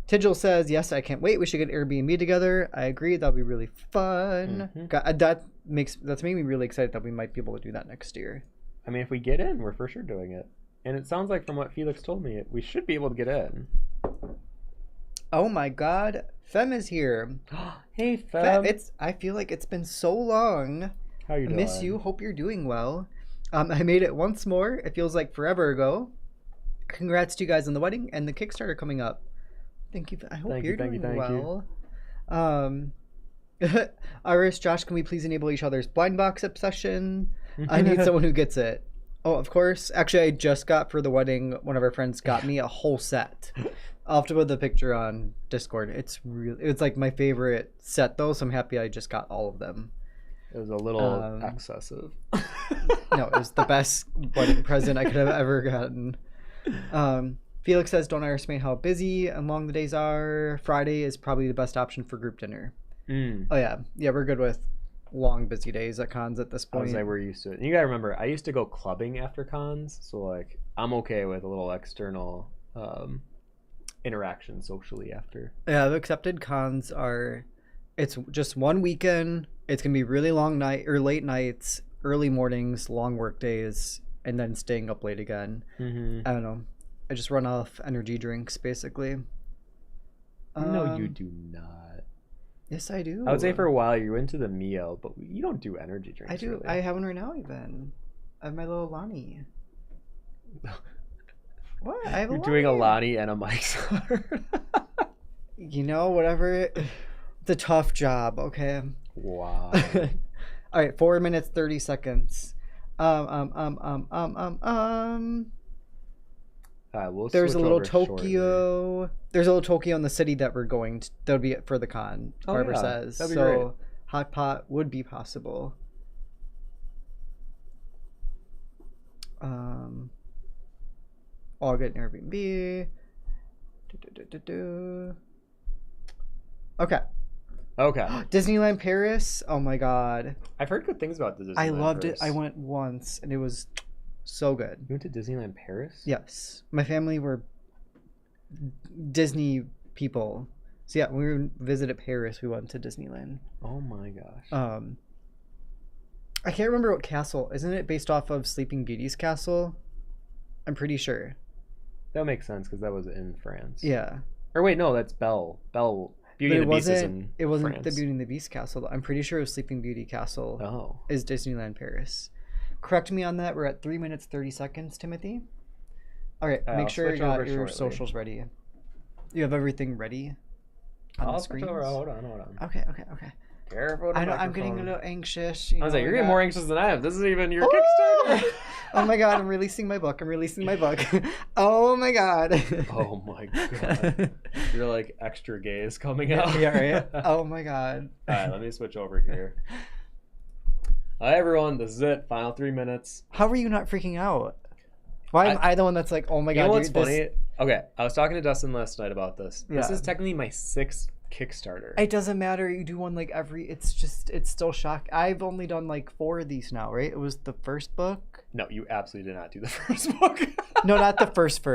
S2: Tidgel says, yes, I can't wait. We should get Airbnb together. I agree. That'll be really fun. That's making me really excited that we might be able to do that next year.
S1: I mean, if we get in, we're for sure doing it. And it sounds like from what Felix told me, we should be able to get in.
S2: Oh my God. Fem is here.
S1: Hey, Fem.
S2: I feel like it's been so long.
S1: How you doing?
S2: I miss you. Hope you're doing well. I made it once more. It feels like forever ago. congrats to you guys on the wedding and the Kickstarter coming up. Thank you. I hope you're doing well. Iris, Josh, can we please enable each other's blind box obsession? I need someone who gets it. Oh, of course. Actually, I just got for the wedding, one of our friends got me a whole set. I'll have to put the picture on Discord. It's like my favorite set though, so I'm happy I just got all of them.
S1: It was a little excessive.
S2: No, it was the best wedding present I could have ever gotten. Felix says, don't underestimate how busy and long the days are. Friday is probably the best option for group dinner. Oh yeah, we're good with long busy days at cons at this point.
S1: I was like, we're used to it. And you gotta remember, I used to go clubbing after cons, so like I'm okay with a little external interaction socially after.
S2: Yeah, the accepted cons are, it's just one weekend. It's gonna be really long night or late nights, early mornings, long work days, and then staying up late again. I don't know. I just run off energy drinks basically.
S1: No, you do not.
S2: Yes, I do.
S1: I would say for a while you were into the meal, but you don't do energy drinks.
S2: I do.
S1: Really.
S2: I have one right now even. I have my little Lonnie. What? I have
S1: You're doing a Lonnie and a Mike's Hard.
S2: You know, whatever. It's a tough job, okay?
S1: Wow.
S2: All right, 4 minutes, 30 seconds. There's a little Tokyo. Shortly. There's a little Tokyo in the city that we're going to. That'll be it for the con. Barbara says. That'd be great. Hot pot would be possible. I'll get an Airbnb. Okay. Disneyland Paris. Oh my god.
S1: I've heard good things about the Disneyland.
S2: I loved it. I went once and it was so good.
S1: You went to Disneyland Paris?
S2: Yes. My family were Disney people. So yeah, when we visited Paris, we went to Disneyland.
S1: Oh my gosh.
S2: I can't remember what castle. Isn't it based off of Sleeping Beauty's castle? I'm pretty sure.
S1: That makes sense because that was in France.
S2: Yeah.
S1: Or wait, no, that's Belle. Beauty and the Beast is in France.
S2: It wasn't the Beauty and the Beast castle. I'm pretty sure it was Sleeping Beauty castle is Disneyland Paris. Correct me on that. We're at 3 minutes, 30 seconds, Timothy. All right. Make sure you got your socials ready. You have everything ready on the screen.
S1: Hold on.
S2: Okay.
S1: Careful.
S2: I know I'm getting a little anxious.
S1: I was like, you're getting more anxious than I am. This isn't even your Kickstarter.
S2: Oh my god, I'm releasing my book. Oh my god.
S1: Oh my god. You're like extra gays coming out.
S2: Yeah, right. Oh my god.
S1: All right, let me switch over here. Hi everyone, this is it. Final 3 minutes.
S2: How are you not freaking out? Why am I the one that's like, oh my god?
S1: You know what's funny? Okay, I was talking to Dustin last night about this.
S2: Yeah.
S1: This is technically my 6th Kickstarter.
S2: It doesn't matter. You do one like it's still shock. I've only done like 4 of these now, right? It was the first book.
S1: No, you absolutely did not do the first book.
S2: No, not the first.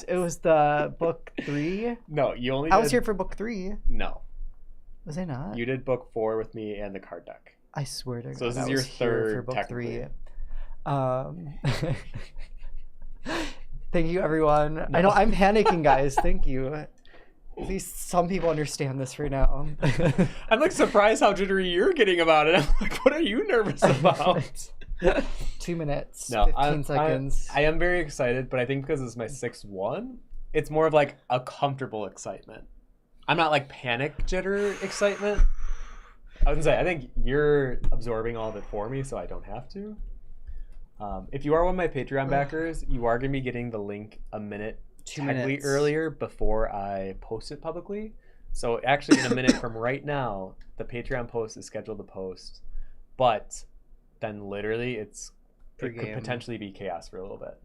S2: It was the book 3.
S1: No, you only.
S2: I was here for book 3.
S1: No.
S2: Was I not?
S1: You did book 4 with me and the card deck.
S2: I swear to God.
S1: So this is your third for book 3.
S2: Thank you, everyone. No. I know I'm panicking, guys. Thank you. At least some people understand this right now.
S1: I'm like surprised how jittery you're getting about it. I'm like, what are you nervous about?
S2: 2 minutes, 15 seconds.
S1: I am very excited, but I think because it's my 6th one, it's more of like a comfortable excitement. I'm not like panic jitter excitement. I was gonna say, I think you're absorbing all of it for me, so I don't have to. If you are one of my Patreon backers, you are gonna be getting the link a minute technically earlier before I post it publicly. So actually in a minute from right now, the Patreon post is scheduled to post, but then literally it could potentially be chaos for a little bit.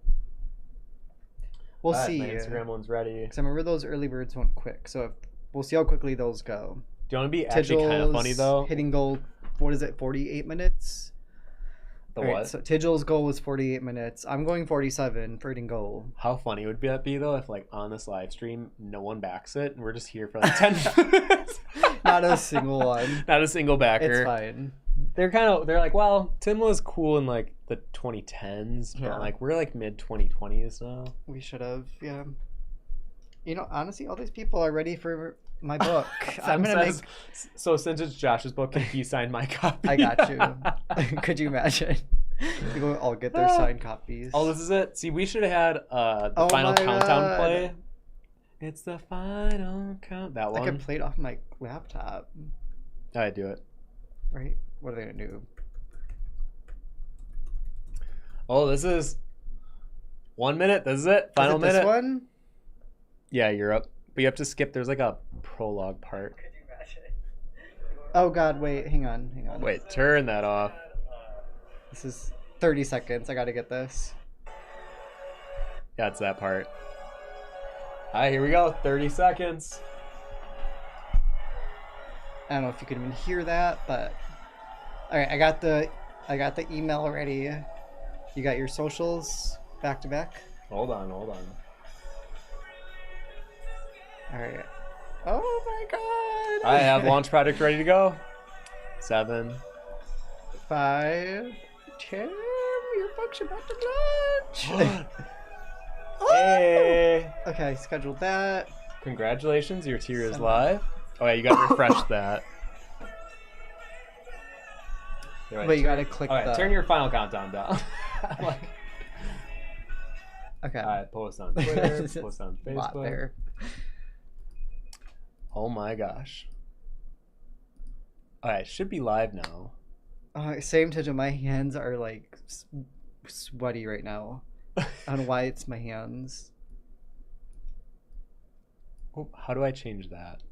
S2: We'll see.
S1: My Instagram one's ready.
S2: Because I remember those early birds went quick, so we'll see how quickly those go.
S1: Do you want to be actually kind of funny though?
S2: Hitting goal, what is it, 48 minutes?
S1: The what?
S2: So Tigel's goal was 48 minutes. I'm going 47 for hitting goal.
S1: How funny would that be though if like on this live stream no one backs it and we're just here for like 10 minutes?
S2: Not a single one.
S1: Not a single backer.
S2: It's fine.
S1: They're like, well, Tim was cool in like the 2010s, but like we're like mid 2020s now.
S2: We should have, yeah. You know, honestly, all these people are ready for my book. I'm gonna make.
S1: So since it's Josh's book, can he sign my copy?
S2: I got you. Could you imagine? People all get their signed copies.
S1: Oh, this is it. See, we should have had the
S2: Oh
S1: final
S2: my
S1: countdown
S2: God.
S1: play. It's the final count. That
S2: I
S1: one.
S2: could play it off my laptop.
S1: I do it.
S2: Right? What are they gonna do?
S1: Oh, this is 1 minute. This is it. Final
S2: is it
S1: minute.
S2: This one?
S1: Yeah, you're up. But you have to skip. There's like a prologue part.
S2: Oh God! Wait, hang on.
S1: Wait, turn that off.
S2: This is 30 seconds. I gotta get this.
S1: Yeah, it's that part. All right, here we go. 30 seconds.
S2: I don't know if you could even hear that, but all right. I got the email ready. You got your socials back to back.
S1: Hold on.
S2: All right. Oh my God!
S1: I have launch project ready to go. 7.
S2: 5, 10. Your book's about to launch.
S1: Hey!
S2: Okay, scheduled that.
S1: Congratulations, your tier is live. Oh yeah, you gotta refresh that.
S2: Wait, you gotta click
S1: All right,
S2: the.
S1: turn your final countdown down. I'm like,
S2: Okay.
S1: all right, post on Twitter, post on
S2: Lot
S1: Facebook.
S2: there.
S1: Oh my gosh. All right, should be live now.
S2: Same to my hands are like sweaty right now. I don't know why it's my hands.
S1: Oh, how do I change that?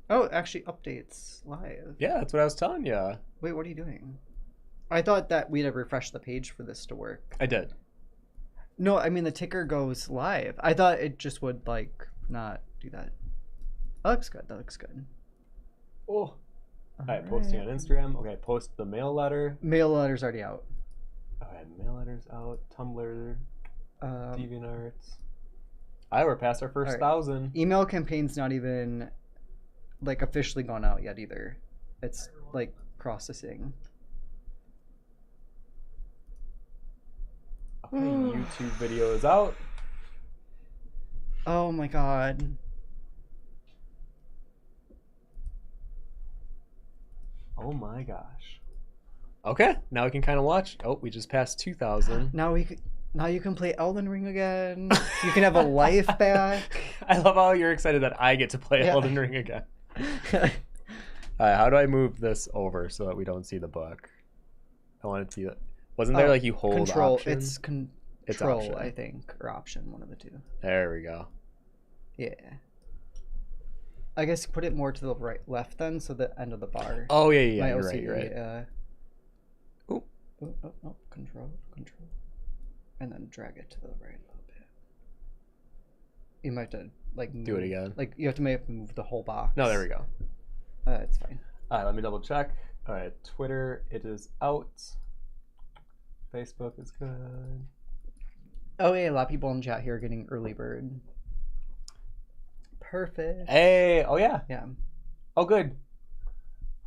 S2: Oh, it actually updates live.
S1: Yeah, that's what I was telling you.
S2: Wait, what are you doing? I thought that we'd have refreshed the page for this to work.
S1: I did.
S2: No, I mean the ticker goes live. I thought it just would like not do that. That looks good.
S1: Oh. All right, posting on Instagram. Okay, post the mail letter.
S2: Mail letter's already out.
S1: Okay, mail letters out. Tumblr.
S2: Um,
S1: DeviantArts. We're past our first
S2: all right.
S1: 1,000.
S2: Email campaign's not even like officially gone out yet either. It's like processing.
S1: Okay, YouTube video is out.
S2: Oh my God.
S1: Oh my gosh. Okay, now we can kind of watch. Oh, we just passed 2,000.
S2: Now you can play Elden Ring again. You can have a life back.
S1: I love how you're excited that I get to play
S2: Yeah.
S1: Elden Ring again. How do I move this over so that we don't see the book? I want to see it. Wasn't there like you hold
S2: control?
S1: option?
S2: It's control,
S1: option.
S2: I think, or option, one of the two.
S1: There we go.
S2: Yeah. I guess put it more to the left then, so the end of the bar.
S1: Oh yeah,
S2: My
S1: you're
S2: OCD,
S1: right. You're right.
S2: Oh, control, and then drag it to the right a little bit. You might have to like
S1: Do it again.
S2: Like you have to move the whole box.
S1: No, there we go.
S2: It's fine.
S1: All right, let me double check. All right, Twitter, it is out. Facebook is good.
S2: Oh yeah, a lot of people in chat here are getting early bird. Perfect.
S1: Hey, oh yeah.
S2: Yeah.
S1: Oh, good.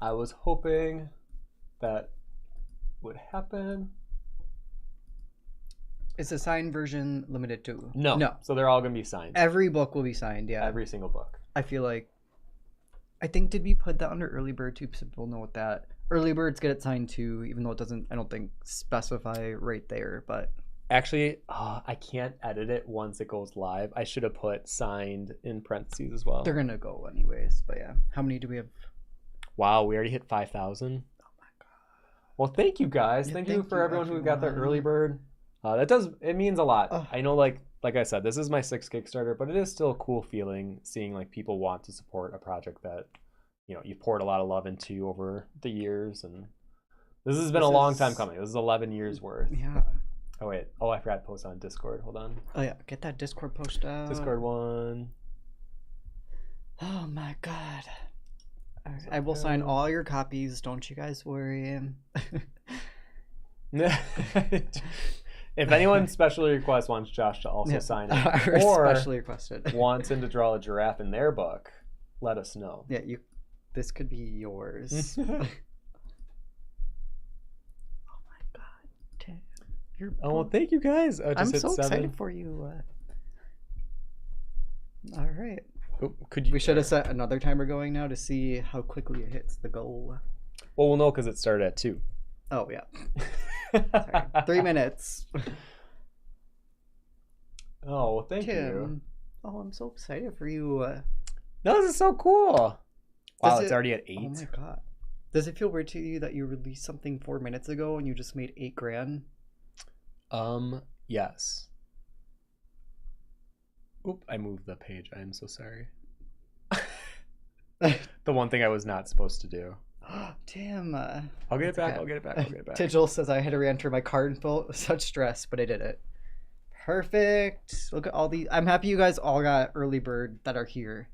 S1: I was hoping that would happen.
S2: Is the signed version limited to?
S1: No.
S2: No.
S1: So they're all going to be signed.
S2: Every book will be signed, yeah.
S1: Every single book.
S2: I feel like did we put that under early bird too, so people know what that early birds get it signed too, even though it doesn't, I don't think, specify right there, but
S1: Actually, I can't edit it once it goes live. I should have put signed in parentheses as well.
S2: they're gonna go anyways. But yeah, how many do we have?
S1: Wow, we already hit 5,000.
S2: Oh my God.
S1: Well, thank you guys.
S2: Yeah,
S1: thank you
S2: thank
S1: for
S2: you,
S1: everyone who got their
S2: everyone.
S1: early bird. It means a lot.
S2: Ugh.
S1: I know, like I said, this is my 6th Kickstarter, but it is still a cool feeling seeing like people want to support a project that, you know, you've poured a lot of love into over the years, and this has been a long time coming. This is 11 years worth.
S2: Yeah.
S1: Oh wait. Oh, I forgot to post on Discord. Hold on.
S2: Oh yeah, get that Discord post out.
S1: Discord one.
S2: Oh my God. All right. I will sign all your copies. Don't you guys worry.
S1: If anyone specially requests wants Josh to also sign it, or
S2: especially requested,
S1: wants him to draw a giraffe in their book, let us know.
S2: Yeah, this could be yours.
S1: Oh
S2: my God, Tim,
S1: well, thank you guys. I just
S2: I'm
S1: hit
S2: so
S1: 7.
S2: excited for you. All right,
S1: Oh, could you?
S2: we should have set another timer going now to see how quickly it hits the goal.
S1: Well, we'll know because it started at 2.
S2: Oh, yeah. Sorry. 3 minutes.
S1: Oh, well, thank you.
S2: Tim. Oh, I'm so excited for you.
S1: No, this is so cool. Wow, it's already at 8.
S2: Oh my god. Does it feel weird to you that you released something 4 minutes ago and you just made $8,000?
S1: Yes. Oop, I moved the page. I am so sorry. The one thing I was not supposed to do.
S2: Tim.
S1: I'll get it back. I'll get it back. I'll get it back.
S2: Tigil says I had to re-enter my card and felt such stress, but I did it. Perfect. Look at all these. I'm happy you guys all got early bird that are here.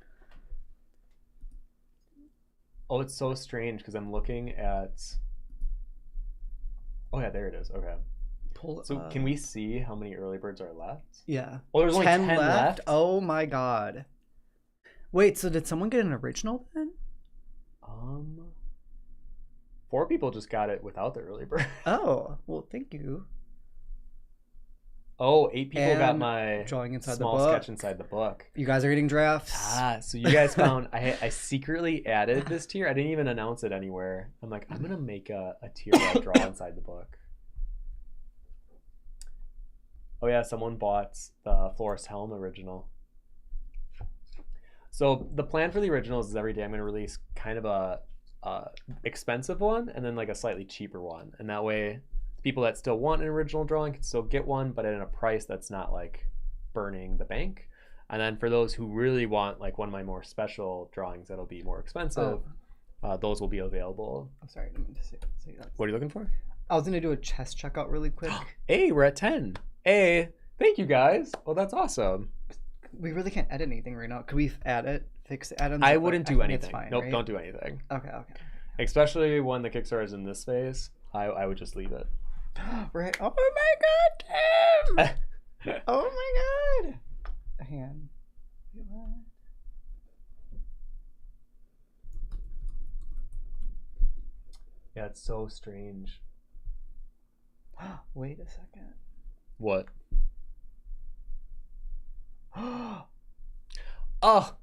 S1: Oh, it's so strange because I'm looking at. Oh yeah, there it is. Okay. So can we see how many early birds are left?
S2: Yeah.
S1: Oh, there's only 10 left.
S2: Oh my god. Wait, so did someone get an original then?
S1: 4 people just got it without the early bird.
S2: Oh, well, thank you.
S1: Oh, 8 people got
S2: And
S1: my
S2: drawing inside
S1: small
S2: the book.
S1: sketch inside the book.
S2: You guys are getting drafts.
S1: So you guys found I secretly added this tier. I didn't even announce it anywhere. I'm like, I'm gonna make a tier where I draw inside the book. Oh yeah, someone bought the Florist Helm original. So the plan for the originals is every day I'm gonna release kind of a expensive one and then like a slightly cheaper one, and that way people that still want an original drawing can still get one, but at a price that's not like burning the bank. And then for those who really want like one of my more special drawings that'll be more expensive, those will be available.
S2: I'm sorry, I didn't mean to say that.
S1: What are you looking for?
S2: I was gonna do a chest checkout really quick.
S1: Hey, we're at 10. Hey, thank you guys. Oh, that's awesome.
S2: We really can't edit anything right now. Could we add it? Fix it?
S1: I wouldn't do anything.
S2: It's fine,
S1: nope,
S2: right?
S1: don't do anything.
S2: Okay.
S1: Especially when the Kickstarter is in this phase, I would just leave it.
S2: Right. Oh my god, Tim! Oh my god. Hang on.
S1: Yeah, it's so strange.
S2: Wait a second.
S1: What? Oh.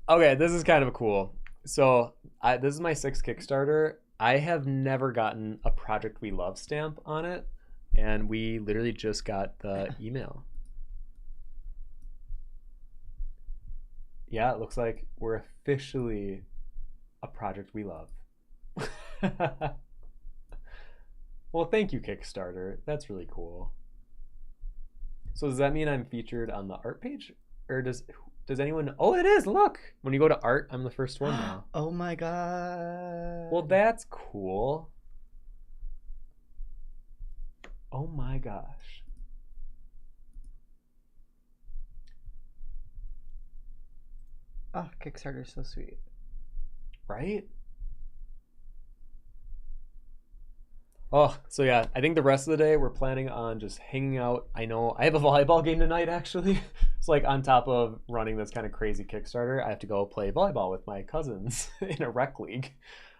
S1: Okay, this is kind of cool. So this is my 6th Kickstarter. I have never gotten a Project We Love stamp on it, and we literally just got the email. Yeah, it looks like we're officially a Project We Love. Well, thank you, Kickstarter. That's really cool. So does that mean I'm featured on the art page? Or does anyone... Oh, it is! Look! When you go to art, I'm the first one now.
S2: Oh my god.
S1: Well, that's cool. Oh my gosh.
S2: Oh, Kickstarter's so sweet.
S1: Right? Oh, so yeah, I think the rest of the day we're planning on just hanging out. I know I have a volleyball game tonight, actually. It's like on top of running this kind of crazy Kickstarter, I have to go play volleyball with my cousins in a rec league.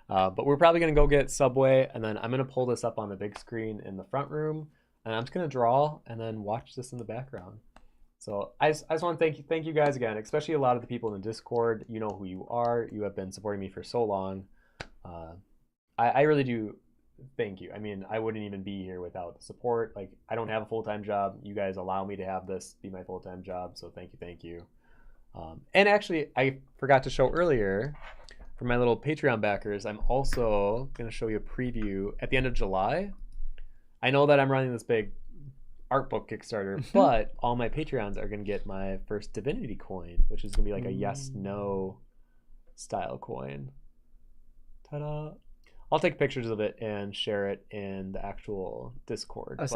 S1: But we're probably going to go get Subway, and then I'm going to pull this up on the big screen in the front room, and I'm just going to draw and then watch this in the background. So I just want to thank you guys again, especially a lot of the people in the Discord. You know who you are. You have been supporting me for so long. I really do. Thank you. I mean, I wouldn't even be here without the support. Like, I don't have a full-time job. You guys allow me to have this be my full-time job, so thank you. And actually, I forgot to show earlier, for my little Patreon backers, I'm also going to show you a preview at the end of July. I know that I'm running this big Artbook Kickstarter, but all my Patreons are going to get my first Divinity coin, which is going to be like a yes/no style coin. Ta-da! I'll take pictures of it and share it in the actual Discord.
S2: I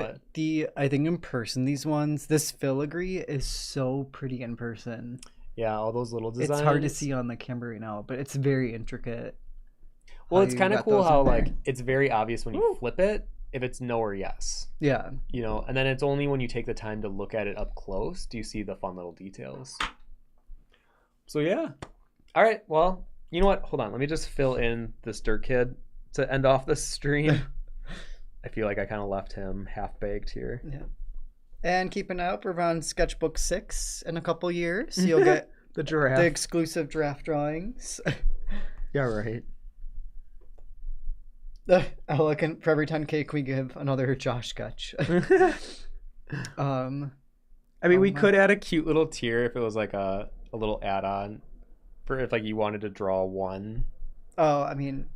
S2: think in person, this filigree is so pretty in person.
S1: Yeah, all those little designs.
S2: It's hard to see on the camera right now, but it's very intricate.
S1: Well, it's kind of cool how like it's very obvious when you flip it if it's no or yes.
S2: Yeah.
S1: You know, and then it's only when you take the time to look at it up close do you see the fun little details. So yeah. All right, well, you know what? Hold on. Let me just fill in this dirt kid to end off the stream. I feel like I kind of left him half-baked here.
S2: Yeah. And keep an eye out, we're on Sketchbook 6 in a couple years. You'll get
S1: the giraffe.
S2: The exclusive draft drawings.
S1: Yeah, right.
S2: Look, and for every 10K, can we give another Josh sketch?
S1: I mean, we could add a cute little tier if it was like a little add-on for if like you wanted to draw one.
S2: Oh, I mean,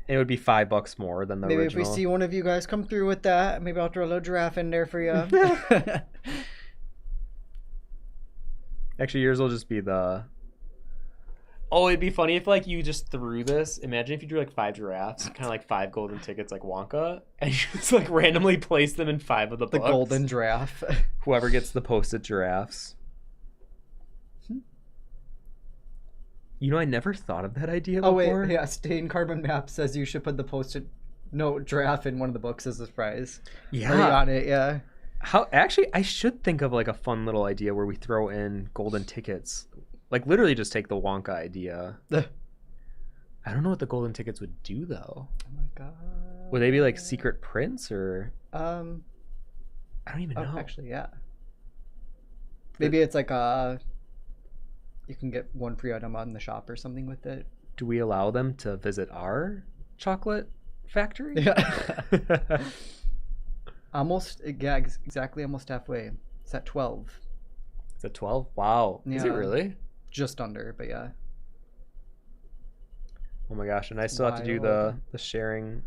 S1: it would be $5 more than the
S2: maybe
S1: original.
S2: If we see one of you guys come through with that, maybe I'll throw a little giraffe in there for you.
S1: Actually, yours will just be the... Oh, it'd be funny if like you just threw this. Imagine if you drew like 5 giraffes, kind of like 5 golden tickets like Wonka, and you just like randomly place them in 5 of the books.
S2: The golden giraffe.
S1: Whoever gets the posted giraffes. You know, I never thought of that idea before.
S2: Oh, wait, yeah. Stain Carbon Map says you should put the posted note giraffe in one of the books as a prize.
S1: Yeah.
S2: Already on it, yeah.
S1: Actually, I should think of like a fun little idea where we throw in golden tickets. Like literally just take the Wonka idea. I don't know what the golden tickets would do though.
S2: Oh my god.
S1: Would they be like secret prints or? I don't even know.
S2: Actually, yeah. Maybe it's like you can get one free item on the shop or something with it.
S1: Do we allow them to visit our chocolate factory?
S2: Yeah. Almost, yeah, exactly almost halfway. It's at 12.
S1: It's at 12? Wow. Yeah. Is it really?
S2: Just under, but yeah.
S1: Oh my gosh, and I still have to do the sharing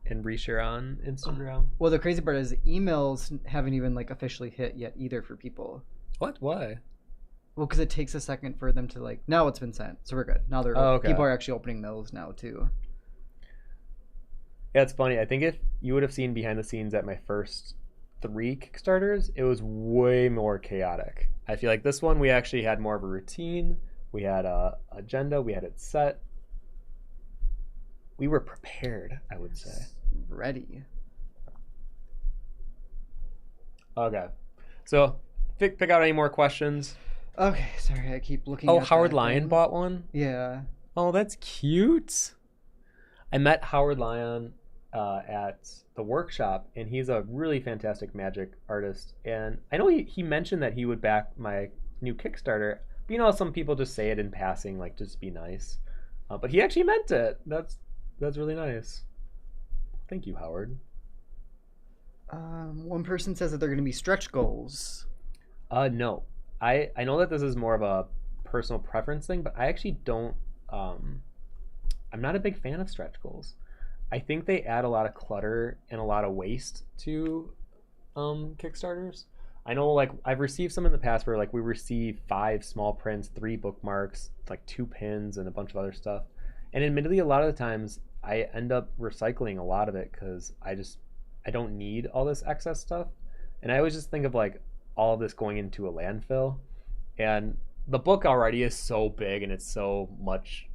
S1: and reshare on Instagram.
S2: Well, the crazy part is emails haven't even like officially hit yet either for people.
S1: What? Why?
S2: Well, because it takes a second for them to like. Now it's been sent, so we're good. Now they're people are actually opening those now too.
S1: Yeah, it's funny. I think if you would have seen behind the scenes at my first 3 Kickstarters, it was way more chaotic. I feel like this one we actually had more of a routine. We had a agenda. We had it set. We were prepared, I would say.
S2: Ready.
S1: Okay. So, pick out any more questions.
S2: Okay, sorry, I keep looking.
S1: Oh, Howard Lyon bought one?
S2: Yeah.
S1: Oh, that's cute. I met Howard Lyon at the workshop, and he's a really fantastic magic artist. And I know he mentioned that he would back my new Kickstarter. But you know, some people just say it in passing, like just be nice. But he actually meant it. That's really nice. Thank you, Howard.
S2: One person says that they're going to be stretch goals.
S1: No. I know that this is more of a personal preference thing, but I actually don't. I'm not a big fan of stretch goals. I think they add a lot of clutter and a lot of waste to Kickstarters. I know, like, I've received some in the past where like we receive 5 small prints, 3 bookmarks, like 2 pins, and a bunch of other stuff. And admittedly, a lot of the times I end up recycling a lot of it because I don't need all this excess stuff. And I always just think of like all of this going into a landfill. And the book already is so big and it's so much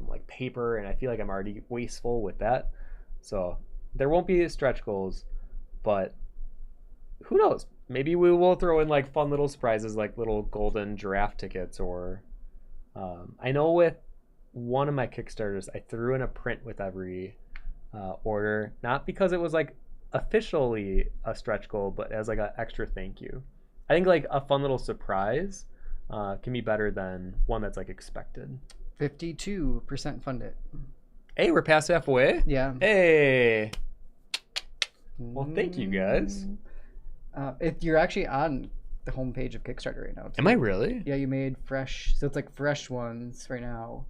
S1: like paper, and I feel like I'm already wasteful with that. So there won't be stretch goals, but who knows? Maybe we will throw in like fun little surprises like little golden giraffe tickets, or I know with one of my Kickstarters I threw in a print with every order, not because it was like officially a stretch goal, but as like an extra thank you. I think like a fun little surprise can be better than one that's like expected.
S2: 52% funded.
S1: Hey, we're past halfway.
S2: Yeah.
S1: Hey. Well, thank you guys.
S2: If you're actually on the homepage of Kickstarter right now. Too.
S1: Am I really?
S2: Yeah, you made fresh. So it's like fresh ones right now.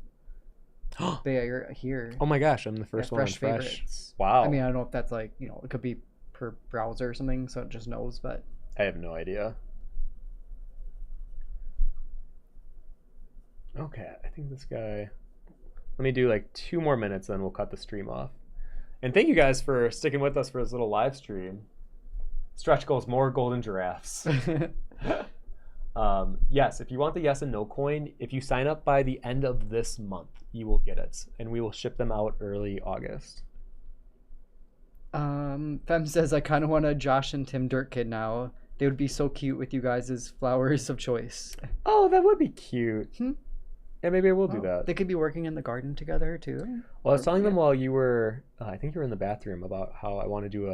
S2: But yeah, you're here.
S1: Oh my gosh, I'm the first one on fresh.
S2: Favorites.
S1: Wow.
S2: I mean, I don't know if that's like, it could be per browser or something, so it just knows, but.
S1: I have no idea. Okay, I think this guy... Let me do like 2 more minutes, then we'll cut the stream off. And thank you guys for sticking with us for this little live stream. Stretch goals, more golden giraffes. Yes, if you want the yes and no coin, if you sign up by the end of this month, you will get it. And we will ship them out early August.
S2: Fem says, I kind of want a Josh and Tim Dirt Kid now. They would be so cute with you guys as flowers of choice.
S1: Oh, that would be cute. Yeah, maybe I will do that.
S2: They could be working in the garden together too.
S1: Well, I was telling them while you were, I think you were in the bathroom, about how I want to do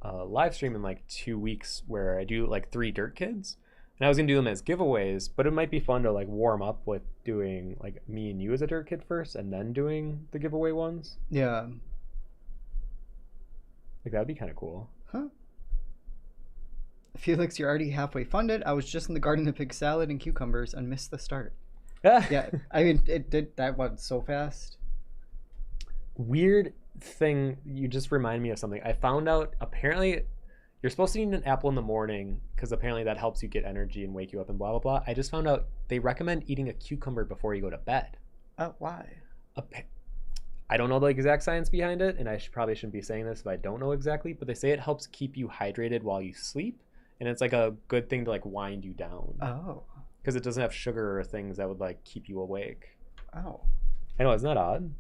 S1: a live stream in like 2 weeks where I do like 3 Dirt Kids. And I was going to do them as giveaways, but it might be fun to like warm up with doing like me and you as a Dirt Kid first and then doing the giveaway ones.
S2: Yeah.
S1: Like that'd be kind of cool.
S2: Huh? Felix, you're already halfway funded. I was just in the garden to pick salad and cucumbers and missed the start. Yeah, I mean, it did that one so fast.
S1: Weird thing, you just remind me of something. I found out apparently you're supposed to eat an apple in the morning because apparently that helps you get energy and wake you up and blah blah blah. I just found out they recommend eating a cucumber before you go to bed.
S2: Why?
S1: I don't know the exact science behind it, and I probably shouldn't be saying this if I don't know exactly, but they say it helps keep you hydrated while you sleep, and it's like a good thing to like wind you down.
S2: Oh.
S1: Because it doesn't have sugar or things that would like keep you awake.
S2: Oh.
S1: I know, isn't that odd?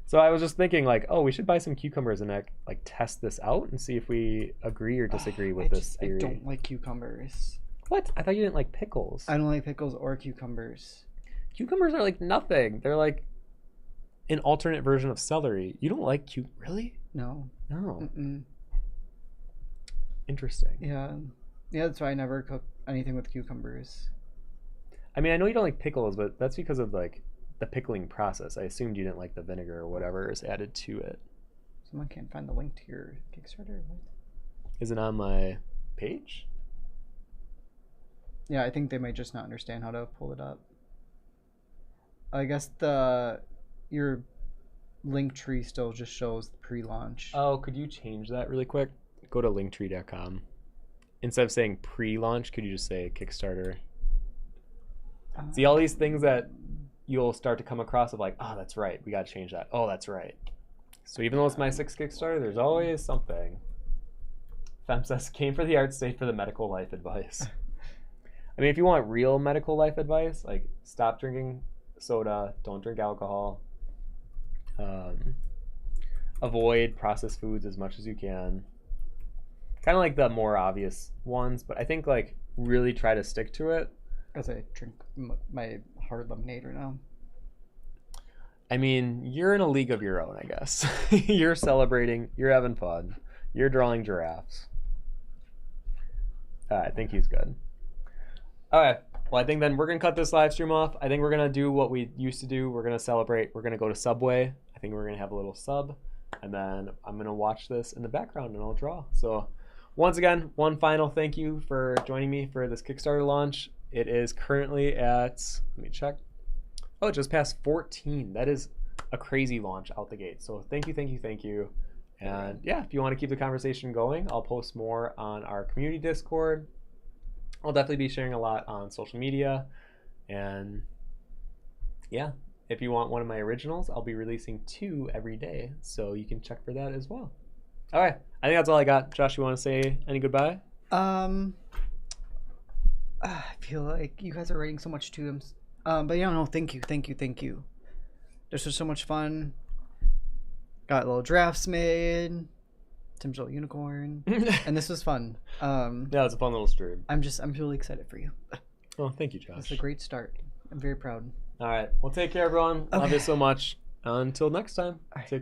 S1: So I was just thinking like, oh, we should buy some cucumbers and like test this out and see if we agree or disagree with this theory.
S2: I don't like cucumbers.
S1: What? I thought you didn't like pickles.
S2: I don't like pickles or cucumbers.
S1: Cucumbers are like nothing. They're like an alternate version of celery. You don't like really?
S2: No.
S1: No.
S2: Mm-mm.
S1: Interesting.
S2: Yeah. Yeah, that's why I never cook anything with cucumbers.
S1: I mean, I know you don't like pickles, but that's because of like the pickling process. I assumed you didn't like the vinegar or whatever is added to it.
S2: Someone can't find the link to your Kickstarter. What?
S1: Is it on my page?
S2: Yeah, I think they might just not understand how to pull it up. I guess your link tree still just shows the pre-launch.
S1: Oh, could you change that really quick? Go to linktree.com. Instead of saying pre-launch, could you just say Kickstarter? See all these things that you'll start to come across of like, oh, that's right, we got to change that. Oh, that's right. So even though it's my 6th Kickstarter, there's always something. Fem says, came for the art, stayed for the medical life advice. I mean, if you want real medical life advice, like stop drinking soda, don't drink alcohol, avoid processed foods as much as you can. Kind of like the more obvious ones, but I think like really try to stick to it.
S2: As I drink my hard lemonade right now.
S1: I mean, you're in a league of your own, I guess. You're celebrating, you're having fun, you're drawing giraffes. I think he's good. All right. Well, I think then we're going to cut this live stream off. I think we're going to do what we used to do. We're going to celebrate. We're going to go to Subway. I think we're going to have a little sub. And then I'm going to watch this in the background and I'll draw. So once again, one final thank you for joining me for this Kickstarter launch. It is currently at, let me check. Oh, it just passed 14. That is a crazy launch out the gate. So thank you, thank you, thank you. And yeah, if you want to keep the conversation going, I'll post more on our community Discord. I'll definitely be sharing a lot on social media. And yeah, if you want one of my originals, I'll be releasing 2 every day. So you can check for that as well. All right. I think that's all I got. Josh, you want to say any goodbye?
S2: I feel like you guys are writing so much to them. But yeah, no, thank you. This was so much fun. Got little drafts made. Tim's little unicorn. And this was fun.
S1: Yeah, it was a fun little stream.
S2: I'm really excited for you.
S1: Oh, thank you, Josh.
S2: It's a great start. I'm very proud.
S1: All right. Well, take care, everyone. Love you so much. Until next time. Take care.